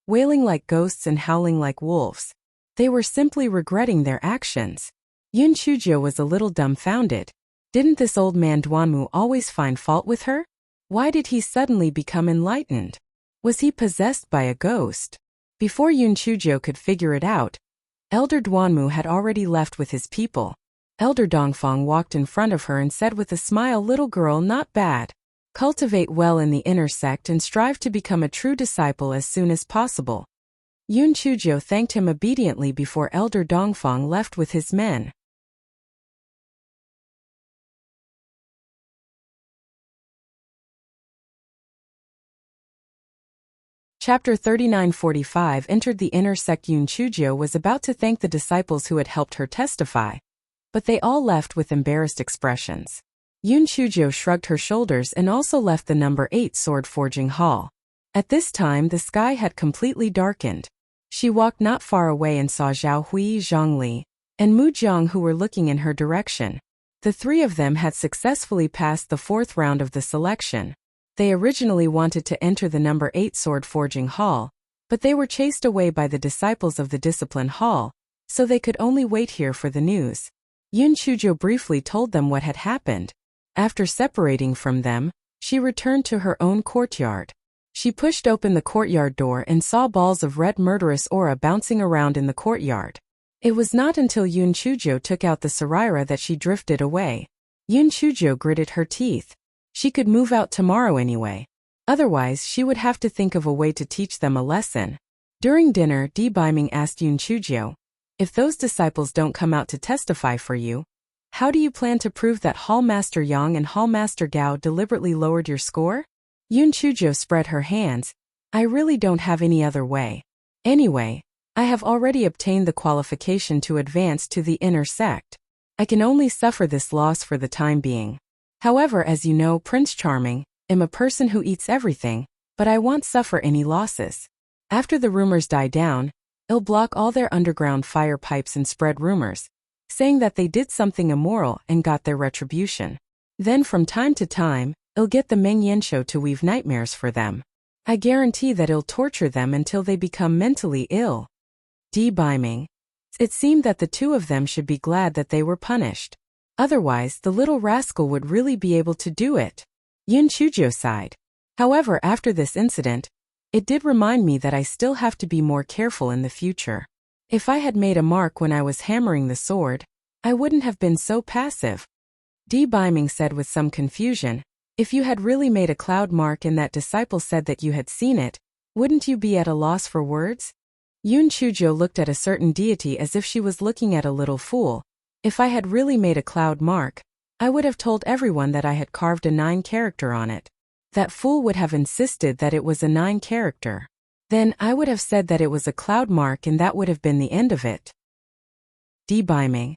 wailing like ghosts and howling like wolves. They were simply regretting their actions. Yun Chujio was a little dumbfounded. Didn't this old man Duanmu always find fault with her? Why did he suddenly become enlightened? Was he possessed by a ghost? Before Yun Chujio could figure it out, Elder Duanmu had already left with his people. Elder Dongfang walked in front of her and said with a smile, "Little girl, not bad. Cultivate well in the inner sect and strive to become a true disciple as soon as possible." Yun Chujio thanked him obediently before Elder Dongfang left with his men. Chapter 39:45 Entered the inner sect. Yun Chujio was about to thank the disciples who had helped her testify, but they all left with embarrassed expressions. Yun Chujio shrugged her shoulders and also left the number 8 sword forging hall. At this time the sky had completely darkened. She walked not far away and saw Zhao Hui, Zhang Li, and Mu Jiang who were looking in her direction. The three of them had successfully passed the 4th round of the selection. They originally wanted to enter the number 8 sword forging hall, but they were chased away by the disciples of the discipline hall, so they could only wait here for the news. Yun Chujio briefly told them what had happened. After separating from them, she returned to her own courtyard. She pushed open the courtyard door and saw balls of red murderous aura bouncing around in the courtyard. It was not until Yun Chujio took out the Sarira that she drifted away. Yun Chujio gritted her teeth. She could move out tomorrow anyway. Otherwise, she would have to think of a way to teach them a lesson. During dinner, Di Biming asked Yun Chujio, "If those disciples don't come out to testify for you, how do you plan to prove that Hall Master Yang and Hall Master Gao deliberately lowered your score?" Yun Chujio spread her hands. "I really don't have any other way. Anyway, I have already obtained the qualification to advance to the inner sect. I can only suffer this loss for the time being. However, as you know, Prince Charming, I'm a person who eats everything, but I won't suffer any losses. After the rumors die down, I'll block all their underground fire pipes and spread rumors, saying that they did something immoral and got their retribution. Then from time to time, I'll get the Meng Yanshou to weave nightmares for them. I guarantee that I'll torture them until they become mentally ill." Di Biming. It seemed that the two of them should be glad that they were punished. Otherwise, the little rascal would really be able to do it. Yun Chujio sighed. "However, after this incident, it did remind me that I still have to be more careful in the future. If I had made a mark when I was hammering the sword, I wouldn't have been so passive." Di Biming said with some confusion, "If you had really made a cloud mark and that disciple said that you had seen it, wouldn't you be at a loss for words?" Yun Chujio looked at a certain deity as if she was looking at a little fool. "If I had really made a cloud mark, I would have told everyone that I had carved a 9 character on it. That fool would have insisted that it was a 9 character. Then I would have said that it was a cloud mark and that would have been the end of it." Di Biming.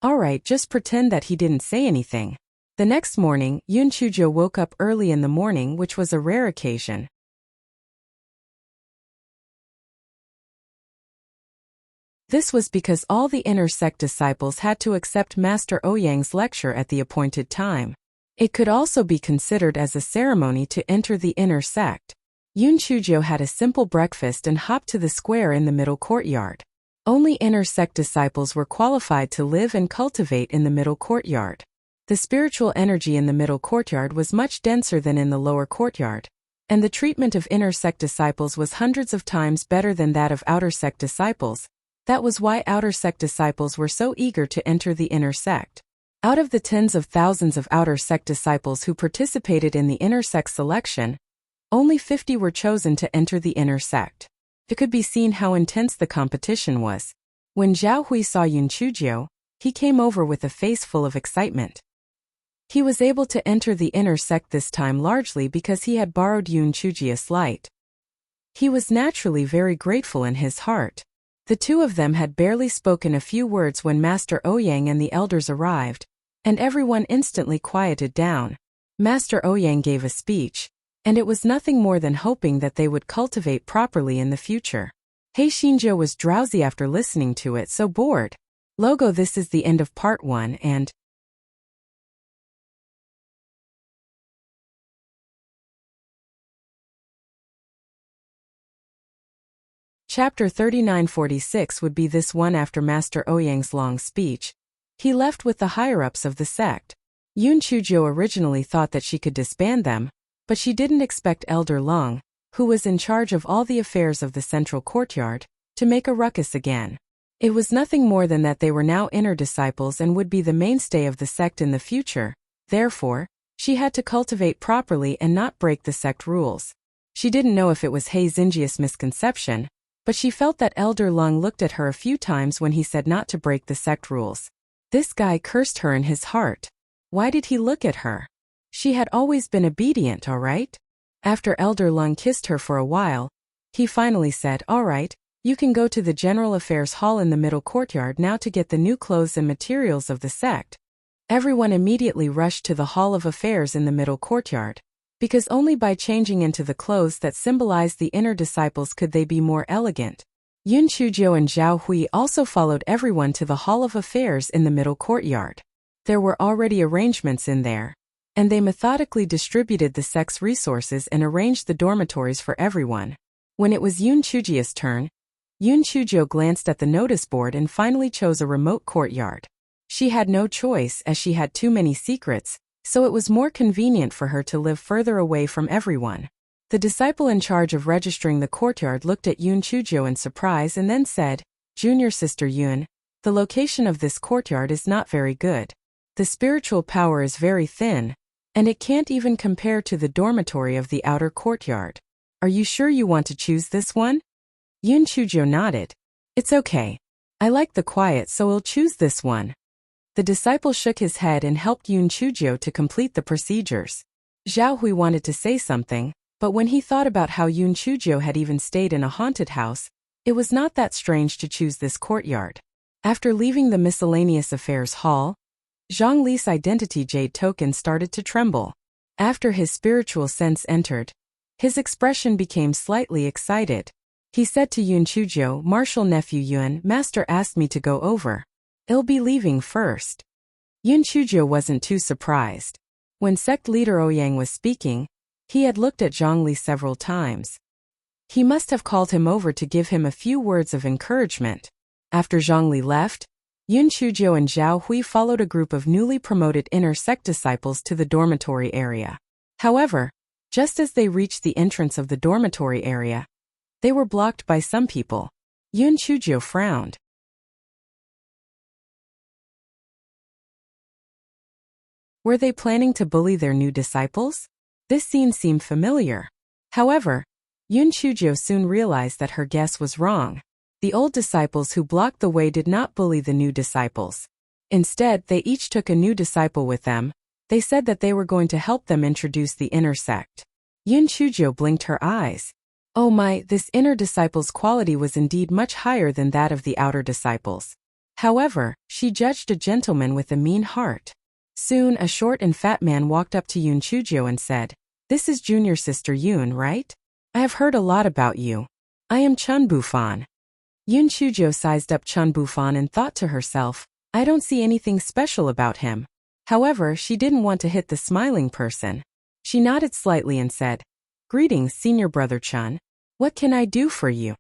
"Alright, just pretend that he didn't say anything." The next morning, Yun Chujio woke up early in the morning, which was a rare occasion. This was because all the inner sect disciples had to accept Master Ouyang's lecture at the appointed time. It could also be considered as a ceremony to enter the inner sect. Yun Chuzhou had a simple breakfast and hopped to the square in the middle courtyard. Only inner sect disciples were qualified to live and cultivate in the middle courtyard. The spiritual energy in the middle courtyard was much denser than in the lower courtyard, and the treatment of inner sect disciples was hundreds of times better than that of outer sect disciples. That was why outer sect disciples were so eager to enter the inner sect. Out of the tens of thousands of outer sect disciples who participated in the inner sect selection, only 50 were chosen to enter the inner sect. It could be seen how intense the competition was. When Zhao Hui saw Yun Chuzhou, he came over with a face full of excitement. He was able to enter the inner sect this time largely because he had borrowed Yun Chuzhou's light. He was naturally very grateful in his heart. The two of them had barely spoken a few words when Master Ouyang and the elders arrived, and everyone instantly quieted down. Master Ouyang gave a speech, and it was nothing more than hoping that they would cultivate properly in the future. He Xinzhou was drowsy after listening to it, so bored. Logo, this is the end of part 1 and Chapter 3946 would be this one. After Master Ouyang's long speech, he left with the higher-ups of the sect. Yun Chuzhou originally thought that she could disband them, but she didn't expect Elder Long, who was in charge of all the affairs of the central courtyard, to make a ruckus again. It was nothing more than that they were now inner disciples and would be the mainstay of the sect in the future. Therefore, she had to cultivate properly and not break the sect rules. She didn't know if it was He Xinjia's misconception, but she felt that Elder Lung looked at her a few times when he said not to break the sect rules. This guy cursed her in his heart. Why did he look at her? She had always been obedient, all right? After Elder Lung kissed her for a while, he finally said, "All right, you can go to the General Affairs Hall in the middle courtyard now to get the new clothes and materials of the sect." Everyone immediately rushed to the Hall of Affairs in the middle courtyard, because only by changing into the clothes that symbolized the inner disciples could they be more elegant. Yun Chuzhou and Zhao Hui also followed everyone to the Hall of Affairs in the middle courtyard. There were already arrangements in there, and they methodically distributed the sect's resources and arranged the dormitories for everyone. When it was Yun Chuzhou's turn, Yun Chuzhou glanced at the notice board and finally chose a remote courtyard. She had no choice as she had too many secrets, so it was more convenient for her to live further away from everyone. The disciple in charge of registering the courtyard looked at Yun Chuzhou in surprise and then said, "Junior Sister Yun, the location of this courtyard is not very good. The spiritual power is very thin, and it can't even compare to the dormitory of the outer courtyard. Are you sure you want to choose this one?" Yun Chuzhou nodded. "It's okay. I like the quiet, so I'll choose this one." The disciple shook his head and helped Yun Chuzhou to complete the procedures. Zhao Hui wanted to say something, but when he thought about how Yun Chuzhou had even stayed in a haunted house, it was not that strange to choose this courtyard. After leaving the miscellaneous affairs hall, Zhang Li's identity jade token started to tremble. After his spiritual sense entered, his expression became slightly excited. He said to Yun Chuzhou, "Martial nephew Yun, Master asked me to go over. I'll be leaving first." Yun Chuzhou wasn't too surprised. When sect leader Ouyang was speaking, he had looked at Zhang Li several times. He must have called him over to give him a few words of encouragement. After Zhang Li left, Yun Chuzhou and Zhao Hui followed a group of newly promoted inner sect disciples to the dormitory area. However, just as they reached the entrance of the dormitory area, they were blocked by some people. Yun Chuzhou frowned. Were they planning to bully their new disciples? This scene seemed familiar. However, Yun Chuzhou soon realized that her guess was wrong. The old disciples who blocked the way did not bully the new disciples. Instead, they each took a new disciple with them. They said that they were going to help them introduce the inner sect. Yun Chuzhou blinked her eyes. Oh my, this inner disciple's quality was indeed much higher than that of the outer disciples. However, she judged a gentleman with a mean heart. Soon, a short and fat man walked up to Yun Chuzhou and said, "This is Junior Sister Yun, right? I have heard a lot about you. I am Chun Bufan." Yun Chujo sized up Chun Bufan and thought to herself, I don't see anything special about him. However, she didn't want to hit the smiling person. She nodded slightly and said, Greetings, senior brother Chun. What can I do for you?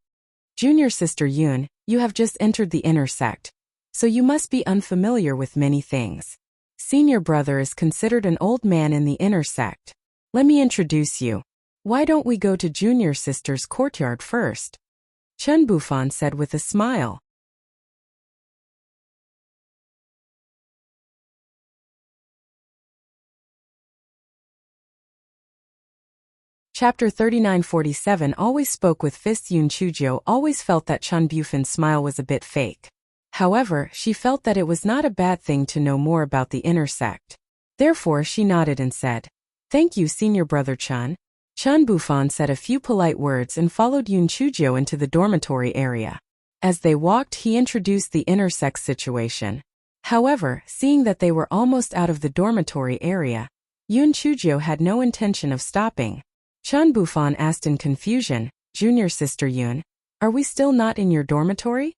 Junior sister Yun, you have just entered the inner sect, so you must be unfamiliar with many things. Senior brother is considered an old man in the inner sect. Let me introduce you. Why don't we go to junior sister's courtyard first? Chun Bufan said with a smile. Chapter 3947 Always spoke with fists. Yun Chujo always felt that Chun Bufan's smile was a bit fake. However, she felt that it was not a bad thing to know more about the inner sect. Therefore, she nodded and said, Thank you, senior brother Chun. Chun Bufan said a few polite words and followed Yun Chujo into the dormitory area. As they walked, he introduced the inner sect situation. However, seeing that they were almost out of the dormitory area, Yun Chujo had no intention of stopping. Chun Bufan asked in confusion, Junior sister Yun, are we still not in your dormitory?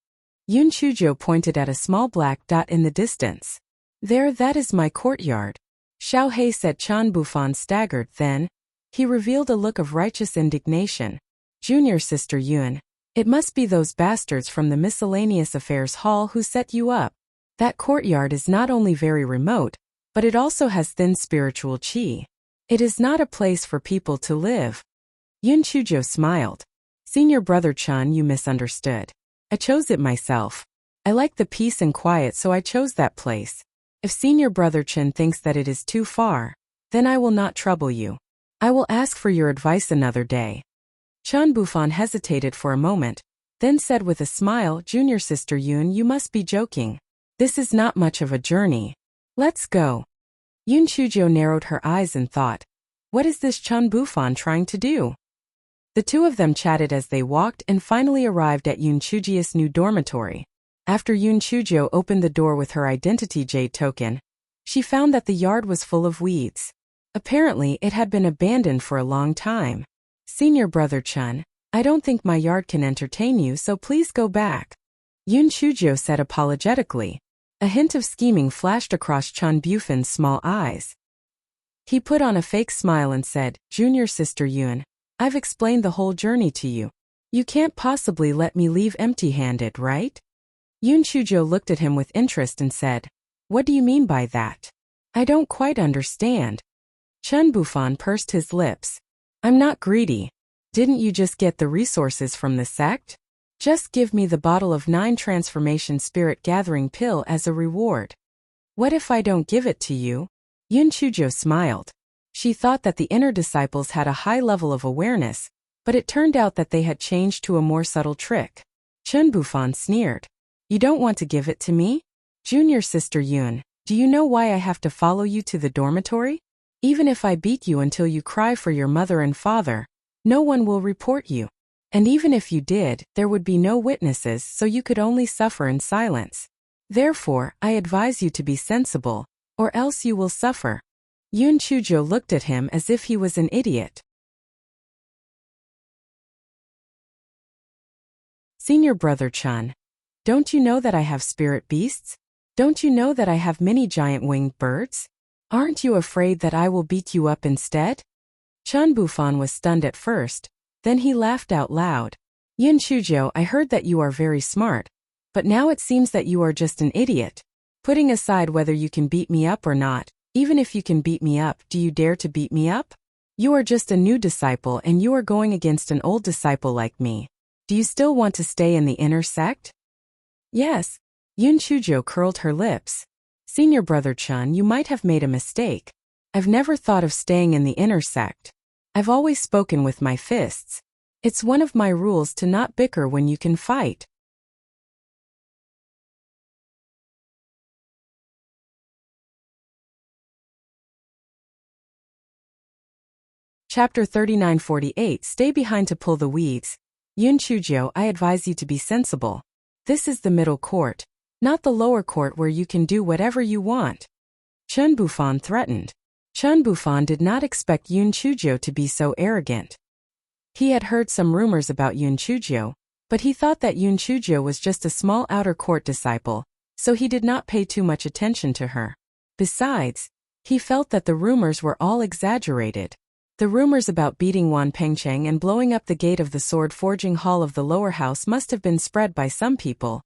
Yun Chujo pointed at a small black dot in the distance. There, that is my courtyard. Xiao Hei said. Chun Bufan staggered, then he revealed a look of righteous indignation. Junior sister Yun, it must be those bastards from the miscellaneous affairs hall who set you up. That courtyard is not only very remote, but it also has thin spiritual qi. It is not a place for people to live. Yun Chujo smiled. Senior brother Chun, you misunderstood. I chose it myself. I like the peace and quiet, so I chose that place. If senior brother Chun thinks that it is too far, then I will not trouble you. I will ask for your advice another day. Chun Bufan hesitated for a moment, then said with a smile, Junior sister Yun, you must be joking. This is not much of a journey. Let's go. Yun Chujo narrowed her eyes and thought, what is this Chun Bufan trying to do? The two of them chatted as they walked and finally arrived at Yun Chujo's new dormitory. After Yun Chujo opened the door with her identity jade token, she found that the yard was full of weeds. Apparently, it had been abandoned for a long time. Senior brother Chun, I don't think my yard can entertain you, so please go back. Yun Chujo said apologetically. A hint of scheming flashed across Chun Bufan's small eyes. He put on a fake smile and said, Junior sister Yun, I've explained the whole journey to you. You can't possibly let me leave empty-handed, right? Yun Chujo looked at him with interest and said, What do you mean by that? I don't quite understand. Chun Bufan pursed his lips. I'm not greedy. Didn't you just get the resources from the sect? Just give me the bottle of 9 transformation spirit gathering pill as a reward. What if I don't give it to you? Yun Chujo smiled. She thought that the inner disciples had a high level of awareness, but it turned out that they had changed to a more subtle trick. Chun Bufan sneered. You don't want to give it to me? Junior sister Yun, do you know why I have to follow you to the dormitory? Even if I beat you until you cry for your mother and father, no one will report you. And even if you did, there would be no witnesses, so you could only suffer in silence. Therefore, I advise you to be sensible, or else you will suffer. Yun Chujo looked at him as if he was an idiot. Senior brother Chun, don't you know that I have spirit beasts? Don't you know that I have many giant winged birds? Aren't you afraid that I will beat you up instead? Chun Bufan was stunned at first. Then he laughed out loud. Yun Chujo, I heard that you are very smart, but now it seems that you are just an idiot. Putting aside whether you can beat me up or not, even if you can beat me up, do you dare to beat me up? You are just a new disciple and you are going against an old disciple like me. Do you still want to stay in the inner sect? Yes. Yun Chujo curled her lips. Senior brother Chun, you might have made a mistake. I've never thought of staying in the inner sect. I've always spoken with my fists. It's one of my rules to not bicker when you can fight. Chapter 3948 Stay behind to pull the weeds. Yun Chujo, I advise you to be sensible. This is the middle court, not the lower court where you can do whatever you want. Chun Bufan threatened. Chun Bufan did not expect Yun Chujo to be so arrogant. He had heard some rumors about Yun Chujo, But he thought that Yoon Chujio was just a small outer court disciple, so he did not pay too much attention to her. Besides, he felt that the rumors were all exaggerated. The rumors about beating Wan Pengcheng and blowing up the gate of the sword forging hall of the lower house must have been spread by some people.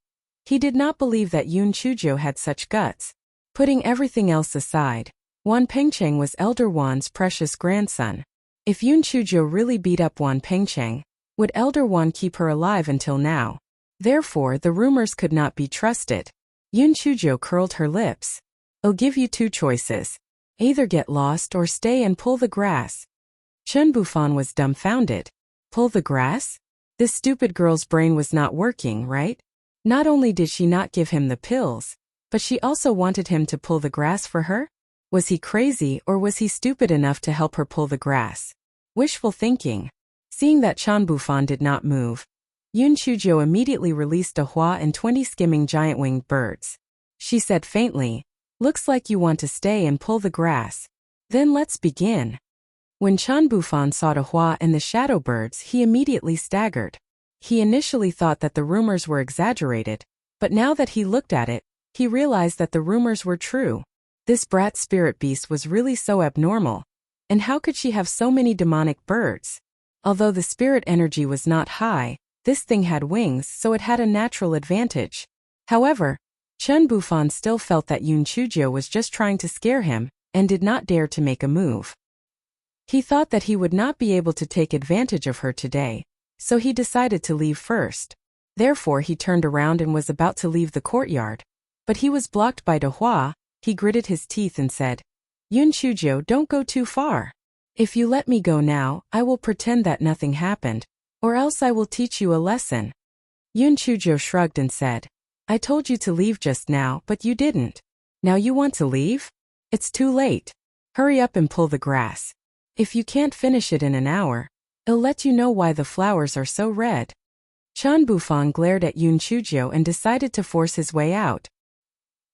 He did not believe that Yoon Chujio had such guts. Putting everything else aside, Wan Pengcheng was Elder Wan's precious grandson. If Yoon Chujio really beat up Wan Pengcheng, would Elder Wan keep her alive until now? Therefore, the rumors could not be trusted. Yoon Chujio curled her lips. I'll give you two choices. Either get lost or stay and pull the grass. Chun Bufan was dumbfounded. Pull the grass? This stupid girl's brain was not working, right? Not only did she not give him the pills, but she also wanted him to pull the grass for her? Was he crazy or was he stupid enough to help her pull the grass? Wishful thinking. Seeing that Chan Bufan did not move, Yoon Chujio immediately released a hua and 20 skimming giant-winged birds. She said faintly, "Looks like you want to stay and pull the grass. Then let's begin." When Chan Bufan saw the hua and the shadow birds, he immediately staggered. He initially thought that the rumors were exaggerated, but now that he looked at it, he realized that the rumors were true. This brat spirit beast was really so abnormal. And how could she have so many demonic birds? Although the spirit energy was not high, this thing had wings, so it had a natural advantage. However, Chun Bufan still felt that Yoon Chujio was just trying to scare him, and did not dare to make a move. He thought that he would not be able to take advantage of her today, so he decided to leave first. Therefore he turned around and was about to leave the courtyard. But he was blocked by De Hua. He gritted his teeth and said, "Yoon Chujio, don't go too far. If you let me go now, I will pretend that nothing happened, or else I will teach you a lesson." Yoon Chujio shrugged and said, "I told you to leave just now, but you didn't. Now you want to leave? It's too late. Hurry up and pull the grass. If you can't finish it in an hour, I'll let you know why the flowers are so red." Chan Bufan glared at Yoon Chujio and decided to force his way out.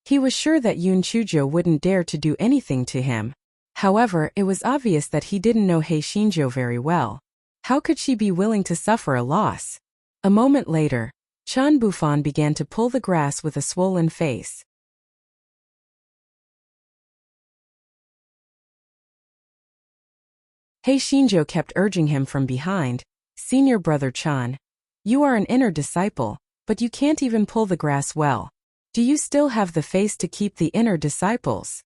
He was sure that Yoon Chujio wouldn't dare to do anything to him. However, it was obvious that he didn't know Hei Shinjo very well. How could she be willing to suffer a loss? A moment later, Chan Bufan began to pull the grass with a swollen face. Hei Shinjo kept urging him from behind, "Senior brother Chan, you are an inner disciple, but you can't even pull the grass well. Do you still have the face to keep the inner disciples?"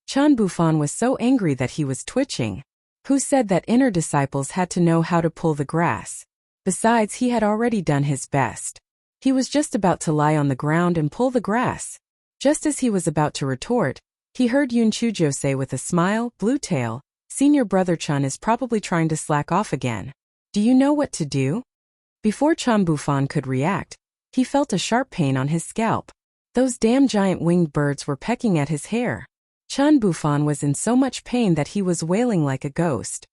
Chan Bufan was so angry that he was twitching. Who said that inner disciples had to know how to pull the grass? Besides, he had already done his best. He was just about to lie on the ground and pull the grass. Just as he was about to retort, he heard Yoon Chujio say with a smile, "Blue Tail, Senior brother Chan is probably trying to slack off again. Do you know what to do?" Before Chan Bufan could react, he felt a sharp pain on his scalp. Those damn giant winged birds were pecking at his hair. Chan Bufan was in so much pain that he was wailing like a ghost.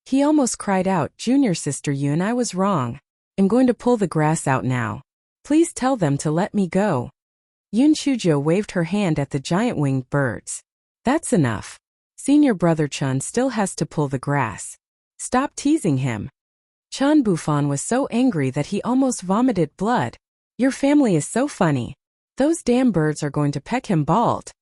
He almost cried out, "Junior sister Yoon, I was wrong. I'm going to pull the grass out now. Please tell them to let me go." Yoon Chujio waved her hand at the giant winged birds. "That's enough. Senior brother Chun still has to pull the grass. Stop teasing him." Chan Bufan was so angry that he almost vomited blood. "Your family is so funny. Those damn birds are going to peck him bald."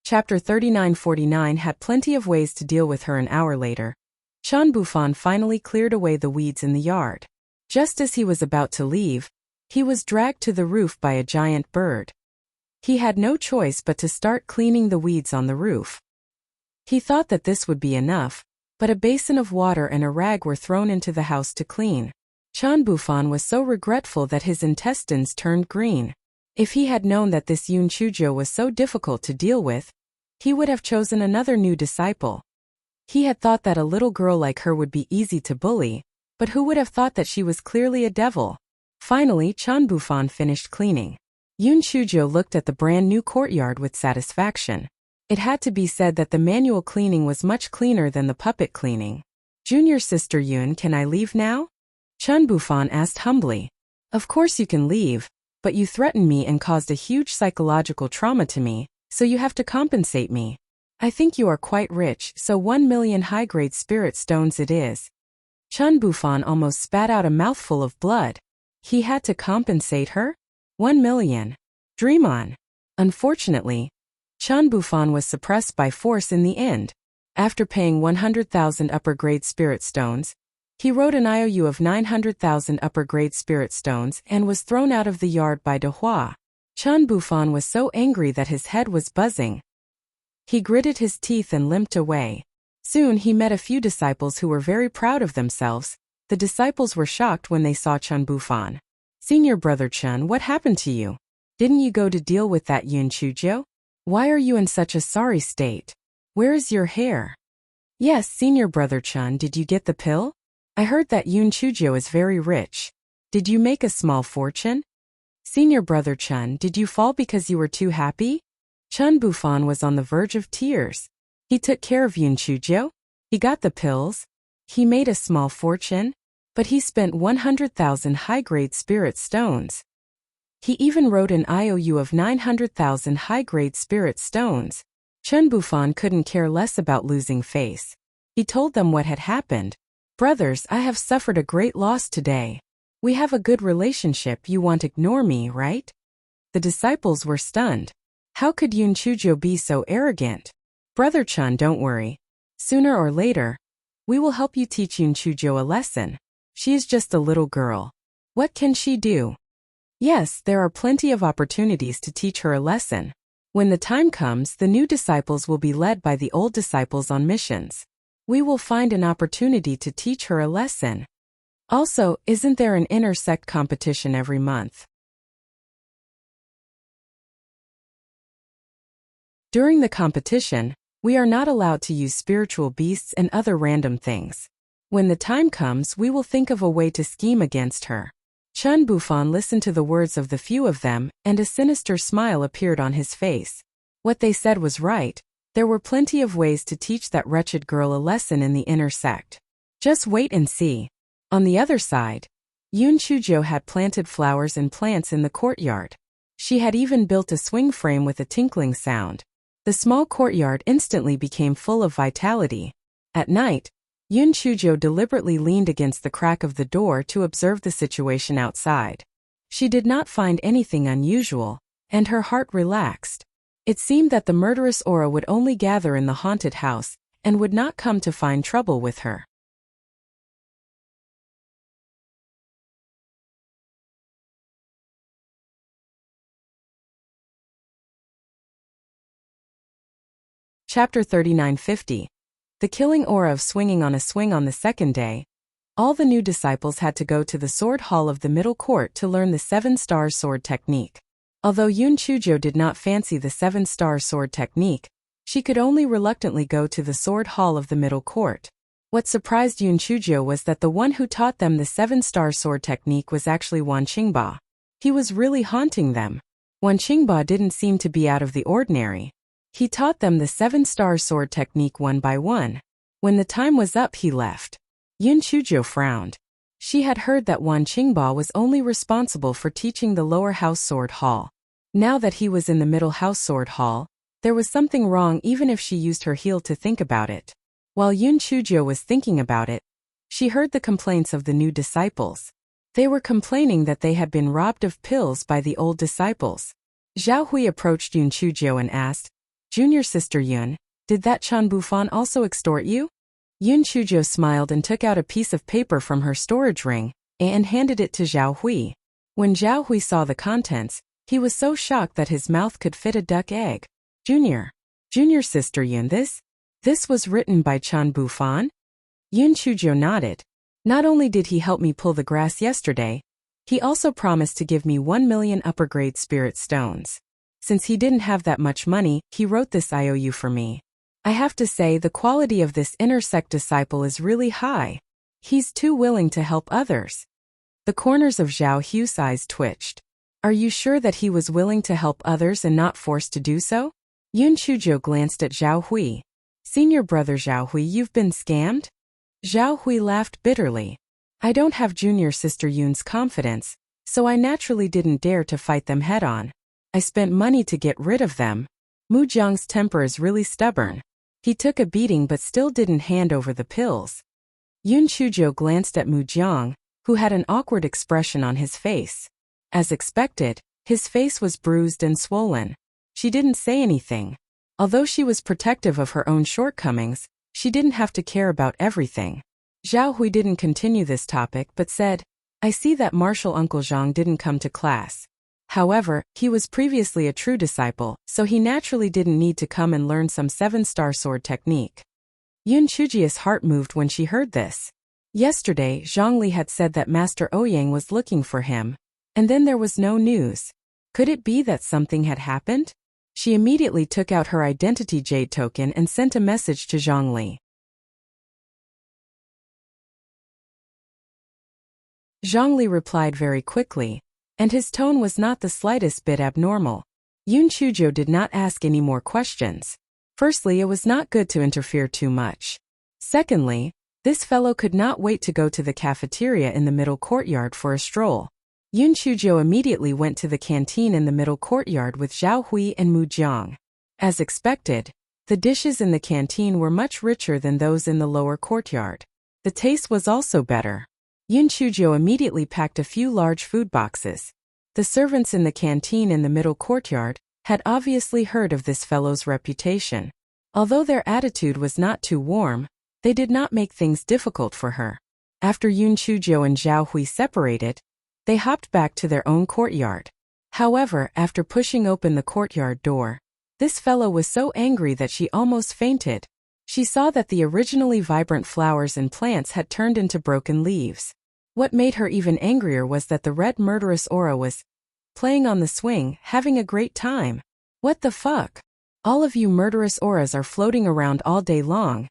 Chapter 3949 had plenty of ways to deal with her. An hour later, Chan Bufan finally cleared away the weeds in the yard. Just as he was about to leave, he was dragged to the roof by a giant bird. He had no choice but to start cleaning the weeds on the roof. He thought that this would be enough, but a basin of water and a rag were thrown into the house to clean. Chan Bufan was so regretful that his intestines turned green. If he had known that this Yoon Chujio was so difficult to deal with, he would have chosen another new disciple. He had thought that a little girl like her would be easy to bully, but who would have thought that she was clearly a devil? Finally, Chan Bufan finished cleaning. Yoon Chujio looked at the brand new courtyard with satisfaction. It had to be said that the manual cleaning was much cleaner than the puppet cleaning. "Junior sister Yoon, can I leave now?" Chan Bufan asked humbly. "Of course you can leave, but you threatened me and caused a huge psychological trauma to me, So you have to compensate me. I think you are quite rich, so 1 million high-grade spirit stones it is. Chun Bufan almost spat out a mouthful of blood. He had to compensate her? 1 million. Dream on. Unfortunately, Chun Bufan was suppressed by force in the end. After paying 100,000 upper-grade spirit stones, he wrote an IOU of 900,000 upper-grade spirit stones and was thrown out of the yard by De Hua. Chun Bufan was so angry that his head was buzzing. He gritted his teeth and limped away. Soon he met a few disciples who were very proud of themselves. The disciples were shocked when they saw Chun Bufan. Senior brother Chun, what happened to you? Didn't you go to deal with that Yun Chuzhou? Why are you in such a sorry state? Where is your hair? Yes, senior brother Chun, did you get the pill? I heard that Yun Chuzhou is very rich. Did you make a small fortune? Senior brother Chun, did you fall because you were too happy? Chun Bufan was on the verge of tears. He took care of Yun Chuzhou. He got the pills. He made a small fortune. But he spent 100,000 high-grade spirit stones. He even wrote an IOU of 900,000 high-grade spirit stones. Chun Bufan couldn't care less about losing face. He told them what had happened. Brothers, I have suffered a great loss today. We have a good relationship, you won't ignore me, right? The disciples were stunned. How could Yun Chuzhou be so arrogant? Brother Chun, don't worry. Sooner or later, we will help you teach Yun Chuzhou a lesson. She is just a little girl. What can she do? Yes, there are plenty of opportunities to teach her a lesson. When the time comes, the new disciples will be led by the old disciples on missions. We will find an opportunity to teach her a lesson. Also, isn't there an inter-sect competition every month? During the competition, we are not allowed to use spiritual beasts and other random things. When the time comes, we will think of a way to scheme against her. Chun Bufan listened to the words of the few of them, and a sinister smile appeared on his face. What they said was right. There were plenty of ways to teach that wretched girl a lesson in the inner sect. Just wait and see. On the other side, Yun Chuzhou had planted flowers and plants in the courtyard. She had even built a swing frame with a tinkling sound. The small courtyard instantly became full of vitality. At night, Yun Chuzhou deliberately leaned against the crack of the door to observe the situation outside. She did not find anything unusual, and her heart relaxed. It seemed that the murderous aura would only gather in the haunted house, and would not come to find trouble with her. Chapter 3950. The killing aura of swinging on a swing. On the second day, all the new disciples had to go to the sword hall of the middle court to learn the 7-star sword technique. Although Yun Chuzhou did not fancy the 7-star sword technique, she could only reluctantly go to the sword hall of the middle court. What surprised Yun Chuzhou was that the one who taught them the 7-star sword technique was actually Wan Qingba. He was really haunting them. Wan Qingba didn't seem to be out of the ordinary. He taught them the 7-star sword technique one by one. When the time was up, he left. Yun Chuzhou frowned. She had heard that Wan Qingba was only responsible for teaching the lower house sword hall. Now that he was in the middle house sword hall, there was something wrong even if she used her heel to think about it. While Yun Chuzhou was thinking about it, she heard the complaints of the new disciples. They were complaining that they had been robbed of pills by the old disciples. Zhao Hui approached Yun Chuzhou and asked, "Junior sister Yun, did that Chun Bufan also extort you?" Yun Chuzhou smiled and took out a piece of paper from her storage ring and handed it to Zhao Hui. When Zhao Hui saw the contents, he was so shocked that his mouth could fit a duck egg. Junior sister Yun, this was written by Chun Bufan?" Yun Chuzhou nodded. "Not only did he help me pull the grass yesterday, he also promised to give me 1 million upper-grade spirit stones. Since he didn't have that much money, he wrote this IOU for me. I have to say the quality of this inner-sect disciple is really high. He's too willing to help others." The corners of Zhao Hu's eyes twitched. "Are you sure that he was willing to help others and not forced to do so?" Yun Chuzhou glanced at Zhao Hui. "Senior brother Zhao Hui, you've been scammed?" Zhao Hui laughed bitterly. "I don't have junior sister Yun's confidence, so I naturally didn't dare to fight them head-on. I spent money to get rid of them. Mu Jiang's temper is really stubborn. He took a beating but still didn't hand over the pills. Yun Shujo glanced at Mu Jiang, who had an awkward expression on his face. As expected, his face was bruised and swollen. She didn't say anything. Although she was protective of her own shortcomings, she didn't have to care about everything. Zhao Hui didn't continue this topic but said, I see that Martial Uncle Zhang didn't come to class. However, he was previously a true disciple, so he naturally didn't need to come and learn some 7-star sword technique. Yun Chujia's heart moved when she heard this. Yesterday, Zhongli had said that Master Ouyang was looking for him, and then there was no news. Could it be that something had happened? She immediately took out her identity jade token and sent a message to Zhongli. Zhongli replied very quickly, and his tone was not the slightest bit abnormal. Yun Chujo did not ask any more questions. Firstly, it was not good to interfere too much. Secondly, this fellow could not wait to go to the cafeteria in the middle courtyard for a stroll. Yun Chujo immediately went to the canteen in the middle courtyard with Zhao Hui and Mu Jiang. As expected, the dishes in the canteen were much richer than those in the lower courtyard. The taste was also better. Yun Chujo immediately packed a few large food boxes. The servants in the canteen in the middle courtyard had obviously heard of this fellow's reputation. Although their attitude was not too warm, they did not make things difficult for her. After Yun Chujo and Zhao Hui separated, they hopped back to their own courtyard. However, after pushing open the courtyard door, this fellow was so angry that she almost fainted. She saw that the originally vibrant flowers and plants had turned into broken leaves. What made her even angrier was that the red murderous aura was playing on the swing, having a great time. What the fuck? All of you murderous auras are floating around all day long.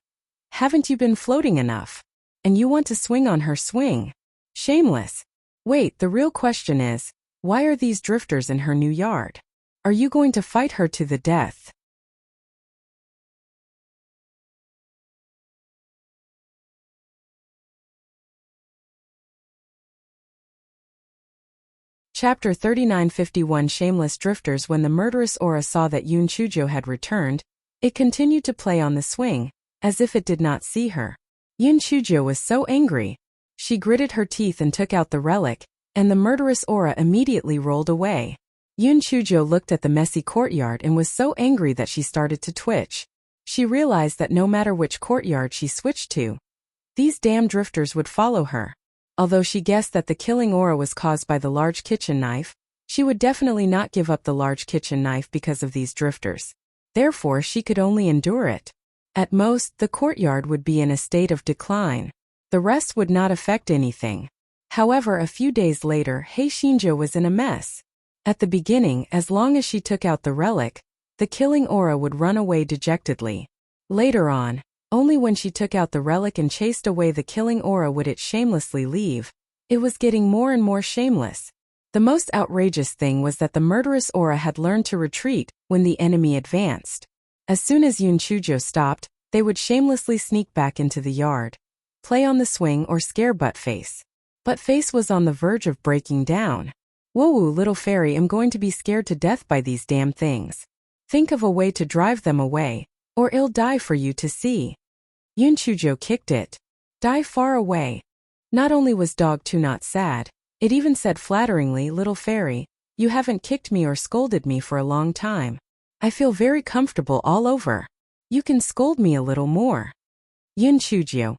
Haven't you been floating enough? And you want to swing on her swing? Shameless. Wait, the real question is, why are these drifters in her new yard? Are you going to fight her to the death? Chapter 3951 Shameless Drifters. When the murderous aura saw that Yun Chujo had returned, it continued to play on the swing, as if it did not see her. Yun Chujo was so angry. She gritted her teeth and took out the relic, and the murderous aura immediately rolled away. Yun Chujo looked at the messy courtyard and was so angry that she started to twitch. She realized that no matter which courtyard she switched to, these damn drifters would follow her. Although she guessed that the killing aura was caused by the large kitchen knife, she would definitely not give up the large kitchen knife because of these drifters. Therefore, she could only endure it. At most, the courtyard would be in a state of decline. The rest would not affect anything. However, a few days later, Hei Shinjo was in a mess. At the beginning, as long as she took out the relic, the killing aura would run away dejectedly. Later on, only when she took out the relic and chased away the killing aura would it shamelessly leave. It was getting more and more shameless. The most outrageous thing was that the murderous aura had learned to retreat when the enemy advanced. As soon as Yun Chujo stopped, they would shamelessly sneak back into the yard, play on the swing or scare Buttface. Buttface was on the verge of breaking down. Whoa, little fairy, I'm going to be scared to death by these damn things. Think of a way to drive them away, or it'll die for you to see. Yun Chujo kicked it. Die far away. Not only was Dog 2 not sad, it even said flatteringly, little fairy, you haven't kicked me or scolded me for a long time. I feel very comfortable all over. You can scold me a little more. Yun Chujo.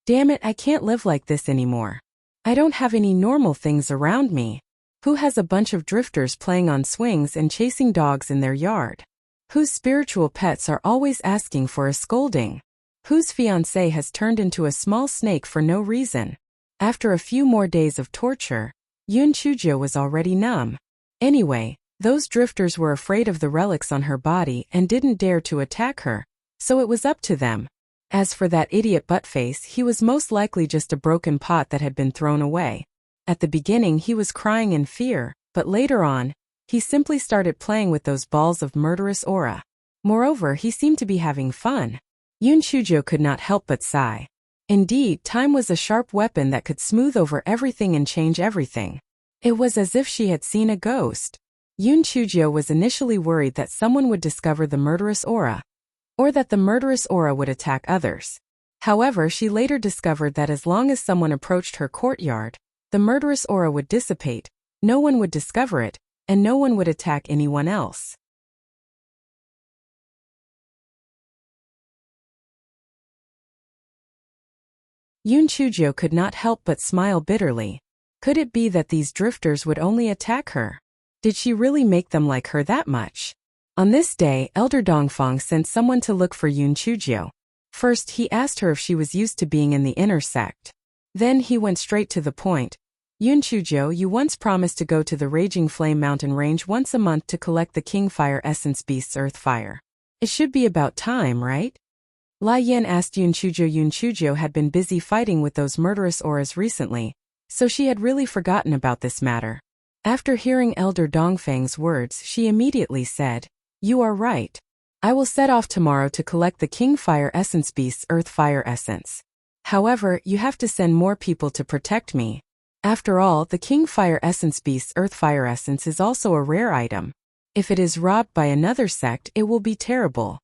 Damn it, I can't live like this anymore. I don't have any normal things around me. Who has a bunch of drifters playing on swings and chasing dogs in their yard? Whose spiritual pets are always asking for a scolding? Whose fiancé has turned into a small snake for no reason? After a few more days of torture, Yun Chujo was already numb. Anyway, those drifters were afraid of the relics on her body and didn't dare to attack her, so it was up to them. As for that idiot Buttface, he was most likely just a broken pot that had been thrown away. At the beginning he was crying in fear, but later on, he simply started playing with those balls of murderous aura. Moreover, he seemed to be having fun. Yun Chujo could not help but sigh. Indeed, time was a sharp weapon that could smooth over everything and change everything. It was as if she had seen a ghost. Yun Chujio was initially worried that someone would discover the murderous aura, or that the murderous aura would attack others. However, she later discovered that as long as someone approached her courtyard, the murderous aura would dissipate, no one would discover it, and no one would attack anyone else. Yun Chujio could not help but smile bitterly. Could it be that these drifters would only attack her? Did she really make them like her that much? On this day, Elder Dongfang sent someone to look for Yun Chujio. First, he asked her if she was used to being in the inner sect. Then he went straight to the point. Yun Chujio, you once promised to go to the Raging Flame Mountain Range once a month to collect the King Fire Essence Beast's Earth Fire. It should be about time, right? Lai Yin asked Yun Chujio. Yun Chujio had been busy fighting with those murderous auras recently, so she had really forgotten about this matter. After hearing Elder Dongfang's words, she immediately said, "You are right. I will set off tomorrow to collect the King Fire Essence Beast's Earth Fire Essence. However, you have to send more people to protect me. After all, the King Fire Essence Beast's Earth Fire Essence is also a rare item. If it is robbed by another sect, it will be terrible."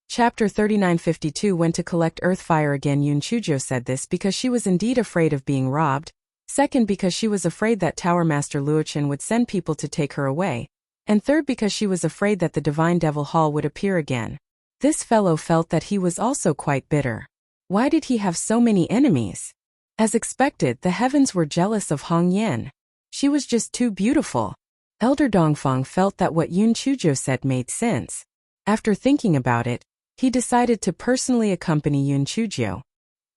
Chapter 3952 When to collect Earth Fire again. Yun Chujio said this because she was indeed afraid of being robbed, second because she was afraid that Tower Master Luochen would send people to take her away, and third because she was afraid that the Divine Devil Hall would appear again. This fellow felt that he was also quite bitter. Why did he have so many enemies? As expected, the heavens were jealous of Hong Yen. She was just too beautiful. Elder Dongfang felt that what Yun Chujio said made sense. After thinking about it, he decided to personally accompany Yun Chujio.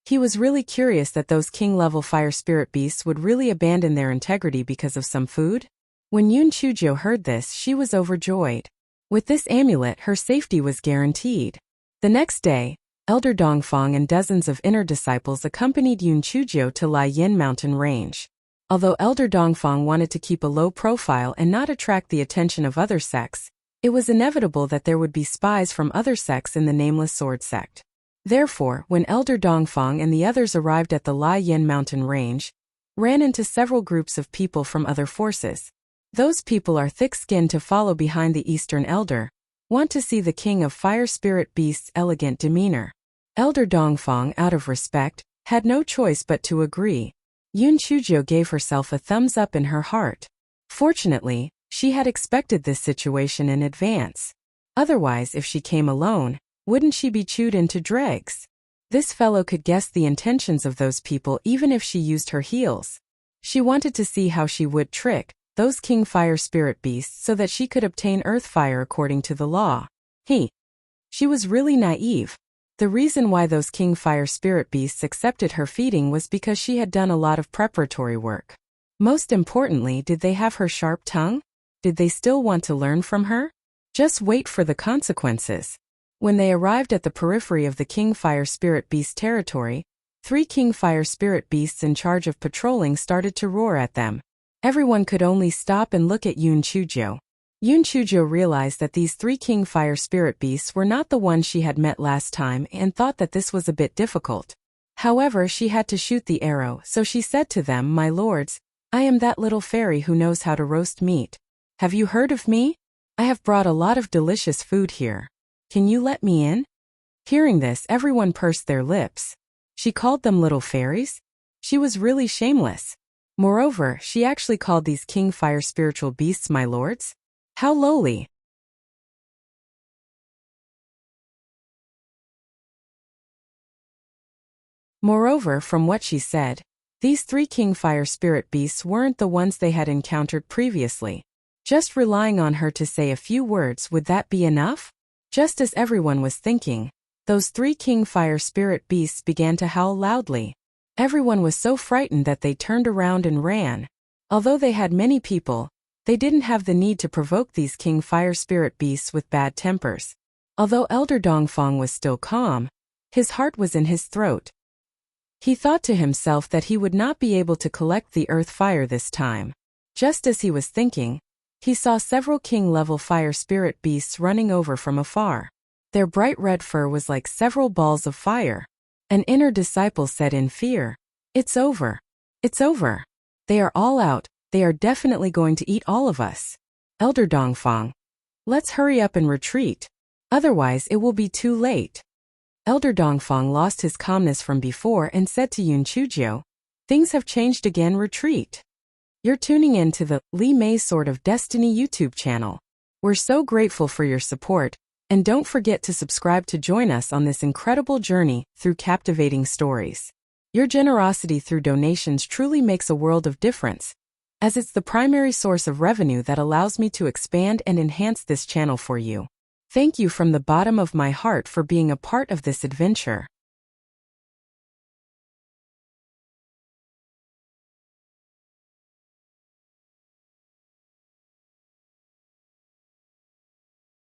He was really curious that those king-level fire spirit beasts would really abandon their integrity because of some food. When Yun Chujio heard this, she was overjoyed. With this amulet, her safety was guaranteed. The next day, Elder Dongfang and dozens of inner disciples accompanied Yun Chujio to Lai Yin Mountain Range. Although Elder Dongfang wanted to keep a low profile and not attract the attention of other sects, it was inevitable that there would be spies from other sects in the Nameless Sword sect. Therefore, when Elder Dongfang and the others arrived at the Lai Yin Mountain Range, ran into several groups of people from other forces. Those people are thick-skinned to follow behind the Eastern Elder, want to see the King of Fire Spirit Beast's elegant demeanor. Elder Dongfang, out of respect, had no choice but to agree. Yun Chujio gave herself a thumbs up in her heart. Fortunately, she had expected this situation in advance. Otherwise, if she came alone, wouldn't she be chewed into dregs? This fellow could guess the intentions of those people even if she used her heels. She wanted to see how she would trick those King Fire Spirit Beasts so that she could obtain Earth Fire according to the law. She was really naive. The reason why those King Fire Spirit Beasts accepted her feeding was because she had done a lot of preparatory work. Most importantly, did they have her sharp tongue? Did they still want to learn from her? Just wait for the consequences. When they arrived at the periphery of the King Fire Spirit Beast territory, 3 King Fire Spirit Beasts in charge of patrolling started to roar at them. Everyone could only stop and look at Yun Chujio. Yun Chujio realized that these 3 King Fire Spirit Beasts were not the ones she had met last time and thought that this was a bit difficult. However, she had to shoot the arrow, so she said to them, "My lords, I am that little fairy who knows how to roast meat. Have you heard of me? I have brought a lot of delicious food here. Can you let me in?" Hearing this, everyone pursed their lips. She called them little fairies? She was really shameless. Moreover, she actually called these King Fire spiritual beasts my lords? How lowly. Moreover, from what she said, these 3 King Fire Spirit Beasts weren't the ones they had encountered previously. Just relying on her to say a few words, would that be enough? Just as everyone was thinking, those 3 King Fire Spirit Beasts began to howl loudly. Everyone was so frightened that they turned around and ran. Although they had many people, they didn't have the need to provoke these King Fire Spirit Beasts with bad tempers. Although Elder Dongfang was still calm, his heart was in his throat. He thought to himself that he would not be able to collect the Earth Fire this time. Just as he was thinking, he saw several king-level fire spirit beasts running over from afar. Their bright red fur was like several balls of fire. An inner disciple said in fear, "It's over. It's over. They are all out. They are definitely going to eat all of us. Elder Dongfang, let's hurry up and retreat. Otherwise it will be too late." Elder Dongfang lost his calmness from before and said to Yun Chujio, "Things have changed again, retreat." You're tuning in to the Li Mei Sword of Destiny YouTube channel. We're so grateful for your support, and don't forget to subscribe to join us on this incredible journey through captivating stories. Your generosity through donations truly makes a world of difference, as it's the primary source of revenue that allows me to expand and enhance this channel for you. Thank you from the bottom of my heart for being a part of this adventure.